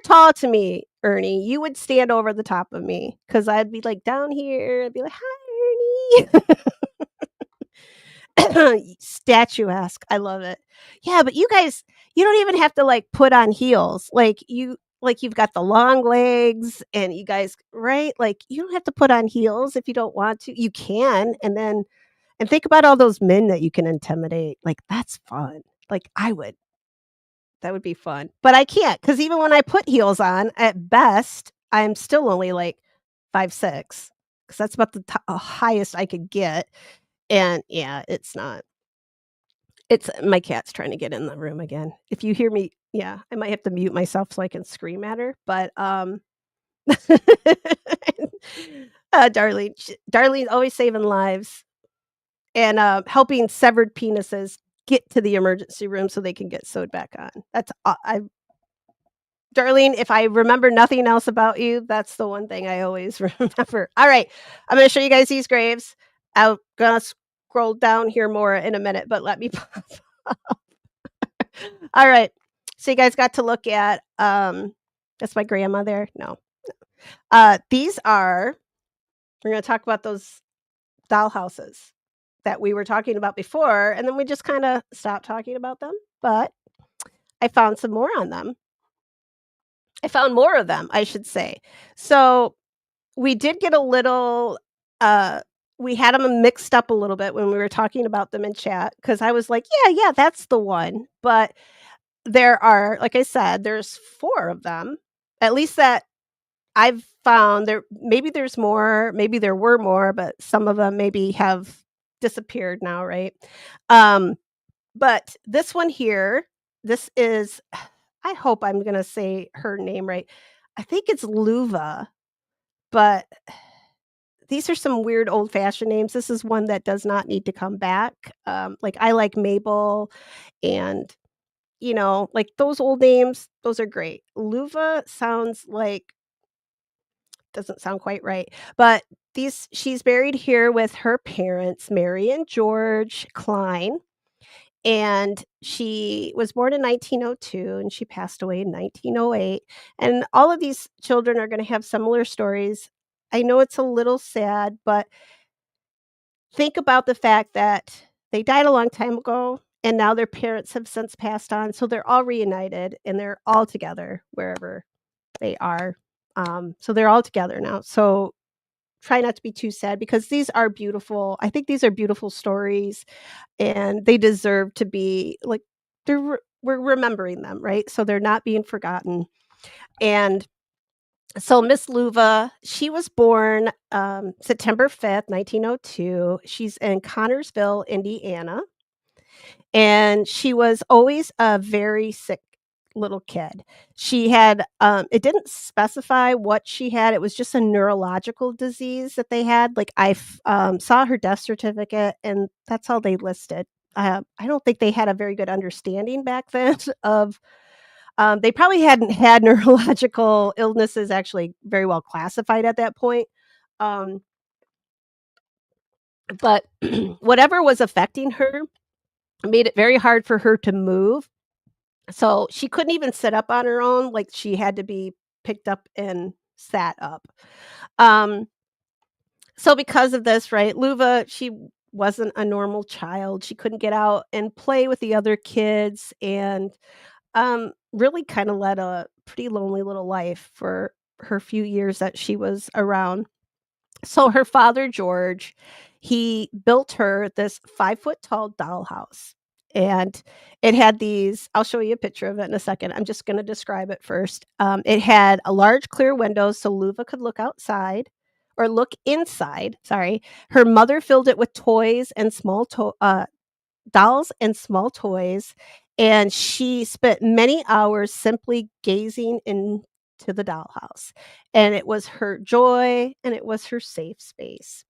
tall to me, Ernie, you would stand over the top of me because 'cause I'd be, like, down here, I'd be like, "Hi, Ernie." Statuesque, I love it. Yeah, but you guys, you don't even have to, like, put on heels, you've got the long legs and you guys right? Like, you don't have to put on heels if you don't want to, you can, and think about all those men that you can intimidate, like, that's fun. Like, that would be fun, but I can't because even when I put heels on, at best, I'm still only, like, 5'6", because that's about the highest I could get, and yeah, it's not. It's my cat's trying to get in the room again. If you hear me, yeah, I might have to mute myself so I can scream at her, but, Darlene's always saving lives and, helping severed penises get to the emergency room so they can get sewed back on. That's I Darlene, if I remember nothing else about you, that's the one thing I always remember. Alright, I'm gonna show you guys these graves. I'm gonna scroll down here more in a minute, but let me Alright. So you guys got to look at, that's my grandma there? No. These are we're gonna talk about those dollhouses that we were talking about before, and then we just kinda stopped talking about them, but I found some more on them. I found more of them, I should say. So, we did get a little, uh we had them mixed up a little bit when we were talking about them in chat because I was like, "Yeah, yeah, that's the one," but there are, like I said, there's 4 of them, at least that I've found. Maybe there's more, maybe there were more, but some of them maybe have disappeared now, right? Um, but this one here, this is I hope I'm gonna say her name right. I think it's Luva, but these are some weird old-fashioned names. This is one that does not need to come back. Like, I like Mabel and like those old names, those are great. Luva sounds like doesn't sound quite right, but she's buried here with her parents, Mary and George Klein, and she was born in 1902 and she passed away in 1908. And all of these children are going to have similar stories. I know it's a little sad, but think about the fact that they died a long time ago and now their parents have since passed on. So they're all reunited and they're all together wherever they are. So they're all together now. So try not to be too sad because these are beautiful. I think these are beautiful stories and they deserve to be like we're remembering them, right? So they're not being forgotten. And so Miss Luva, she was born September 5th, 1902. She's in Connorsville, Indiana, and she was always a very sick little kid. She had it didn't specify what she had. It was just a neurological disease that they had. Like saw her death certificate, and that's all they listed. I don't think they had a very good understanding back then of. They probably hadn't had neurological illnesses actually very well classified at that point. Um, but whatever was affecting her made it very hard for her to move. So she couldn't even sit up on her own, like, she had to be picked up and sat up. Um, so because of this, right, Luva, she wasn't a normal child. She couldn't get out and play with the other kids and, really kinda led a pretty lonely little life for her few years that she was around. So her father, George, he built her this 5-foot tall dollhouse, and it had these I'll show you a picture of it in a second. I'm just gonna describe it first. It had a large clear window so Luva could look outside or look inside, sorry. Her mother filled it with toys and dolls and small toys, and she spent many hours simply gazing into the dollhouse, and it was her joy and it was her safe space.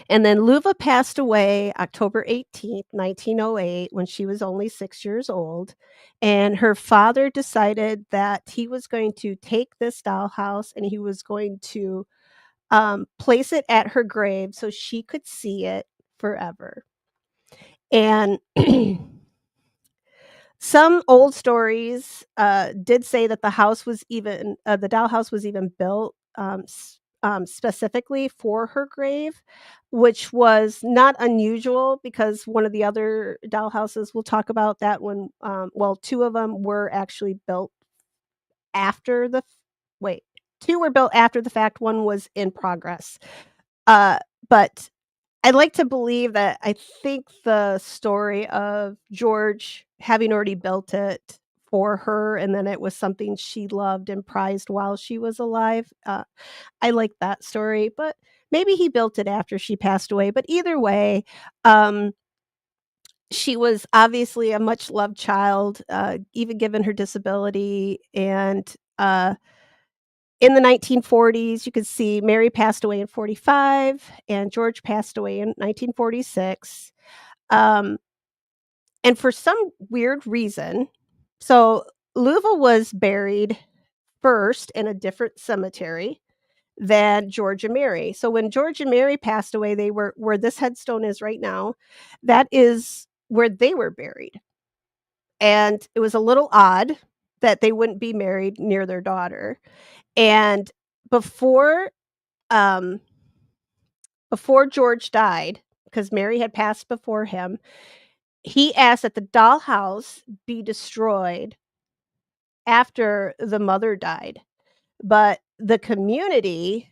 And then Luva passed away October 18th, 1908, when she was only 6 years old, and her father decided that he was going to take this dollhouse and he was going to place it at her grave so she could see it forever. And some old stories, did say that the dollhouse was even built, specifically for her grave, which was not unusual because one of the other dollhouses we'll talk about that one, well, 2 of them were actually built after the f wait, 2 were built after the fact, 1 was in progress. But I'd like to believe that I think the story of George having already built it for her, and then it was something she loved and prized while she was alive, I like that story, but maybe he built it after she passed away, but either way, um, she was obviously a much loved child, even given her disability, and, in the 1940s, you could see Mary passed away in '45 and George passed away in 1946. Um, and for some weird reason, so Louisville was buried first in a different cemetery than George and Mary. So when George and Mary passed away, they were where this headstone is right now, that is where they were buried. And it was a little odd that they wouldn't be married near their daughter. And before um before George died, because Mary had passed before him, he asked that the dollhouse be destroyed after the mother died. But the community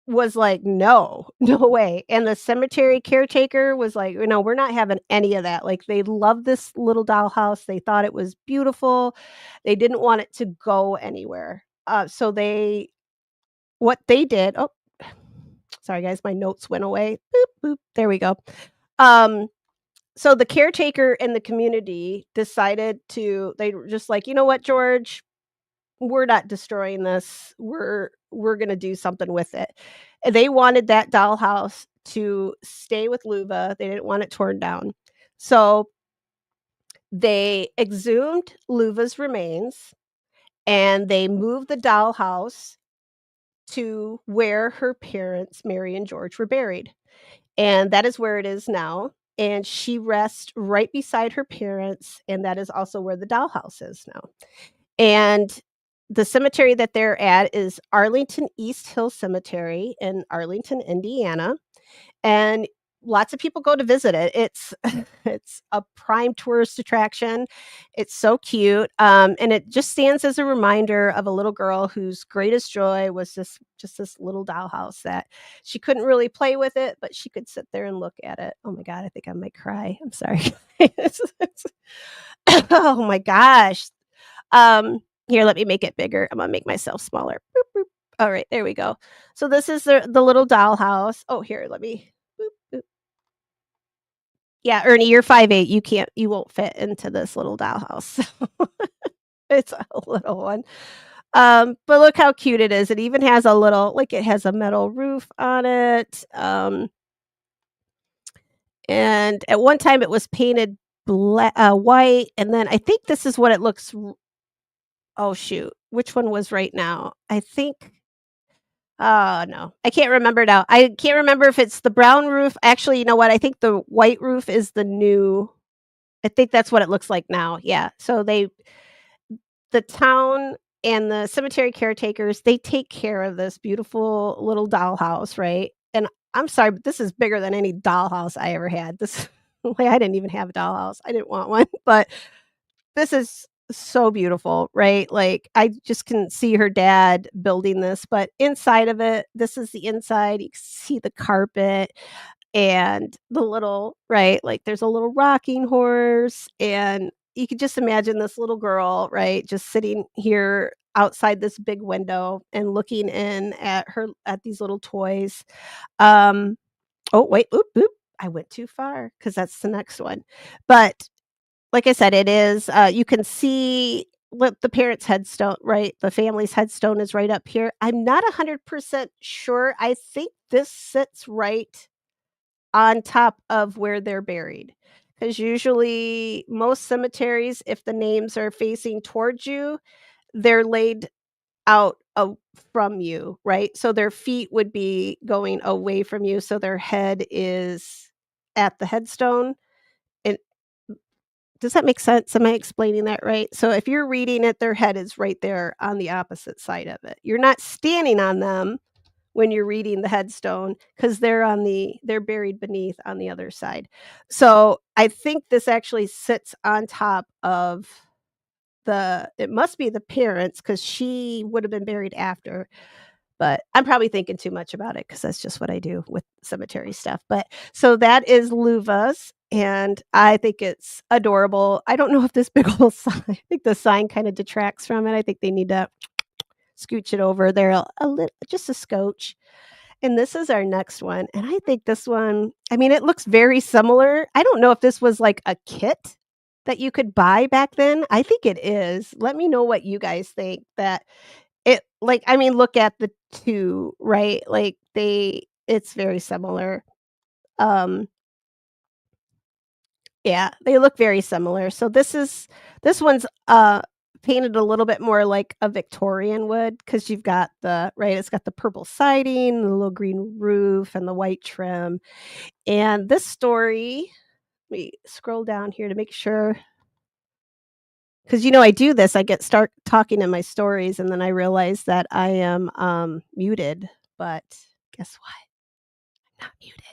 was like, "No, no way." And the cemetery caretaker was like, "No, we're not having any of that." Like, they loved this little dollhouse. They thought it was beautiful. They didn't want it to go anywhere. So what they did oh, sorry guys, my notes went away. Boop, boop. There we go. Um, so the caretaker and the community decided they were just like, "You know what, George? We're not destroying this. We're gonna do something with it." And they wanted that dollhouse to stay with Luva. They didn't want it torn down. So they exhumed Luva's remains and they moved the dollhouse to where her parents, Mary and George, were buried. And that is where it is now. and she rests right beside her parents, and that is also where the dollhouse is now. And the cemetery that they're at is Arlington East Hill Cemetery in Arlington, Indiana, and lots of people go to visit it. It's it's a prime tourist attraction. It's so cute, and it just stands as a reminder of a little girl whose greatest joy was this little dollhouse that she couldn't really play with it, but she could sit there and look at it. Oh my god, I think I might cry. I'm sorry. Oh my gosh. Um, Here, let me make it bigger. I'm gonna make myself smaller. Boop, boop. All right, there we go. So this is the little dollhouse. Oh, here, let me. Boop, boop. Yeah, Ernie, you're 5'8". You won't fit into this little dollhouse. It's a little one. But look how cute it is. It even has a little, like it has a metal roof on it. And at one time it was painted white, and then I think this is what it looks. Oh shoot, which one was right now? I think oh, no. I can't remember now. I can't remember if it's the brown roof. Actually, you know what? I think the white roof is the new. I think that's what it looks like now. Yeah. So the town and the cemetery caretakers, they take care of this beautiful little dollhouse, right? And I'm sorry, but this is bigger than any dollhouse I ever had. This like I didn't even have a dollhouse. I didn't want one, but this is so beautiful, right? Like, I just can see her dad building this, but inside of it, this is the inside. You can see the carpet and the little right, like, there's a little rocking horse, and you could just imagine this little girl, right, just sitting here outside this big window and looking in at these little toys. Um, oh, wait, oop, oop, I went too far because that's the next one. But like I said, it is, you can see what the parents' headstone right? The family's headstone is right up here. I'm not 100% sure. I think this sits right on top of where they're buried, because usually most cemeteries, if the names are facing towards you, they're laid out from you, right? So their feet would be going away from you, so their head is at the headstone, and does that make sense? Am I explaining that right? So if you're reading it, their head is right there on the opposite side of it. You're not standing on them when you're reading the headstone because they're buried beneath on the other side. So I think this actually sits on top of it must be the parents because she would have been buried after, but I'm probably thinking too much about it because that's just what I do with cemetery stuff. But so that is Luva's, and I think it's adorable. I don't know if this big old sign, I think the sign kind of detracts from it. I think they need to scooch it over there a little, just a scotch. And this is our next one. And I think this one, I mean, it looks very similar. I don't know if this was like a kit that you could buy back then. I think it is. Let me know what you guys think that like, I mean, look at the 2, right? Like, it's very similar. Um, yeah, they look very similar. So this one's, painted a little bit more like a Victorian would, because 'cause you've got it's got the purple siding, the little green roof, and the white trim. And this story let me scroll down here to make sure, because I do this, I start talking in my stories, and then I realize that I am, muted, but guess what? Not muted.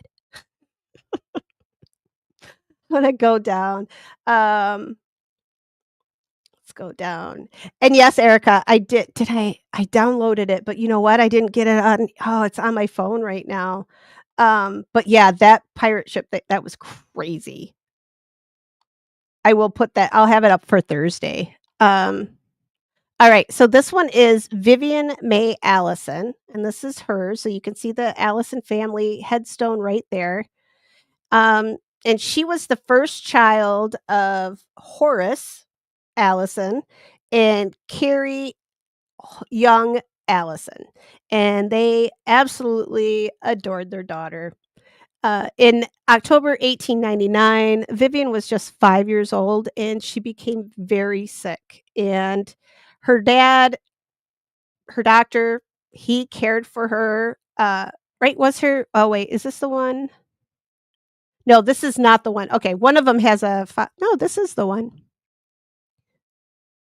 I'm gonna go down. Um, let's go down. And yes, Erica, I downloaded it, but you know what? I didn't get it on it's on my phone right now. But yeah, that pirate ship, that was crazy. I will put that I'll have it up for Thursday. All right, so this one is Vivian May Allison, and this is her. So you can see the Allison family headstone right there. Um, and she was the first child of Horace Allison and Carrie Young Allison, and they absolutely adored their daughter. In October 1899, Vivian was just 5 years old, and she became very sick. And her dad, her doctor, he cared for her. Right? Was her? Oh wait, is this the one? No, this is not the one. Okay, one of them has a no, this is the one.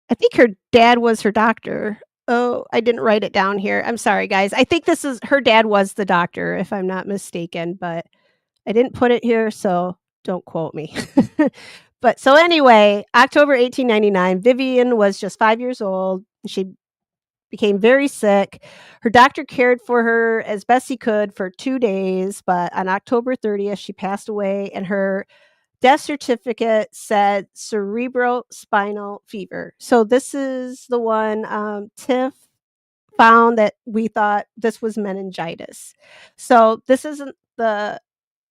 I think her dad was her doctor. Oh, I didn't write it down here. I'm sorry, guys. I think this is her dad was the doctor, if I'm not mistaken, but I didn't put it here, so don't quote me. But so anyway, October 1899, Vivian was just 5 years old. She became very sick. Her doctor cared for her as best he could for 2 days, but on October 30th, she passed away, and her death certificate said cerebrospinal fever. So this is the one, Tiff found that we thought this was meningitis. So this isn't the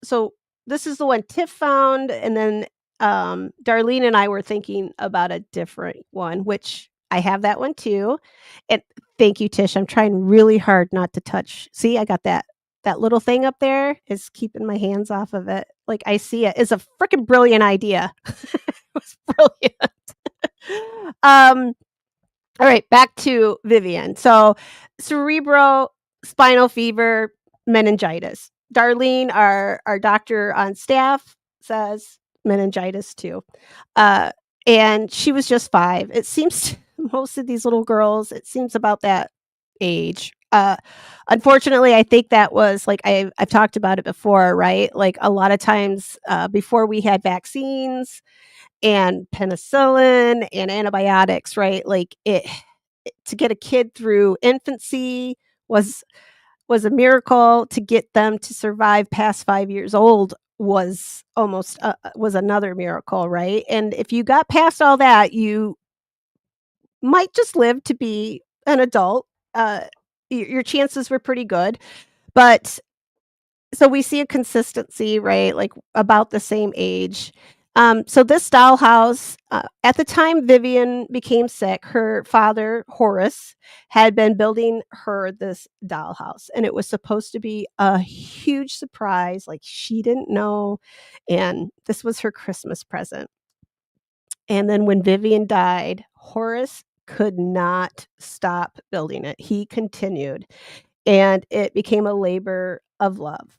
so this is the one Tiff found, and then, Darlene and I were thinking about a different one, which I have that one too. And thank you, Tish. I'm trying really hard not to touch. See, I got that little thing up there is keeping my hands off of it. Like I see it. It's a freaking brilliant idea. It was brilliant. All right, back to Vivian. So, cerebrospinal fever, meningitis. Darlene, our doctor on staff, says meningitis too. Uh, and she was just 5. It seems most of these little girls, it seems about that age. Unfortunately, I think that was like I've talked about it before, right? Like a lot of times before we had vaccines and penicillin and antibiotics, right? Like it to get a kid through infancy was was a miracle. To get them to survive past 5 years old was almost was another miracle, right? And if you got past all that, you might just live to be an adult. Uh, your chances were pretty good, but so we see a consistency, right? Like about the same age. So this dollhouse, at the time Vivian became sick, her father Horace had been building her this dollhouse, and it was supposed to be a huge surprise. Like she didn't know, and this was her Christmas present. And then when Vivian died, Horace could not stop building it. He continued, and it became a labor of love.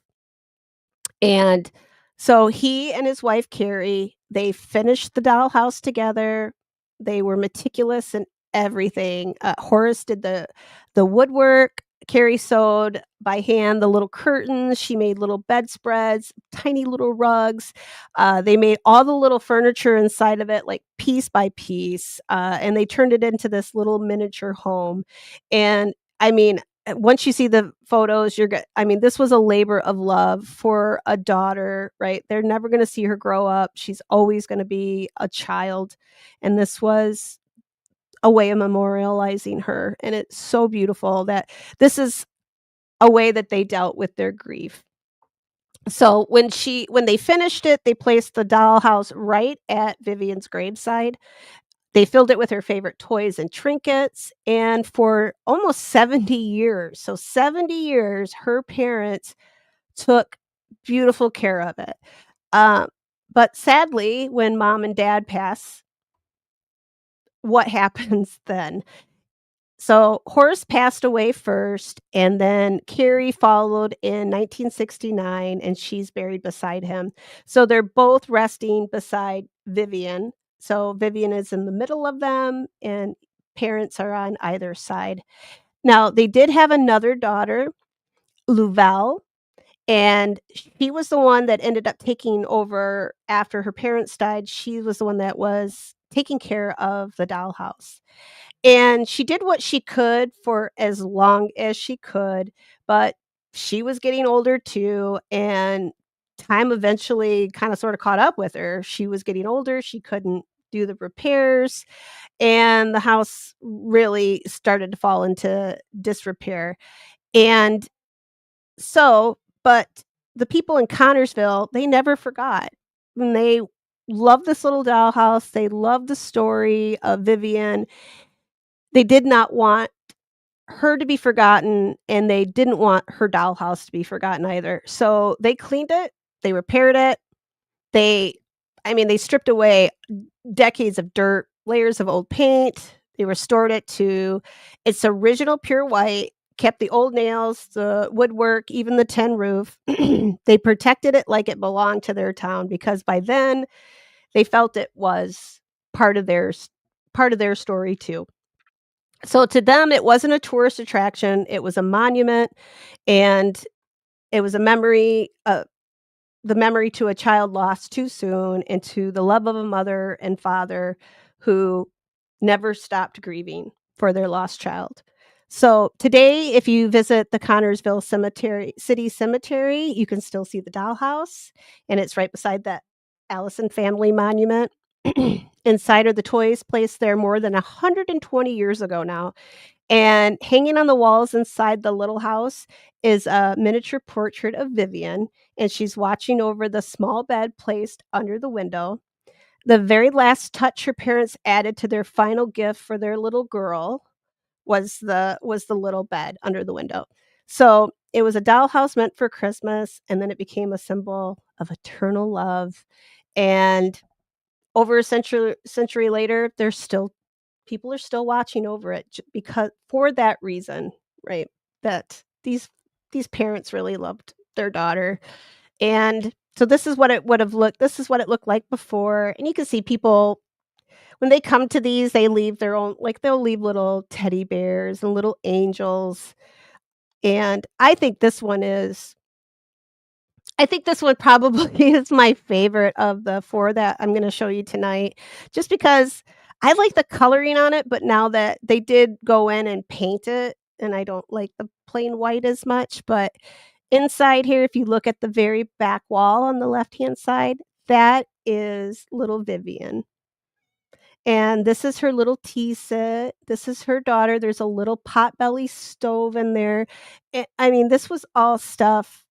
And so he and his wife Carrie, they finished the dollhouse together. They were meticulous in everything. Horace did the woodwork. Carrie sewed by hand the little curtains. She made little bedspreads, tiny little rugs. They made all the little furniture inside of it, like piece by piece, and they turned it into this little miniature home. And I mean, once you see the photos, you're good. I mean, this was a labor of love for a daughter, right? They're never going to see her grow up. She's always going to be a child. And this was a way of memorializing her. And it's so beautiful that this is a way that they dealt with their grief. So when they finished it, they placed the dollhouse right at Vivian's graveside. They filled it with her favorite toys and trinkets, and for almost 70 years, so 70 years, her parents took beautiful care of it. Um, but sadly, when mom and dad pass, what happens then? So Horace passed away first, and then Carrie followed in 1969, and she's buried beside him. So they're both resting beside Vivian. So Vivian is in the middle of them, and parents are on either side. Now, they did have another daughter, Louvel, and she was the one that ended up taking over after her parents died. She was the one that was taking care of the dollhouse. And she did what she could for as long as she could, but she was getting older too, and time eventually kinda sorta caught up with her. She was getting older, she couldn't do the repairs, and the house really started to fall into disrepair. And but the people in Connersville, they never forgot. And they loved this little dollhouse, they loved the story of Vivian. They did not want her to be forgotten, and they didn't want her dollhouse to be forgotten either. So they cleaned it, they repaired it, they I mean, they stripped away decades of dirt, layers of old paint, they restored it to its original pure white, kept the old nails, the woodwork, even the tin roof. They protected it like it belonged to their town because by then they felt it was part of their part of their story too. So to them, it wasn't a tourist attraction, it was a monument, and it was a memory, the memory to a child lost too soon and to the love of a mother and father who never stopped grieving for their lost child. So today, if you visit the Connorsville Cemetery, City Cemetery, you can still see the dollhouse, and it's right beside that Allison family monument. Inside are the toys placed there more than 120 years ago now. And hanging on the walls inside the little house is a miniature portrait of Vivian, and she's watching over the small bed placed under the window. The very last touch her parents added to their final gift for their little girl was the little bed under the window. So, it was a dollhouse meant for Christmas, and then it became a symbol of eternal love, and over a century later, there's still people are still watching over it because for that reason, right? That these parents really loved their daughter. And so this is what it looked like before. And you can see people when they come to these, they leave their own like they'll leave little teddy bears and little angels. And I think this one probably is my favorite of the 4 that I'm gonna show you tonight, just because I like the coloring on it, but now that they did go in and paint it, and I don't like the plain white as much, but inside here, if you look at the very back wall on the left-hand side, that is little Vivian. And this is her little tea set. This is her daughter. There's a little potbelly stove in there. I mean, this was all stuff.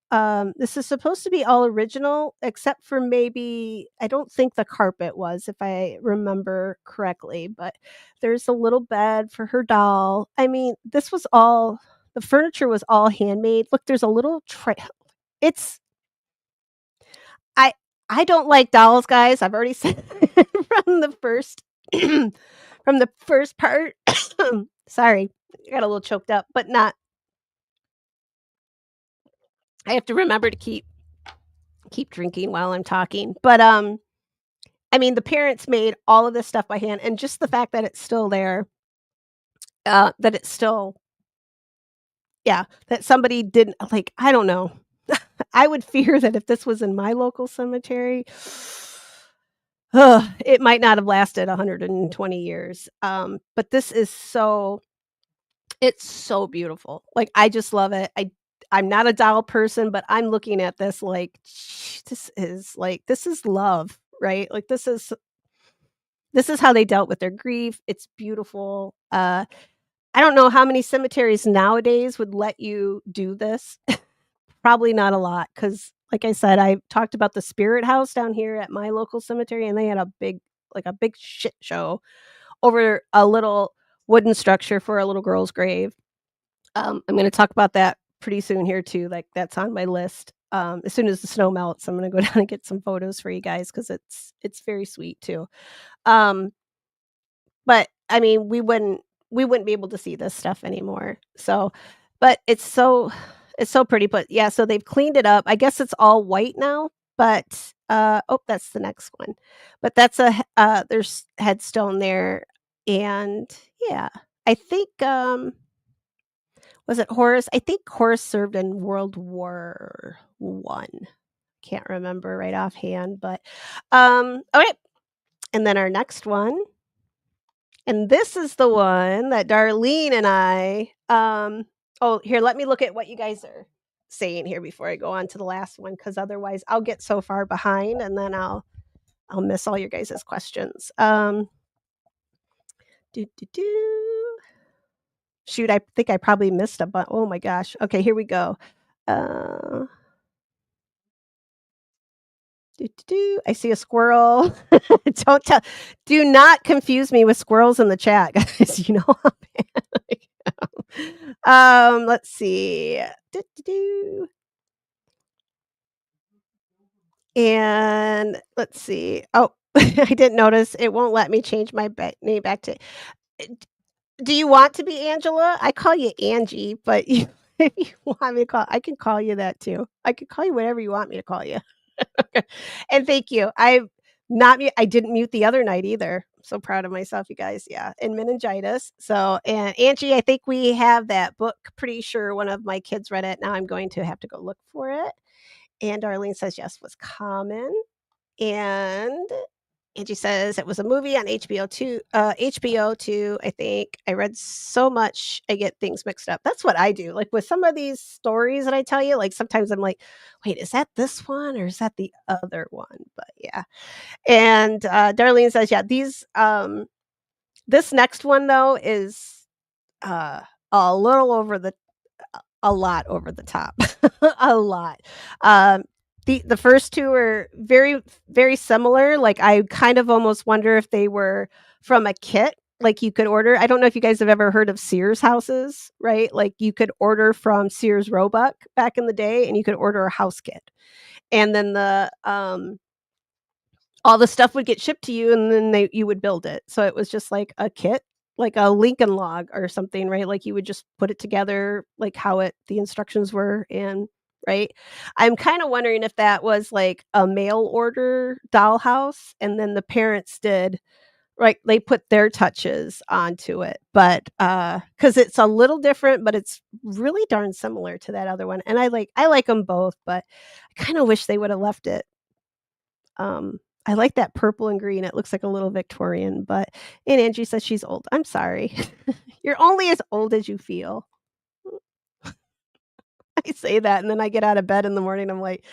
This is supposed to be all original, except for maybe I don't think the carpet was, if I remember correctly. But there's a little bed for her doll. I mean, this was all the furniture was all handmade. Look, there's a little tray. It's I I don't like dolls, guys. I've already said from the first from the first part. Sorry, I got a little choked up, but not I have to remember to keep drinking while I'm talking. But, I mean, the parents made all of this stuff by hand, and just the fact that it's still there, that it's still yeah, that somebody didn't like, I don't know. I would fear that if this was in my local cemetery, it might not have lasted 120 years. But this is so it's so beautiful. Like, I just love it. I'm not a doll person, but I'm looking at this like, this is love, right? Like, this is how they dealt with their grief. It's beautiful. I don't know how many cemeteries nowadays would let you do this. Probably not a lot, because, like I said, I talked about the spirit house down here at my local cemetery, and they had a big shit show over a little wooden structure for a little girl's grave. I'm gonna talk about that pretty soon here too, like, that's on my list. As soon as the snow melts, I'm gonna go down and get some photos for you guys because it's very sweet too. Um, but, I mean, we wouldn't be able to see this stuff anymore, so but it's so pretty, but, yeah, so they've cleaned it up. I guess it's all white now, but, oh, that's the next one. But that's there's headstone there, and yeah, I think, was it Horace? I think Horace served in World War One. Can't remember right offhand, but, okay, and then our next one, and this is the one that Darlene and oh, here, let me look at what you guys are saying here before I go on to the last one, because otherwise I'll get so far behind, and then I'll miss all your guys' questions. Do, do, do. Shoot, I think I probably missed a but oh my gosh. Okay, here we go. Uh I see a squirrel. Don't tell do not confuse me with squirrels in the chat, guys, you know how bad I am. Let's see. Do, do, do. And let's see. Oh, I didn't notice it won't let me change my name back to Do you want to be Angela? I call you Angie, but you if you want me to call I can call you that too. I can call you whatever you want me to call you. And thank you. I didn't mute the other night either. So proud of myself, you guys. Yeah, and meningitis. So, and Angie, I think we have that book. Pretty sure one of my kids read it. Now I'm going to have to go look for it. And Darlene says yes was common. And Angie says it was a movie on HBO 2, I think. I read so much, I get things mixed up. That's what I do. Like with some of these stories that I tell you, like sometimes I'm like, wait, is that this one or is that the other one? But yeah. And Darlene says, yeah, this next one though is uh, a little over the a lot over the top. A lot. Um, the first 2 are very, very similar, like, I kind of almost wonder if they were from a kit, like, you could order I don't know if you guys have ever heard of Sears houses, right? Like, you could order from Sears Roebuck back in the day, and you could order a house kit, and then all the stuff would get shipped to you and then you would build it. So it was just like a kit, like a Lincoln log or something, right? Like you would just put it together like how it the instructions were and right? I'm kind of wondering if that was like a mail order dollhouse and then the parents did right they put their touches onto it. But cuz it's a little different but it's really darn similar to that other one. And I like them both, but I kind of wish they would have left it I like that purple and green. It looks like a little Victorian, but and Angie says she's old. I'm sorry. You're only as old as you feel. I say that and then I get out of bed in the morning. I'm like,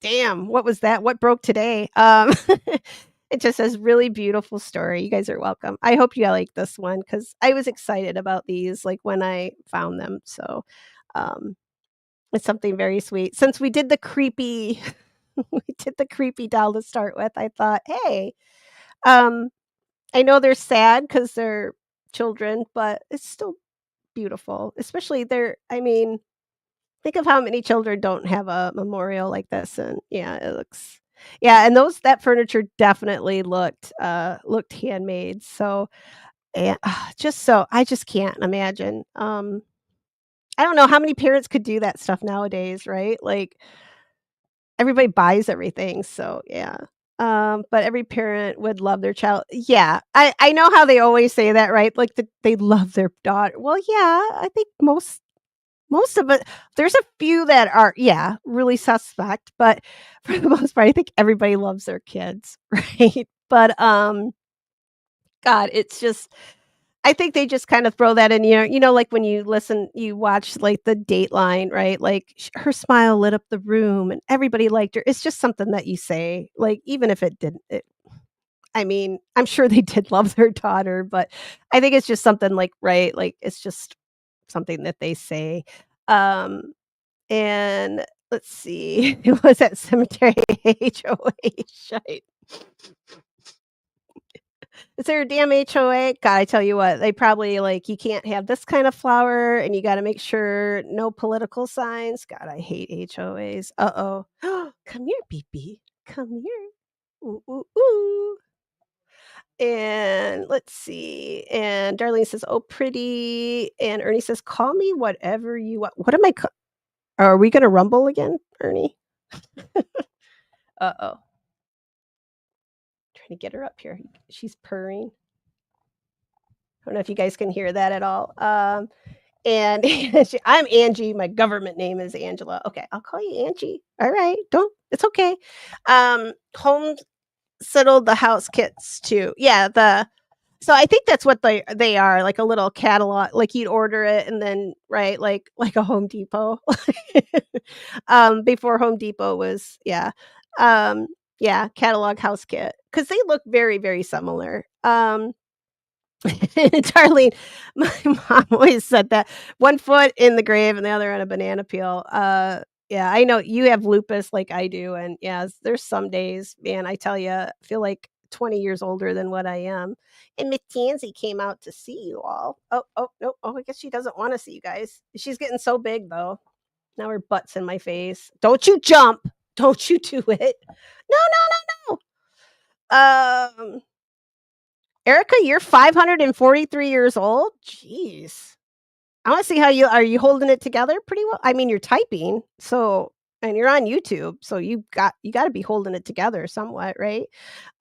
damn, what was that? What broke today? It just says really beautiful story. You guys are welcome. I hope you like this one because I was excited about these like when I found them. So um it's something very sweet. Since we did the creepy we did the creepy doll to start with, I thought, hey, um I know they're sad because 'cause they're children, but it's still beautiful, especially I mean, think of how many children don't have a memorial like this, and yeah, it looks yeah, and those that furniture definitely looked handmade, so, yeah, just so I just can't imagine, I don't know how many parents could do that stuff nowadays, right? Like everybody buys everything, so yeah. But every parent would love their child yeah, I know how they always say that, right? Like, they love their daughter well, yeah, I think most of it there's a few that are, yeah, really suspect, but for the most part, I think everybody loves their kids, right? But, God, it's just I think they just kind of throw that in, like, when you watch, like, the Dateline, right? Like, sh her smile lit up the room, and everybody liked her. It's just something that you say, like, even if it didn't I mean, I'm sure they did love their daughter, but I think it's just something, like, right? Like, it's just something that they say. Um, and let's see, it was at cemetery HOH, right? Is there a damn HOA? God, I tell you what, they probably like, you can't have this kind of flower and you gotta make sure no political signs. God, I hate HOAs. Uh-oh. Come here, BB. Come here. Ooh, ooh, ooh. And let's see. And Darlene says, "Oh, pretty." And Ernie says, "Call me whatever you want." What am I are we gonna rumble again, Ernie? Uh-oh. Trying to get her up here. She's purring. I don't know if you guys can hear that at all. And I'm Angie, my government name is Angela. Okay, I'll call you Angie. All right, don't it's okay. Home settled the house kits too. Yeah, so I think that's what they are, like a little catalog, like you'd order it and then right, like a Home Depot. Before Home Depot was yeah. Yeah, catalog house kit because they look very, very similar. Darlene, my mom always said that, one foot in the grave and the other on a banana peel. Yeah, I know you have lupus like I do, and yeah, there's some days, man, I tell you, I feel like 20 years older than what I am. And Miss Tansy came out to see you all. Oh, oh, no, oh, I guess she doesn't wanna see you guys. She's getting so big, though. Now her butt's in my face. Don't you jump! Don't you do it. No, no, no, no! Erica, you're 543 years old? Jeez. I wanna see how you holding it together pretty well? I mean, you're typing, so and you're on YouTube, so you gotta be holding it together somewhat, right?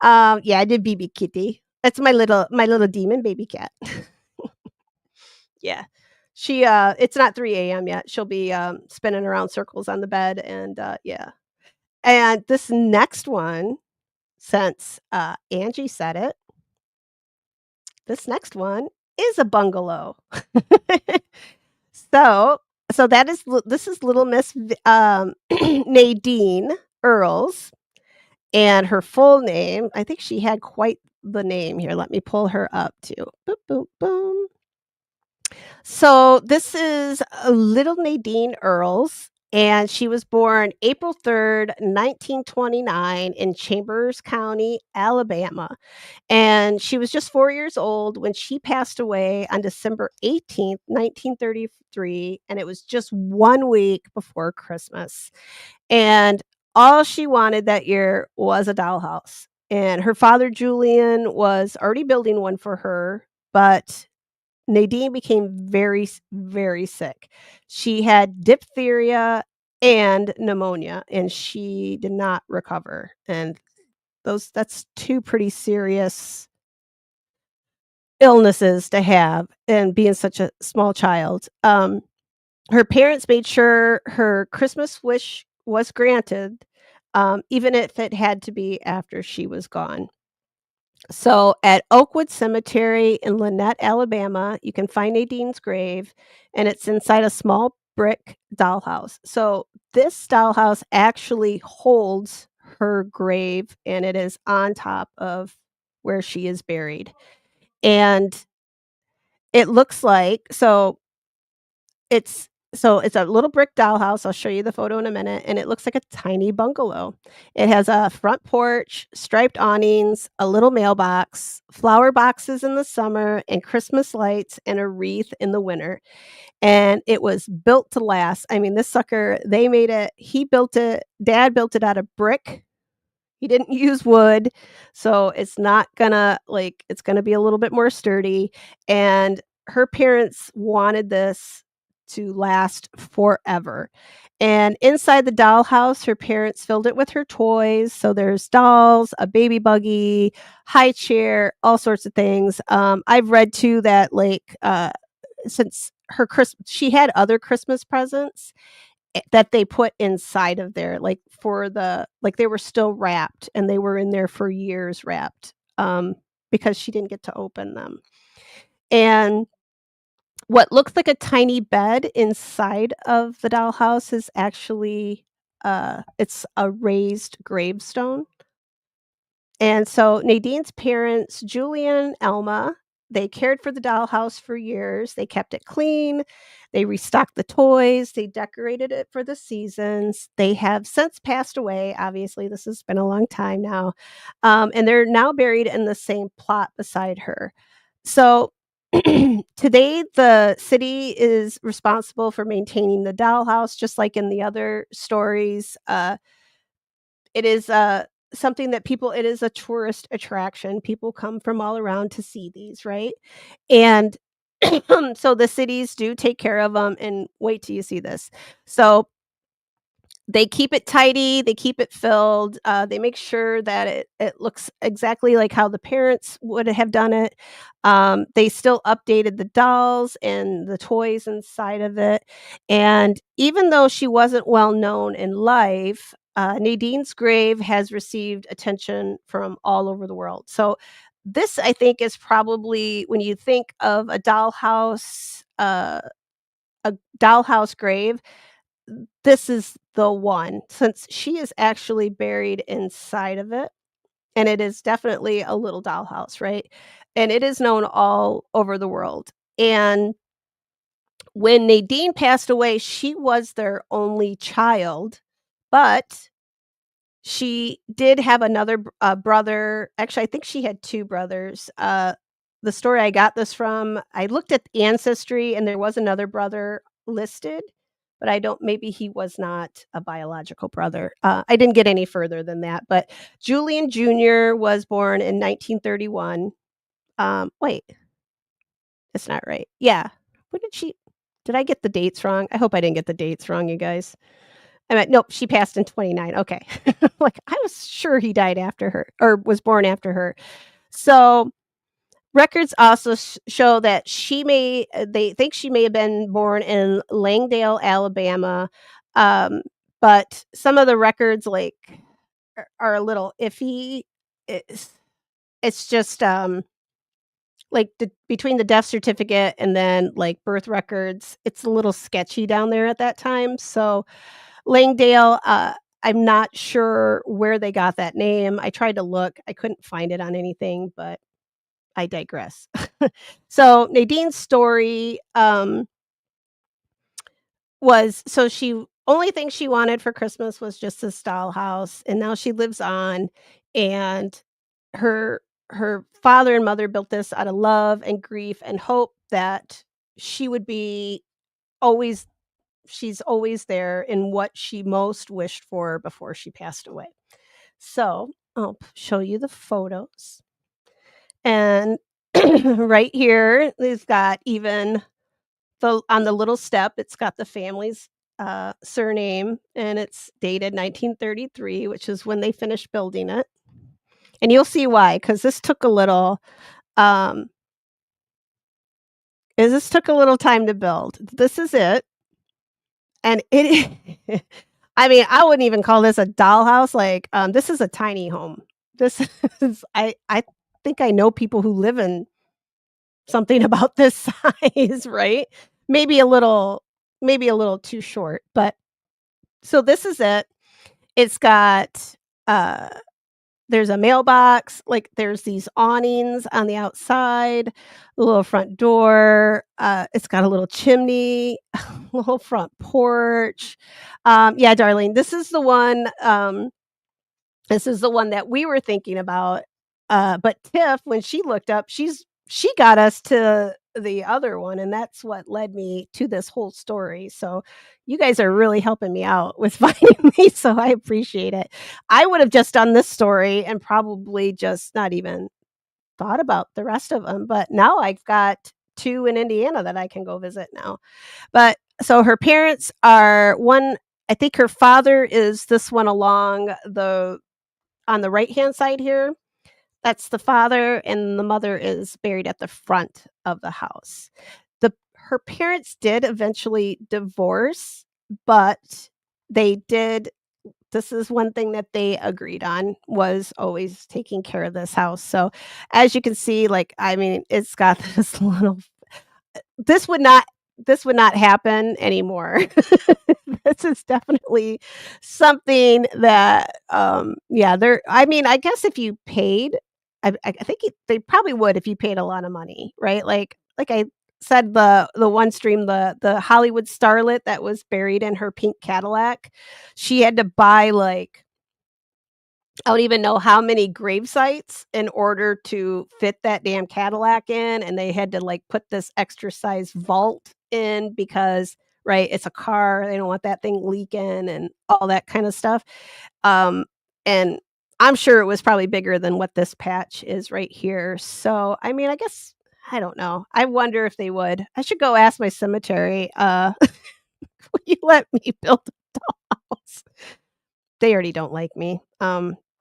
Yeah, I did BB Kitty. That's my little demon baby cat. Yeah. It's not 3 AM yet. She'll be, spinning around circles on the bed and, yeah. And this next one, since, Angie said it, this next one is a bungalow. So so that is this is Little Miss Nadine Earls, and her full name, I think she had quite the name here. Let me pull her up too. Boom, boom, boom. So this is little Nadine Earls, and she was born April 3rd, 1929 in Chambers County, Alabama. And she was just 4 years old when she passed away on December 18th, 1933, and it was just 1 week before Christmas. And all she wanted that year was a dollhouse. And her father, Julian, was already building one for her, but Nadine became very sick. She had diphtheria and pneumonia, and she did not recover. And that's 2 pretty serious illnesses to have and being such a small child. Her parents made sure her Christmas wish was granted, even if it had to be after she was gone. So at Oakwood Cemetery in Lynette, Alabama, you can find Nadine's grave, and it's inside a small brick dollhouse. So this dollhouse actually holds her grave, and it is on top of where she is buried. And it looks like it's it's a little brick dollhouse. I'll show you the photo in a minute, and it looks like a tiny bungalow. It has a front porch, striped awnings, a little mailbox, flower boxes in the summer, and Christmas lights and a wreath in the winter. And it was built to last. I mean, this sucker, they made it, he built it, dad built it out of brick. He didn't use wood, so it's not gonna it's gonna be a little bit more sturdy, and her parents wanted this to last forever. And inside the dollhouse, her parents filled it with her toys, so there's dolls, a baby buggy, high chair, all sorts of things. I've read too that, since her she had other Christmas presents, that they put inside of there, they were still wrapped, and they were in there for years wrapped, because she didn't get to open them. And what looks like a tiny bed inside of the dollhouse is actually, it's a raised gravestone. And so Nadine's parents, Julia and Elma, they cared for the dollhouse for years. They kept it clean. They restocked the toys. They decorated it for the seasons. They have since passed away. Obviously, this has been a long time now. And they're now buried in the same plot beside her. So today, the city is responsible for maintaining the dollhouse, just like in the other stories. It is, something that it is a tourist attraction. People come from all around to see these, right? And so the cities do take care of them, and wait till you see this. So they keep it tidy, they keep it filled, they make sure that it looks exactly like how the parents would have done it. They still updated the dolls and the toys inside of it, and even though she wasn't well known in life, Nadine's grave has received attention from all over the world. So this, I think, is probably when you think of a dollhouse grave, this is the one, since she is actually buried inside of it, and it is definitely a little dollhouse, right? And it is known all over the world. And when Nadine passed away, she was their only child, but she did have another brother. Actually, I think she had 2 brothers. The story I got this from, I looked at Ancestry, and there was another brother listed, but I don't maybe he was not a biological brother. I didn't get any further than that, but Julian Jr. was born in 1931. Wait, it's not right. Yeah. When did she did I get the dates wrong? I hope I didn't get the dates wrong, you guys. I meant nope, she passed in '29. Okay. Like, I was sure he died after her or was born after her. So, records also show that they think she may have been born in Langdale, Alabama, um, but some of the records, like, are a little iffy. It's it's just, like, between the death certificate and then, like, birth records, it's a little sketchy down there at that time, so Langdale, I'm not sure where they got that name. I tried to look, I couldn't find it on anything, but I digress. So Nadine's story, was so she only thing she wanted for Christmas was just this dollhouse, and now she lives on, and her her father and mother built this out of love and grief and hope that she would be always she's always there in what she most wished for before she passed away. So, I'll show you the photos. And right here, it's got even on the little step, it's got the family's, surname, and it's dated 1933, which is when they finished building it. And you'll see why, because um, this took a little time to build. This is it, and it I mean, I wouldn't even call this a dollhouse, like, this is a tiny home. This is I think I know people who live in something about this size, right? Maybe a little maybe a little too short, but so this is it. It's got, uh there's a mailbox, like, there's these awnings on the outside, a little front door, it's got a little chimney, little front porch. Yeah, Darlene, this is the one that we were thinking about, but Tiff, when she looked up, she got us to the other one, and that's what led me to this whole story, so you guys are really helping me out with finding these, so I appreciate it. I would have just done this story and probably just not even thought about the rest of them, but now I've got 2 in Indiana that I can go visit now. But so her parents are one I think her father is this one along the on the right-hand side here, that's the father, and the mother is buried at the front of the house. Her parents did eventually divorce, but they did this is one thing that they agreed on, was always taking care of this house. So, as you can see, like, I mean, it's got this little this would not this would not happen anymore. This is definitely something that, yeah, there I mean, I guess if you paid, I think they probably would if you paid a lot of money, right? Like I said, the one stream, the Hollywood starlet that was buried in her pink Cadillac, she had to buy, like, I don't even know how many grave sites in order to fit that damn Cadillac in, and they had to, like, put this extra size vault in because, right, it's a car, they don't want that thing leaking and all that kinda stuff, and I'm sure it was probably bigger than what this patch is right here, so, I mean, I guess I don't know. I wonder if they would. I should go ask my cemetery, "Will you let me build a house?" They already don't like me,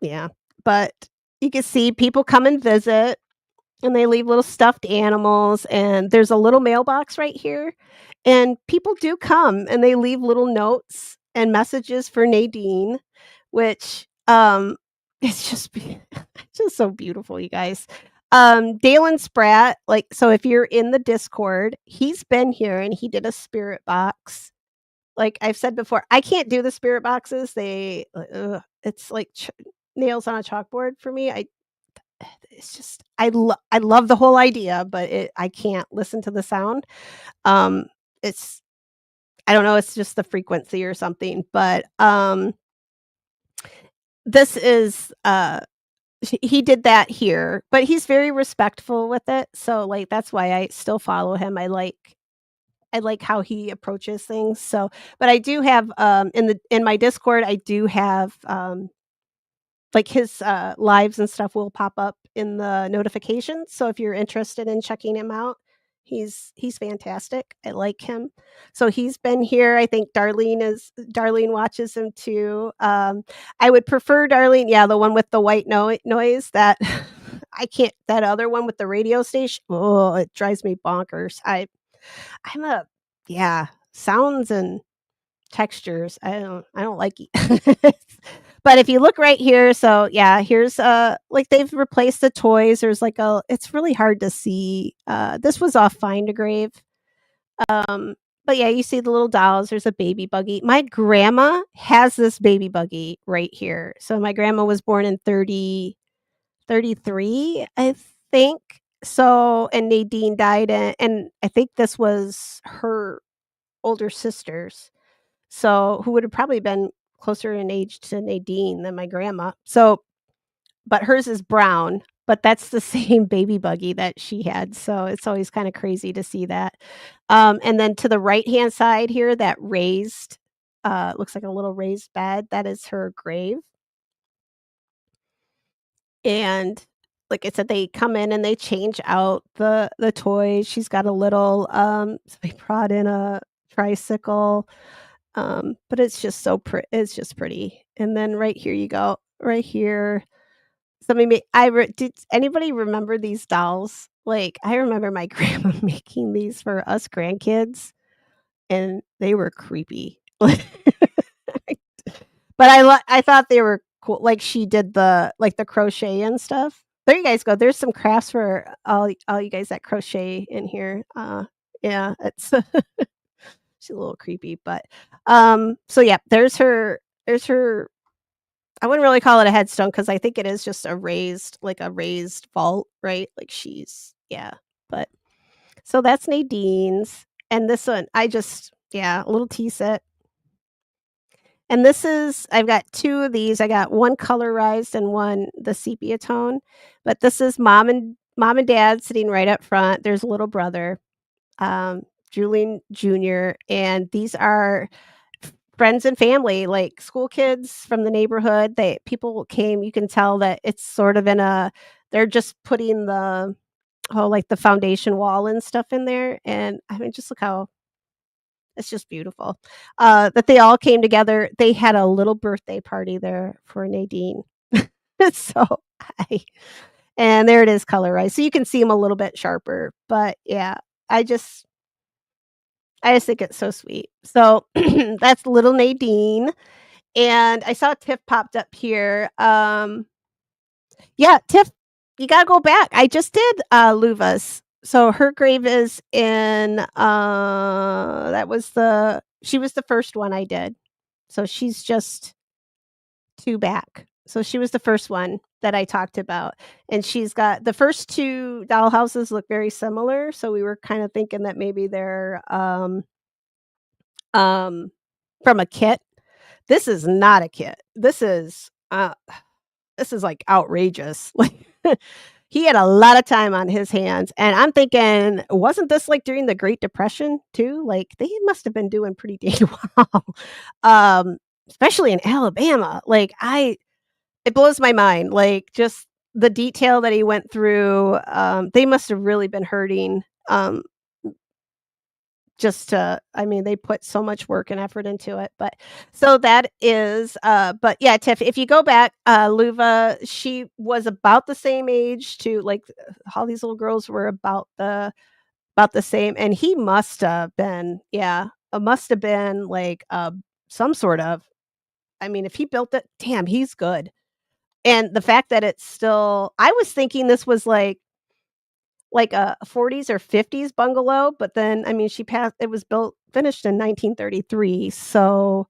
yeah, but you can see people come and visit, and they leave little stuffed animals, and there's a little mailbox right here, and people do come, and they leave little notes and messages for Nadine, which, it's just it's just so beautiful, you guys. Dalen Spratt, like so if you're in the Discord, he's been here, and he did a spirit box. Like I've said before, I can't do the spirit boxes, it's like nails on a chalkboard for me. It's just I love the whole idea, but I can't listen to the sound. It's I don't know, it's just the frequency or something, but, this is, he did that here, but he's very respectful with it, so, like, that's why I still follow him. I like how he approaches things, so but I do have, in my Discord, I do have, like his, lives and stuff will pop up in the notifications, so if you're interested in checking him out, he's fantastic, I like him. So he's been here, I think Darlene watches him too, I would prefer Darlene, yeah, the one with the white noise that I can't, that other one with the radio station, oh, it drives me bonkers. I'm a yeah, sounds and textures, I don't like it. But if you look right here, so yeah, here's, like they've replaced the toys, there's like a it's really hard to see, this was off Find a Grave, um, but yeah, you see the little dolls, there's a baby buggy. My grandma has this baby buggy right here. So my grandma was born in 33, I think. So and Nadine died in and I think this was her older sisters. So who would have probably been closer in age to Nadine than my grandma. So but hers is brown, but that's the same baby buggy that she had, so it's always kinda crazy to see that. And then to the right-hand side here, that raised, looks like a little raised bed, that is her grave, and like I said, they come in and they change out the toys. She's got a little, somebody brought in a tricycle, but it's just pretty. And then right here you go, right here somebody made I re did anybody remember these dolls? Like, I remember my grandma making these for us grandkids, and they were creepy. But I thought they were cool, like, she did the crochet and stuff. There you guys go, there's some crafts for all you guys that crochet in here, yeah, it's she's a little creepy, but, so yeah, there's her I wouldn't really call it a headstone because I think it is just a raised like a raised vault, right? Like she's yeah, but so that's Nadine's, and this one, I just yeah, a little tea set. And this is I've got 2 of these. I got one colorized and one the sepia tone, but this is mom and dad sitting right up front. There's a little brother, um, Julian Jr., and these are friends and family, like school kids from the neighborhood. They people came, you can tell that it's sort of in a they're just putting the like the foundation wall and stuff in there, and I mean, just look how it's just beautiful. That they all came together. They had a little birthday party there for Nadine. So I and there it is colorized. So you can see them a little bit sharper, but yeah, I just I just think it's so sweet. So that's little Nadine. And I saw Tiff popped up here. Yeah, Tiff, you gotta go back. I just did, Luva's. So her grave is in, that was the she was the first one I did. So she's just 2 back. So she was the first one that I talked about, and she's got the first 2 dollhouses look very similar, so we were kinda thinking that maybe they're, um, from a kit. This is not a kit. This is, like, outrageous. Like, he had a lot of time on his hands, and I'm thinking, wasn't this, like, during the Great Depression too? Like, they must have been doing pretty dang well, especially in Alabama. Like, I it blows my mind, like, just the detail that he went through, they must have really been hurting, just to I mean, they put so much work and effort into it, but so that is, but yeah, Tiff, if you go back, Luva, she was about the same age to like, all these little girls were about the same, and he must have been yeah, must have been like, some sort of I mean, if he built it, damn, he's good, and the fact that it's still I was thinking this was like a 40s or 50s bungalow, but then, I mean, she passed it was built finished in 1933, so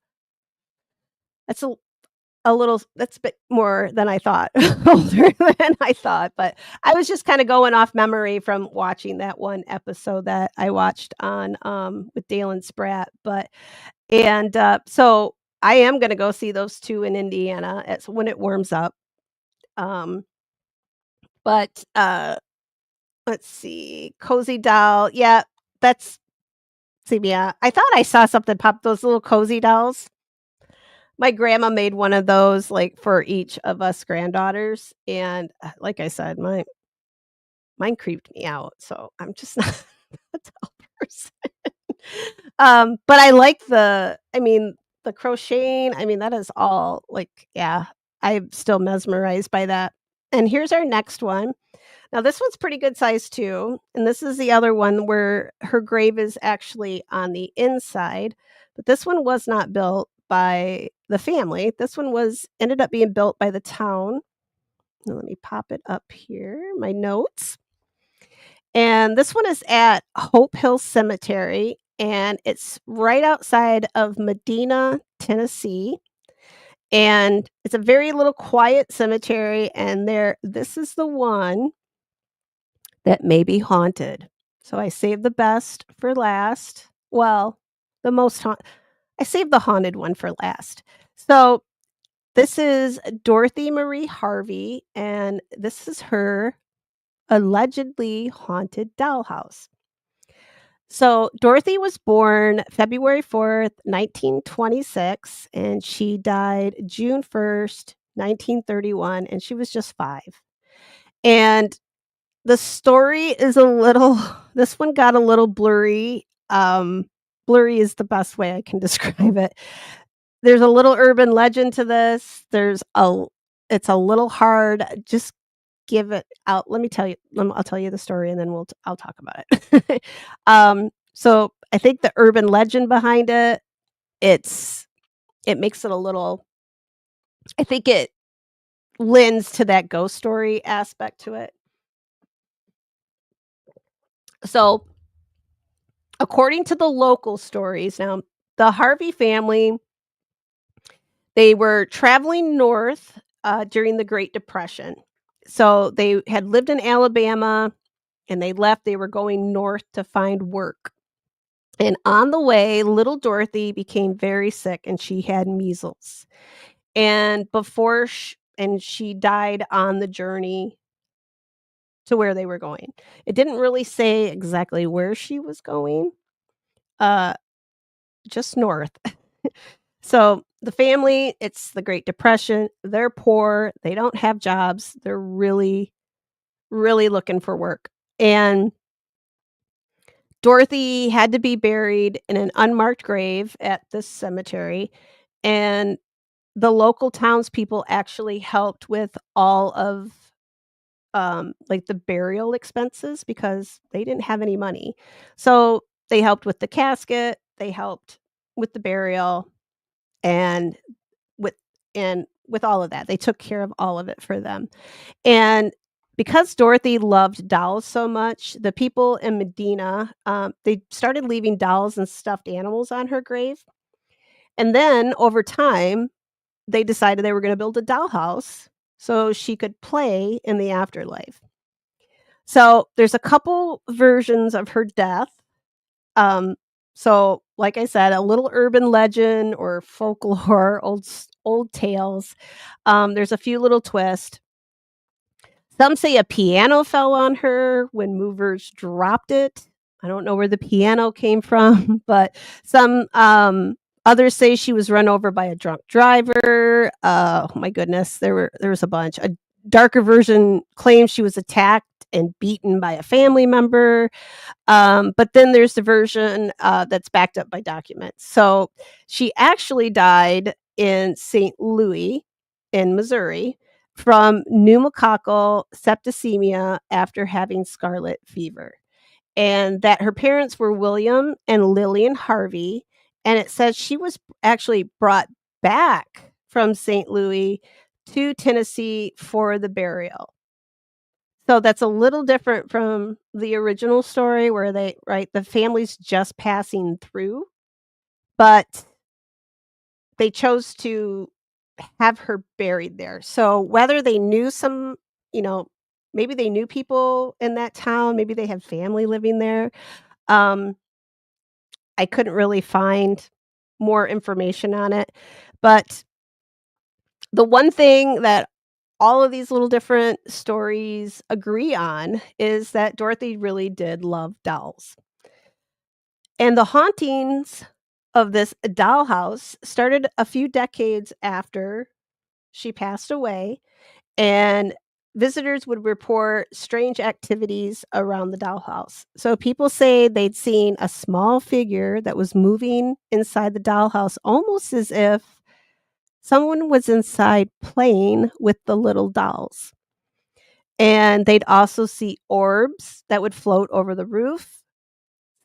that's a little that's a bit more than I thought, older than I thought, but I was just kinda going off memory from watching that one episode that I watched on, with Dale and Spratt, but and, so I am gonna go see those 2 in Indiana, it's when it warms up, um, but, let's see, Cozy Doll, yeah, that's see, yeah, I thought I saw something pop those little cozy dolls. My grandma made one of those, like, for each of us granddaughters, and, like I said, mine creeped me out, so I'm just not a tall person. But I like the crocheting, that is all, like yeah, I'm still mesmerized by that. And here's our next one. Now this one's pretty good size too, and this is the other one where her grave is actually on the inside, but this one was not built by the family. This one was ended up being built by the town. Now let me pop it up here, my notes. And this one is at Hope Hill Cemetery, and it's right outside of Medina, Tennessee. And it's a very little quiet cemetery, and this is the one that may be haunted. So I saved the best for last. Well, the most haunt I saved the haunted one for last. So this is Dorothy Marie Harvey, and this is her allegedly haunted dollhouse. So Dorothy was born February 4th, 1926, and she died June 1st, 1931, and she was just 5. And the story is a little this one got a little blurry. Blurry is the best way I can describe it. There's a little urban legend to this. It's a little hard. Just give it out. Let me tell you I'll tell you the story and then I'll talk about it. So I think the urban legend behind it makes it a little I think it lends to that ghost story aspect to it. So, according to the local stories now, the Harvey family, they were traveling north, during the Great Depression. So, they had lived in Alabama, and they were going north to find work. And on the way, little Dorothy became very sick, and she had measles. And she died on the journey to where they were going. It didn't really say exactly where she was going, uh, just north. So, the family, it's the Great Depression, they're poor, they don't have jobs, they're really, really looking for work, and Dorothy had to be buried in an unmarked grave at this cemetery, and the local townspeople actually helped with all of, like, the burial expenses because they didn't have any money. So, they helped with the casket, they helped with the burial, and with with all of that. They took care of all of it for them. And because Dorothy loved dolls so much, the people in Medina, they started leaving dolls and stuffed animals on her grave. And then over time, they decided they were going to build a dollhouse so she could play in the afterlife. So there's a couple versions of her death. Um, so like I said, a little urban legend or folklore, old tales. There's a few little twists. Some say a piano fell on her when movers dropped it. I don't know where the piano came from, but some others say she was run over by a drunk driver. Oh my goodness, there was a bunch. A darker version claims she was attacked and beaten by a family member. But then there's the version that's backed up by documents. So she actually died in St. Louis in Missouri from pneumococcal septicemia after having scarlet fever. And that her parents were William and Lillian Harvey. And it says she was actually brought back from St. Louis to Tennessee for the burial. So that's a little different from the original story where the family's just passing through, but they chose to have her buried there. So whether they knew you know, maybe they knew people in that town, maybe they have family living there. Um, I couldn't really find more information on it, but the one thing that all of these little different stories agree on is that Dorothy really did love dolls. And the hauntings of this dollhouse started a few decades after she passed away, and visitors would report strange activities around the dollhouse. So people say they'd seen a small figure that was moving inside the dollhouse almost as if someone was inside playing with the little dolls. And they'd also see orbs that would float over the roof.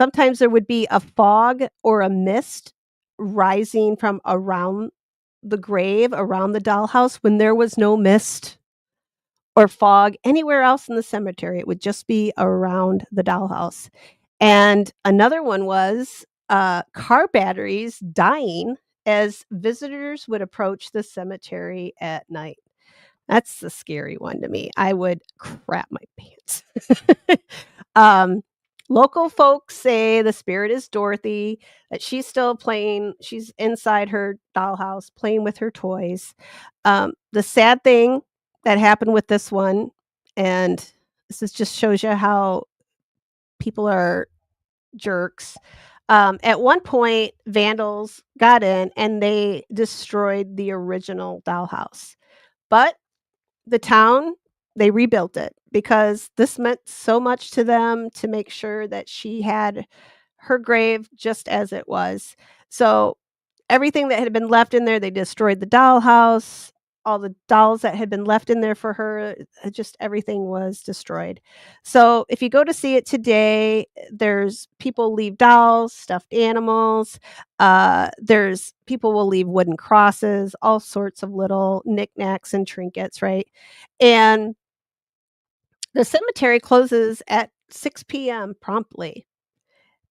Sometimes there would be a fog or a mist rising from around the grave, around the dollhouse, when there was no mist or fog anywhere else in the cemetery. It would just be around the dollhouse. And another one was car batteries dying as visitors would approach the cemetery at night. That's the scary one to me. I would crap my pants. um, Local folks say the spirit is Dorothy, that she's still playing. She's inside her dollhouse playing with her toys. The sad thing that happened with this one, and just shows you how people are jerks. At one point, vandals got in and they destroyed the original dollhouse. But the town, they rebuilt it because this meant so much to them to make sure that she had her grave just as it was. So everything that had been left in there, they destroyed the dollhouse, all the dolls that had been left in there for her, just everything was destroyed. So if you go to see it today, there's people leave dolls, stuffed animals, there's people will leave wooden crosses, all sorts of little knickknacks and trinkets, right? And the cemetery closes at 6 p.m. promptly.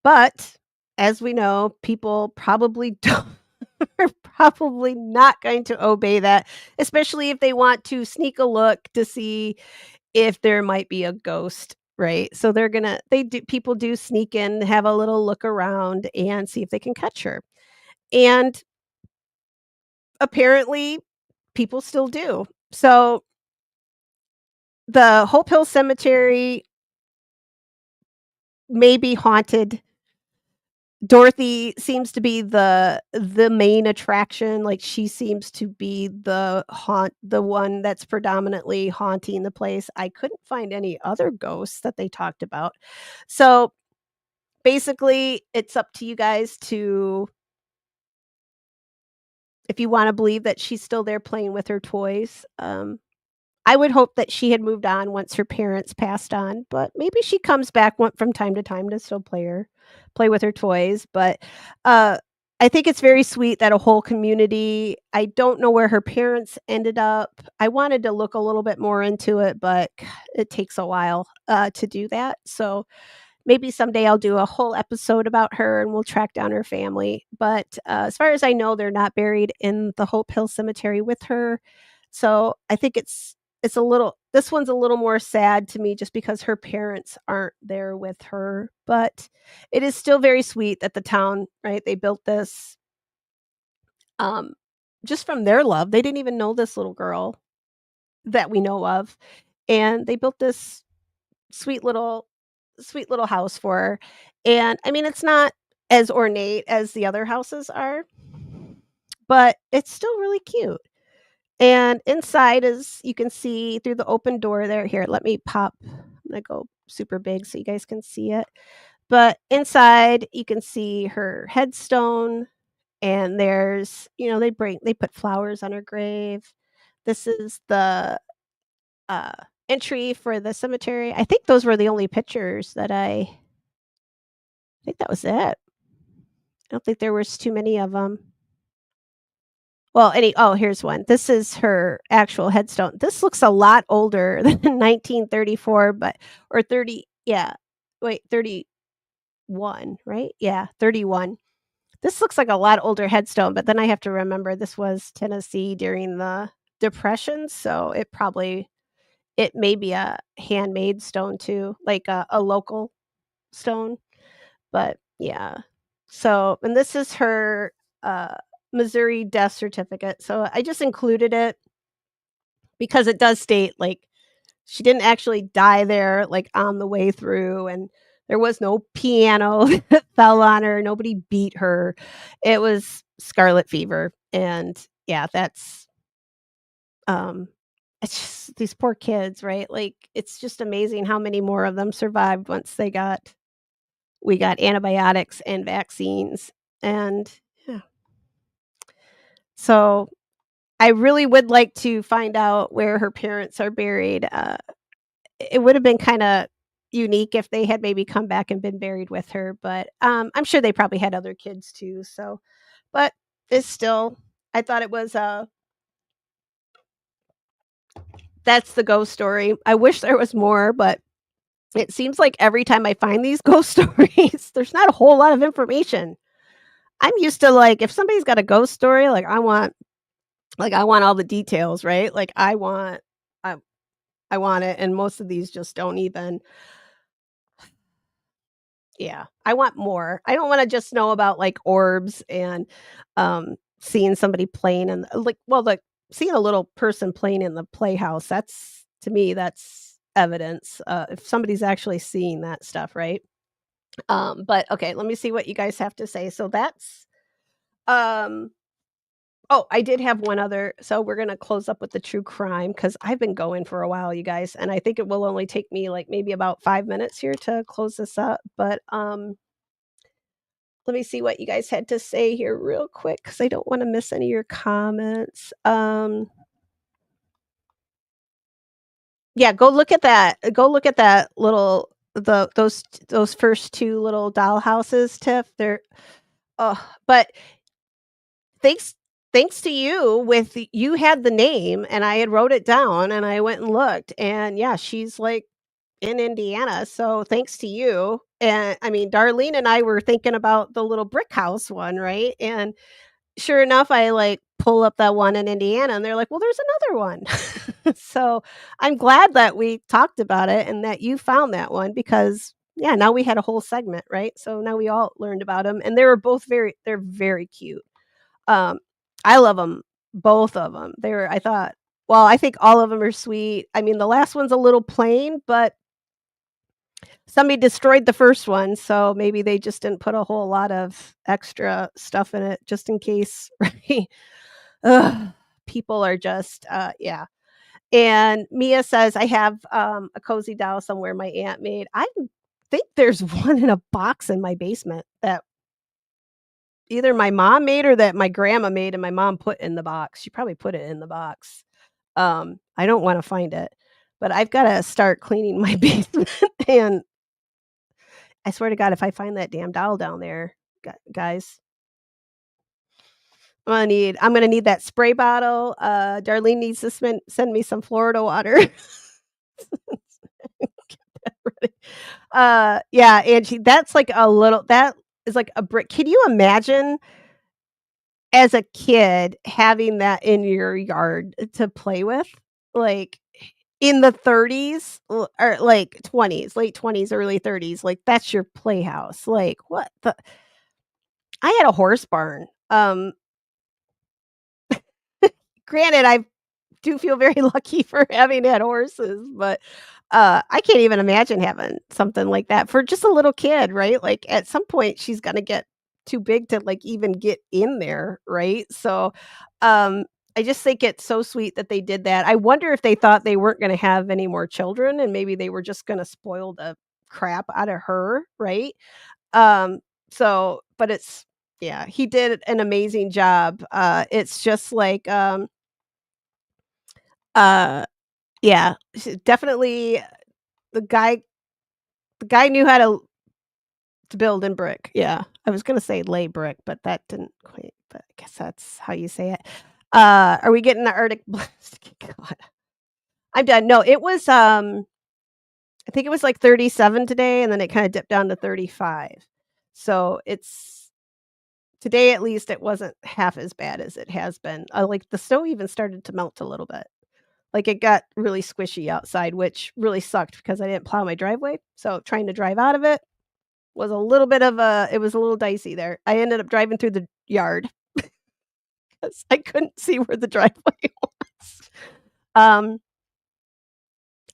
But as we know, people probably don't are probably not going to obey that, especially if they want to sneak a look to see if there might be a ghost, right? So they do people do sneak in, have a little look around and see if they can catch her. And apparently people still do. So the Hope Hill Cemetery may be haunted. Dorothy seems to be the main attraction, like, she seems to be the one that's predominantly haunting the place. I couldn't find any other ghosts that they talked about. So, basically, it's up to you guys to if you wanna believe that she's still there playing with her toys. I would hope that she had moved on once her parents passed on, but maybe she comes back one from time to time to still play with her toys, but, uh, I think it's very sweet that a whole community I don't know where her parents ended up. I wanted to look a little bit more into it, but it takes a while, to do that, so maybe someday I'll do a whole episode about her and we'll track down her family, but, as far as I know, they're not buried in the Hope Hill Cemetery with her, so I think it's a little this one's a little more sad to me just because her parents aren't there with her, but it is still very sweet that the town, right, they built this, um, just from their love. They didn't even know this little girl that we know of, and they built this sweet little sweet little house for her, and, I mean, it's not as ornate as the other houses are, but it's still really cute. And inside is you can see through the open door there here, let me pop I'm gonna go super big so you guys can see it. But inside, you can see her headstone, and there's they put flowers on her grave. This is the, uh, entry for the cemetery. I think those were the only pictures that I think that was it. I don't think there was too many of them. Well, here's one. This is her actual headstone. This looks a lot older than 1934, but or 30, yeah. Wait, 31, right? Yeah, 31. This looks like a lot older headstone, but then I have to remember this was Tennessee during the Depression, so it may be a handmade stone too, like a local stone, but yeah. So, and this is her, uh, Missouri death certificate, so I just included it because it does state, like, she didn't actually die there, like, on the way through, and There was no piano that fell on her, nobody beat her. It was scarlet fever, and yeah, that's, um it's just these poor kids, right? Like, it's just amazing how many more of them survived once we got antibiotics and vaccines, and yeah. So, I really would like to find out where her parents are buried. It would have been kinda unique if they had maybe come back and been buried with her, but, I'm sure they probably had other kids too, so but it's still I thought it was, that's the ghost story. I wish there was more, but it seems like every time I find these ghost stories, there's not a whole lot of information. I'm used to, like, if somebody's got a ghost story, I want all the details, right? Like, I I want it, and most of these just don't even. Yeah, I want more. I don't wanna just know about, like, orbs and, seeing somebody playing in seeing a little person playing in the playhouse, that's to me, that's evidence, if somebody's actually seeing that stuff, right? But okay, let me see what you guys have to say. So that's, um oh, I did have one other so we're gonna close up with the true crime because 'cause I've been going for a while, you guys, and I think it will only take me, like, maybe about 5 minutes here to close this up, but, let me see what you guys had to say here real quick because I don't wanna miss any of your comments. Yeah, go look at that little those first 2 little dollhouses, Tiff, they're oh, but thanks thanks to you you had the name, and I had wrote it down, and I went and looked, and yeah, she's, like, in Indiana, so thanks to you, and, I mean, Darlene and I were thinking about the little brick house one, right? And sure enough, I, like, pull up that one in Indiana, and they're like, "Well, there's another one." So, I'm glad that we talked about it and that you found that one because, yeah, now we had a whole segment, right? So now we all learned about them, and they're very cute. Um, I love them, both of them. I think all of them are sweet. I mean, the last one's a little plain, but somebody destroyed the first one, so maybe they just didn't put a whole lot of extra stuff in it just in case, right? Ugh, people are just, yeah. And Mia says, "I have, a cozy doll somewhere my aunt made." I think there's one in a box in my basement that either my mom made or that my grandma made and my mom put in the box. She probably put it in the box. I don't wanna find it, but I've gotta start cleaning my basement, and I swear to God, if I find that damn doll down there, guys, I'm gonna need that spray bottle. Darlene needs to send me some Florida water. Yeah, Angie, that is like a brick. Can you imagine as a kid having that in your yard to play with? Like, in the 30s or, like, 20s, late 20s, early 30s, like, that's your playhouse. Like, what the I had a horse barn. Granted, I do feel very lucky for having had horses, but, I can't even imagine having something like that for just a little kid, right? Like, at some point, she's gonna get too big to, like, even get in there, right? So, um, I just think it's so sweet that they did that. I wonder if they thought they weren't gonna have any more children and maybe they were just gonna spoil the crap out of her, right? Um, but it's yeah, he did an amazing job. It's just like, uh yeah, definitely the guy the guy knew how to build in brick, yeah. I was gonna say lay brick, but that didn't quite but I guess that's how you say it. Are we getting the Arctic blast? God, I'm done. No, it was, I think it was like 37 today, and then it kinda dipped down to 35. So, it's today, at least, it wasn't half as bad as it has been. Like, the snow even started to melt a little bit. Like, it got really squishy outside, which really sucked because I didn't plow my driveway, so trying to drive out of it was a little bit of a it was a little dicey there. I ended up driving through the yard because I couldn't see where the driveway was. Um,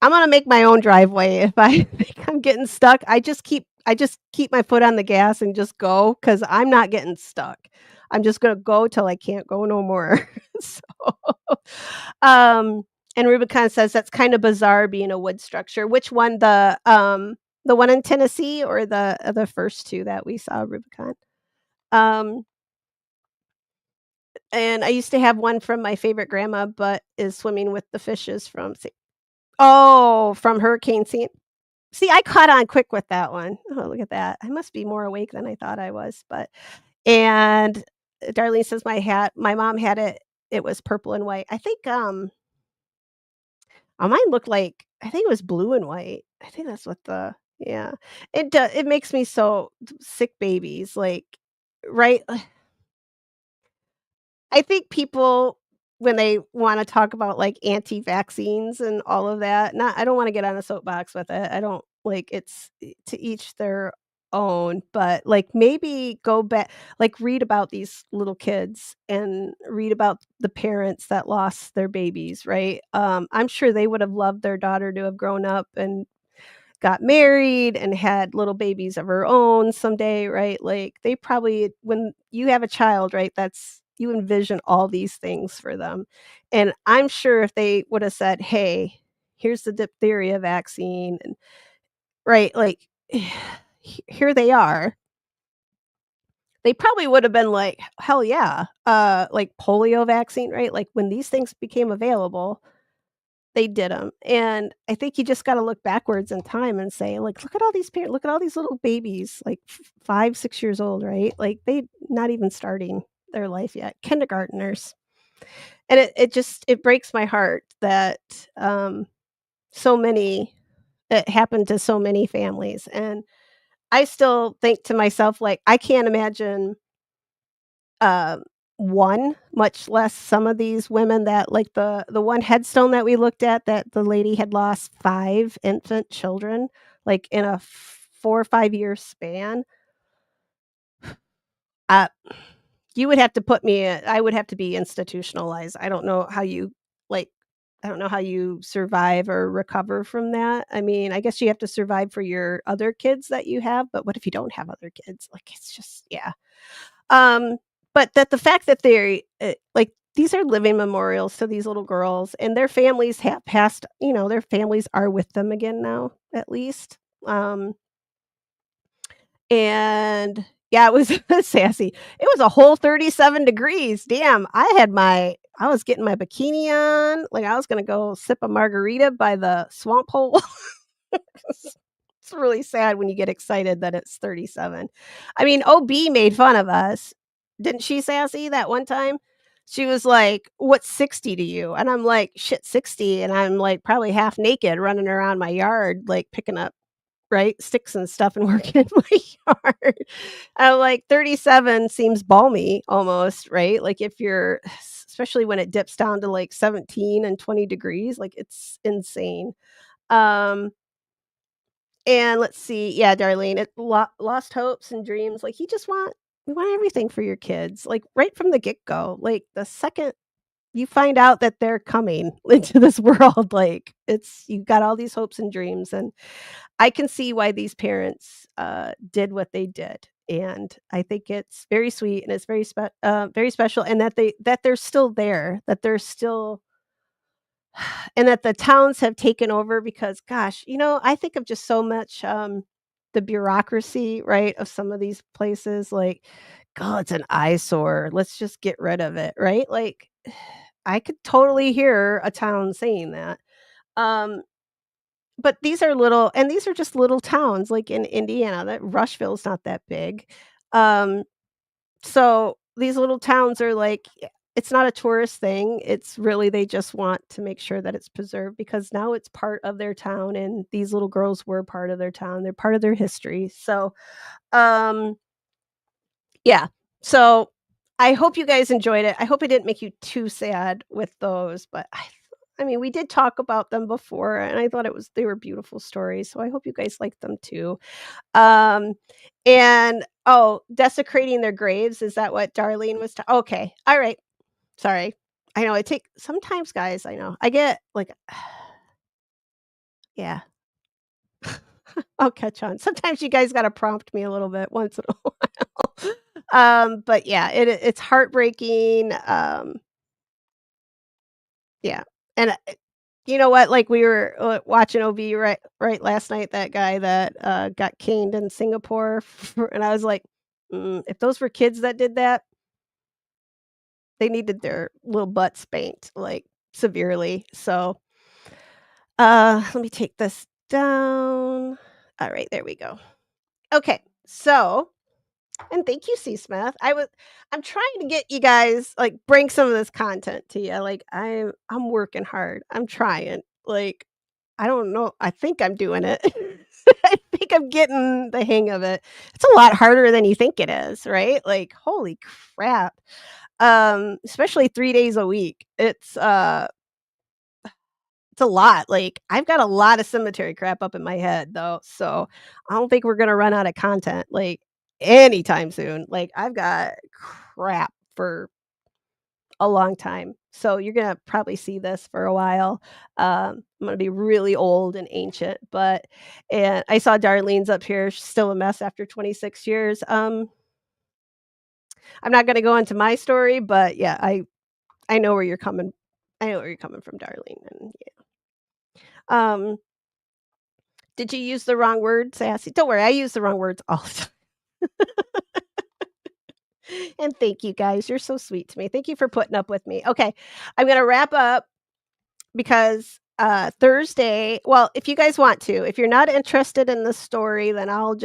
I'm gonna make my own driveway if I think I'm getting stuck. I just keep I just keep my foot on the gas and just go because 'cause I'm not getting stuck. I'm just gonna go till I can't go no more. So, um, and Rubicon says that's kinda bizarre being a wood structure. Which one? The one in Tennessee or the first 2 that we saw, Rubicon? Um, and I used to have one from my favorite grandma, but is swimming with the fishes from Sa Oh, from Hurricane San See, I caught on quick with that one. Oh, look at that. I must be more awake than I thought I was, but and Darlene says my mom had it, it was purple and white. I think, mine looked like I think it was blue and white. I think that's what the yeah. It makes me so sick babies, like, right? I think people, when they wanna talk about, like, anti-vaccines and all of that, not I don't wanna get on a soapbox with it. I don't like, it's to each their own, but, like, maybe go back like, read about these little kids and read about the parents that lost their babies, right? I'm sure they would have loved their daughter to have grown up and got married and had little babies of her own someday, right? Like, they probably when you have a child, right, that's you envision all these things for them, and I'm sure if they woulda said, "Hey, here's the diphtheria vaccine," and right, like, here they are, they probably would have been like, "Hell yeah," like polio vaccine, right? Like, when these things became available, they did them, and I think you just gotta look backwards in time and say, like, "Look at all these look at all these little babies, like, 5, 6 years old," right? Like, they not even starting their life yet, kindergartners, and it just it breaks my heart that, so many it happened to so many families, and I still think to myself, like, I can't imagine, um, 1, much less some of these women that like the one headstone that we looked at that the lady had lost 5 infant children, like, in a 4 or 5-year span. Uh, you would have to put me I would have to be institutionalized. I don't know how you like, I don't know how you survive or recover from that. I mean, I guess you have to survive for your other kids that you have, but what if you don't have other kids? Like, it's just yeah. Um, but that the fact that they're, like, these are living memorials to these little girls, and their families have passed their families are with them again now, at least. Um, and yeah, it was sassy. It was a whole 37 degrees. Damn, I was getting my bikini on, like, I was gonna go sip a margarita by the swamp hole. It's it's really sad when you get excited that it's 37. I mean, OB made fun of us. Didn't she, Sassy, that one time? She was like, "What's 60 to you?" And I'm like, "Shit, 60," and I'm, like, probably half naked running around my yard, like, picking up, right, sticks and stuff and working in my yard. I'm like, 37 seems balmy almost, right? Like, if you're especially when it dips down to, like, 17 and 20 degrees, like, it's insane. Um and let's see, yeah, Darlene, it lost hopes and dreams, like, you want everything for your kids, like, right from the get-go, like, the second you find out that they're coming into this world, like, it's you got all these hopes and dreams, and I can see why these parents, did what they did, and I think it's very sweet, and it's very special, and that they're still there, that they're still and that the towns have taken over because gosh, I think of just so much, the bureaucracy, right, of some of these places, like, "God, it's an eyesore, let's just get rid of it," right? Like, I could totally hear a town saying that. Um, but these are just little towns, like, in Indiana, that Rushville's not that big. Um so, these little towns are like it's not a tourist thing, it's really they just want to make sure that it's preserved because now it's part of their town, and these little girls were part of their town, they're part of their history, so, um, yeah. So, I hope you guys enjoyed it, I hope it didn't make you too sad with those, but I mean, we did talk about them before, and I thought they were beautiful stories, so I hope you guys liked them too. Um, and oh, desecrating their graves, is that what Darlene was okay, alright, sorry. I know, sometimes, guys, I know, I get, like yeah. I'll catch on. Sometimes you guys gotta prompt me a little bit once in a while. But yeah, it's heartbreaking, yeah, and, you know what, like, we were, watching OB right last night, that guy that, got caned in Singapore for and I was like, if those were kids that did that, they needed their little butt spanked, like, severely, so, let me take this down. Alright, there we go. Okay, so and thank you, C. Smith. I'm trying to get you guys like bring some of this content to you. Like I'm working hard. I'm trying. Like I don't know. I think I'm doing it. I think I'm getting the hang of it. It's a lot harder than you think it is, right? Like holy crap. Especially 3 days a week. It's a lot, like, I've got a lot of cemetery crap up in my head, though, so I don't think we're gonna run out of content, like, anytime soon, like, I've got crap for a long time, so you're gonna probably see this for a while. I'm gonna be really old and ancient, but and I saw Darlene's up here, she's still a mess after 26 years. I'm not gonna go into my story, but yeah, I know where you're coming I know where you're coming from, Darlene, and yeah. Did you use the wrong word, sassy? Don't worry, I use the wrong words all the time. And thank you guys. You're so sweet to me. Thank you for putting up with me. Okay. I'm going to wrap up because Thursday, well, if you guys want to, if you're not interested in the story, then I don't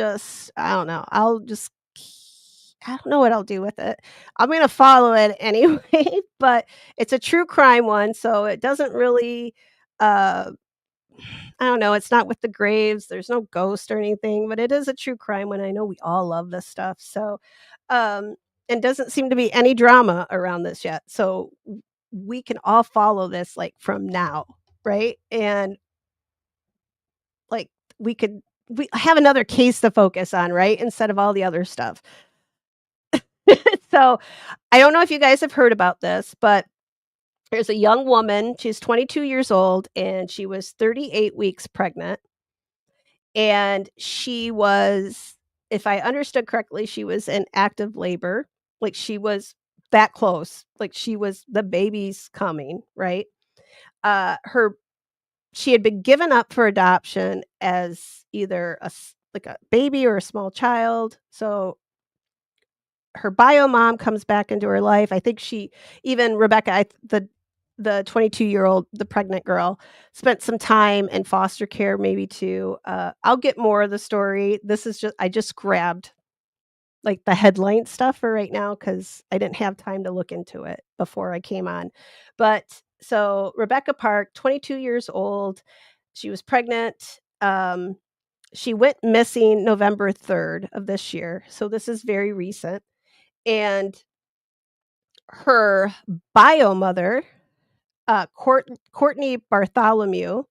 know. I don't know what I'll do with it. I'm going to follow it anyway, but it's a true crime one, so it doesn't really uh I don't know, it's not with the graves, there's no ghost or anything, but it is a true crime one. I know we all love this stuff, so, um, and doesn't seem to be any drama around this yet, so we can all follow this, like, from now, right? And, like, we have another case to focus on, right? Instead of all the other stuff. So, I don't know if you guys have heard about this, but there's a young woman, she's 22 years old, and she was 38 weeks pregnant. And she was, if I understood correctly, she was in active labor, like, she was that close, like, she was the baby's coming, right? Her she had been given up for adoption as either like, a baby or a small child, so her bio mom comes back into her life. I think she even Rebecca, the 22-year-old, the pregnant girl, spent some time in foster care maybe too. I'll get more of the story. This is just I just grabbed, like, the headline stuff for right now because I didn't have time to look into it before I came on. But so Rebecca Park, 22 years old, she was pregnant. She went missing November 3rd of this year, so this is very recent. And her bio mother, Courtney Bartholomew,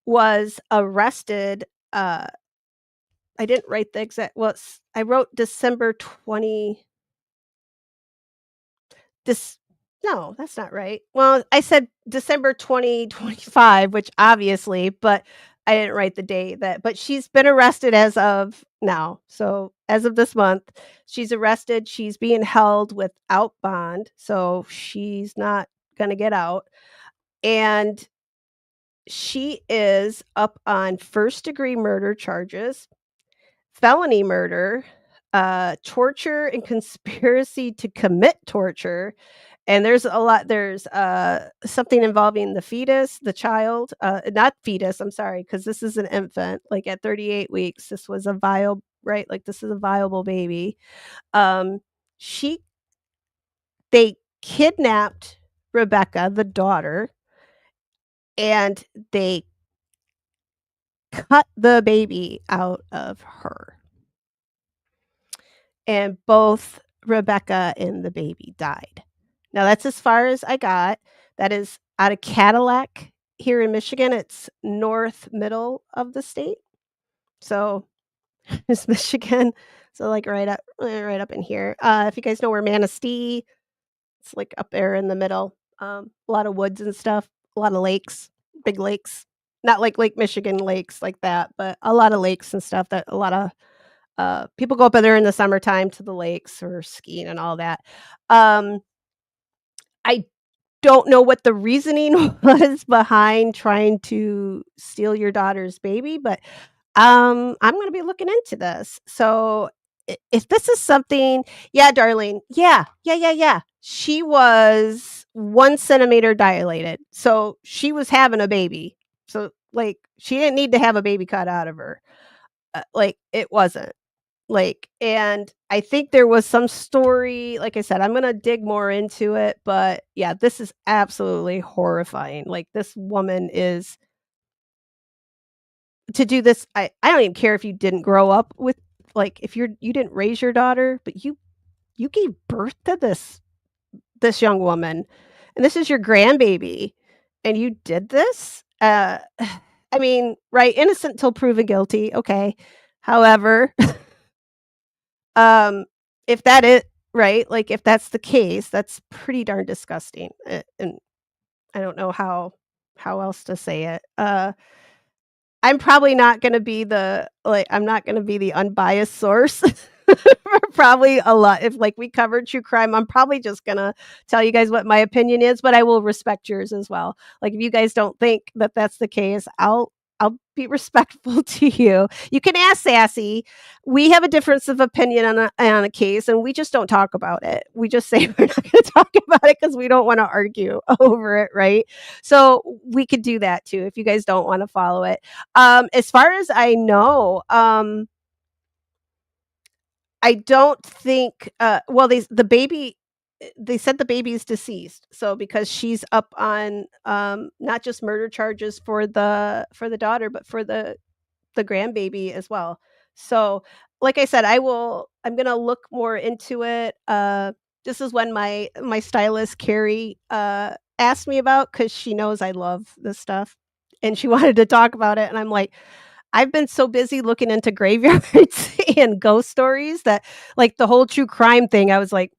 was arrested, I didn't write the exact well, I wrote December 20 this no, that's not right. Well, I said December 2025, which obviously, but I didn't write the date that but she's been arrested as of now. So, as of this month, she's arrested, she's being held without bond, so she's not gonna get out, and she is up on first-degree murder charges, felony murder, torture and conspiracy to commit torture, and there's, something involving the fetus, the child, not fetus, I'm sorry, because this is an infant, like, at 38 weeks, this was a right, like, this is a viable baby. Um, she they kidnapped Rebecca, the daughter, and they cut the baby out of her, and both Rebecca and the baby died. Now that's as far as I got. That is out of Cadillac here in Michigan. It's north middle of the state. So, it's Michigan. So, like, right up in here. If you guys know where Manistee, it's, like, up there in the middle. A lot of woods and stuff, a lot of lakes, big lakes. Not like Lake Michigan lakes like that, but a lot of lakes and stuff that a lot of, people go up there in the summertime to the lakes or skiing and all that. Um, I don't know what the reasoning was behind trying to steal your daughter's baby, but I'm gonna be looking into this. So if this is something, yeah, darling, yeah, yeah, yeah, yeah. She was 1 centimeter dilated, so she was having a baby. So like, she didn't need to have a baby cut out of her. Like it wasn't like, and I think there was some story. Like I said, I'm gonna dig more into it, but yeah, this is absolutely horrifying. Like this woman is to do this, I don't even care if you didn't grow up with like, if you didn't raise your daughter, but you gave birth to this young woman, and this is your grandbaby, and you did this? I mean, right, innocent till proven guilty, okay. However, um, if that is right, like, if that's the case, that's pretty darn disgusting, and I don't know how else to say it. I'm probably not gonna be the like, I'm not gonna be the unbiased source for probably a lot if, like, we covered true crime, I'm probably just gonna tell you guys what my opinion is, but I will respect yours as well. Like, if you guys don't think that that's the case, I'll be respectful to you. You can ask Sassy. We have a difference of opinion on a case, and we just don't talk about it. We just say we're not gonna talk about it because we don't wanna argue over it, right? So, we could do that too if you guys don't wanna follow it. As far as I know, I don't think, well, the baby they said the baby is deceased. So because she's up on, not just murder charges for the daughter, but for the grandbaby as well. So, like I said, I'm gonna look more into it. This is when my stylist, Carrie, asked me about because she knows I love this stuff, and she wanted to talk about it, and I'm like, I've been so busy looking into graveyards and ghost stories that, like, the whole true crime thing, I was like,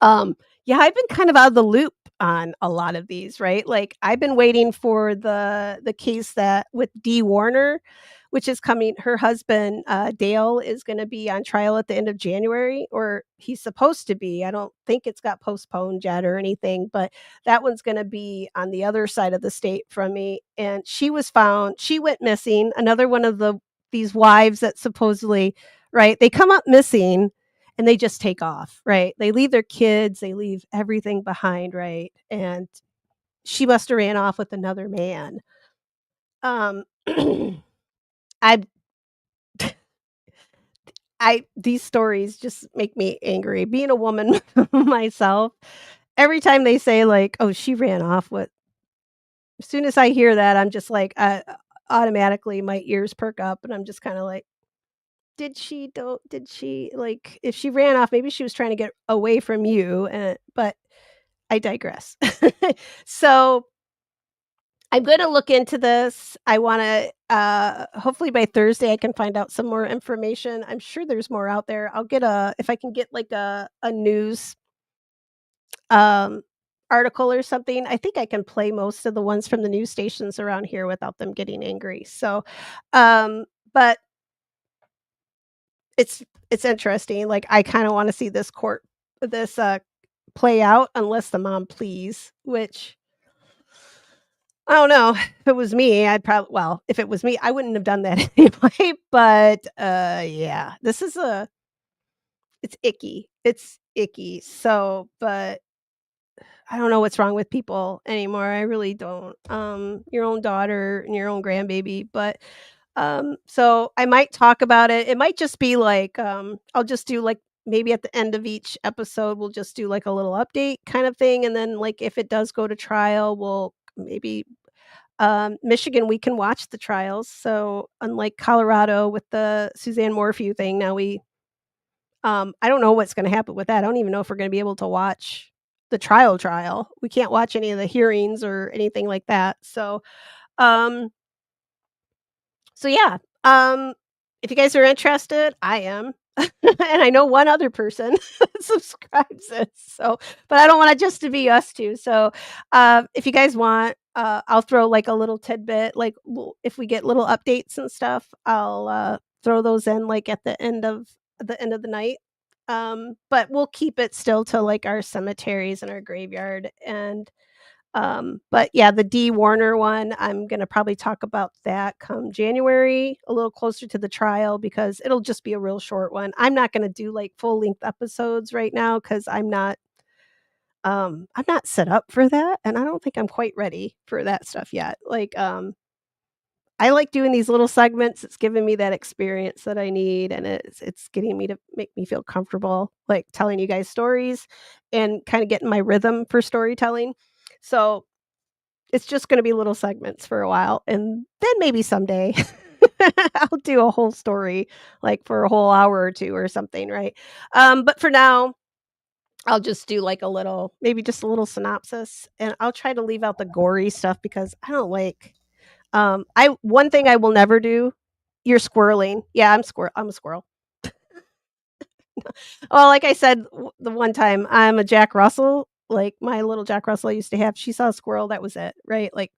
um, yeah, I've been kind of out of the loop on a lot of these, right? Like, I've been waiting for the case that with Dee Warner, which is coming her husband, Dale, is gonna be on trial at the end of January, or he's supposed to be. I don't think it's got postponed yet or anything, but that one's gonna be on the other side of the state from me, and she went missing, another one of these wives that supposedly right, they come up missing and they just take off, right? They leave their kids, they leave everything behind, right? And she must have ran off with another man. Um, I these stories just make me angry. Being a woman myself, every time they say like, "Oh, she ran off with," as soon as I hear that, I'm just like, automatically my ears perk up, and I'm just kind of like, did she like if she ran off, maybe she was trying to get away from you, but I digress. So, I'm gonna look into this. I wanna, hopefully by Thursday, I can find out some more information. I'm sure there's more out there. I'll get a if I can get, like, a news, um, article or something. I think I can play most of the ones from the news stations around here without them getting angry. So, um, but it's interesting. Like, I kinda wanna see this, play out unless the mom please, which I don't know. If it was me, if it was me, I wouldn't have done that anyway, but, yeah, this is a it's icky. It's icky. So, but I don't know what's wrong with people anymore. I really don't. Your own daughter and your own grandbaby, but, so I might talk about it. It might just be like, I'll just do, like, maybe at the end of each episode, we'll just do, like, a little update kind of thing, and then, like, if it does go to trial, we'll maybe Michigan, we can watch the trials. So unlike Colorado with the Suzanne Morphew thing, now I don't know what's going to happen with that. I don't even know if we're going to be able to watch the trial. We can't watch any of the hearings or anything like that. Um, so yeah. If you guys are interested, I am. and I know one other person that subscribes it, so but I don't want it just to be us 2, so, if you guys want, I'll throw, like, a little tidbit, like, if we get little updates and stuff, I'll, throw those in, like, at the end of the night, but we'll keep it still to, like, our cemeteries and our graveyard, and but yeah, the D. Warner one, I'm gonna probably talk about that come January, a little closer to the trial because it'll just be a real short one. I'm not gonna do like full length episodes right now because I'm not set up for that, and I don't think I'm quite ready for that stuff yet. Like, I like doing these little segments. It's giving me that experience that I need, and it's getting me to make me feel comfortable, like telling you guys stories and kind of getting my rhythm for storytelling. So it's just gonna be little segments for a while, and then maybe someday I'll do a whole story, like, for a whole hour or 2 or something, right? But for now, I'll just do, like, a little maybe just a little synopsis, and I'll try to leave out the gory stuff because I don't like I one thing I will never do you're squirreling. Yeah, I'm a squirrel. Well, like I said, the one time, I'm a Jack Russell, like, my little Jack Russell I used to have, she saw a squirrel, that was it, right? Like,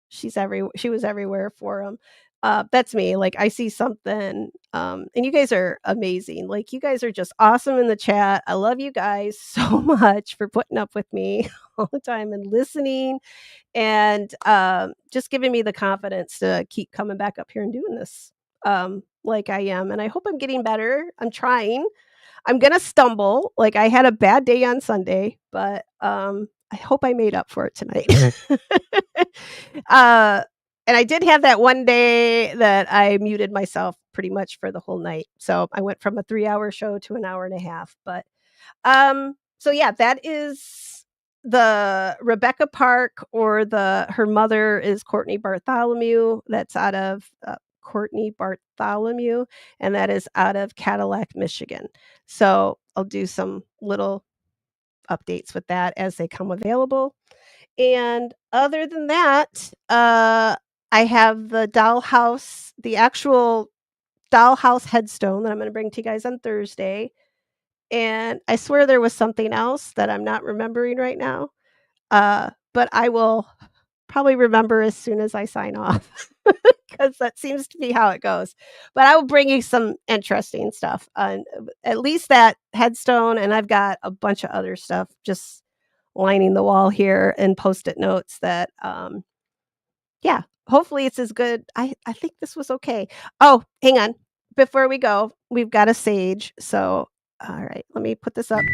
she was everywhere for him. That's me, like, I see something, and you guys are amazing, like, you guys are just awesome in the chat. I love you guys so much for putting up with me all the time and listening and, just giving me the confidence to keep coming back up here and doing this, like I am, and I hope I'm getting better. I'm trying. I'm gonna stumble, like, I had a bad day on Sunday, but, I hope I made up for it tonight. Uh, and I did have that one day that I muted myself pretty much for the whole night, so I went from a 3-hour show to an hour and a half, but, so yeah, that is the Rebecca Park or the her mother is Courtney Bartholomew, that's out of, Courtney Bartholomew, and that is out of Cadillac, Michigan. So, I'll do some little updates with that as they come available. And other than that, I have the actual dollhouse headstone that I'm gonna bring to you guys on Thursday, and I swear there was something else that I'm not remembering right now, but I will probably remember as soon as I sign off because that seems to be how it goes. But I will bring you some interesting stuff, at least that headstone, and I've got a bunch of other stuff just lining the wall here and Post-it notes that, yeah, hopefully it's as good. I think this was okay. Oh, hang on. Before we go, we've got a sage, so alright, let me put this up.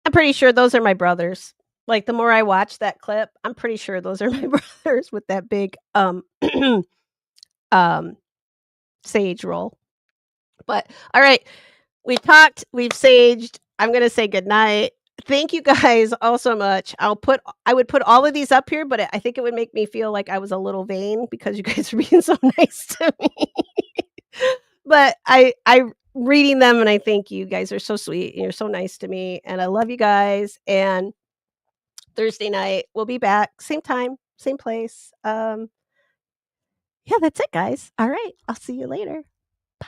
I'm pretty sure those are my brothers. Like, the more I watch that clip, I'm pretty sure those are my brothers with that big, um, sage roll. But, alright, we've talked, we've saged. I'm gonna say goodnight. Thank you guys all so much. I would put all of these up here, but I think it would make me feel like I was a little vain because you guys are being so nice to me. But I reading them and I think you guys are so sweet and you're so nice to me, and I love you guys, and Thursday night, we'll be back, same time, same place. Yeah, that's it, guys. Alright, I'll see you later. Bye.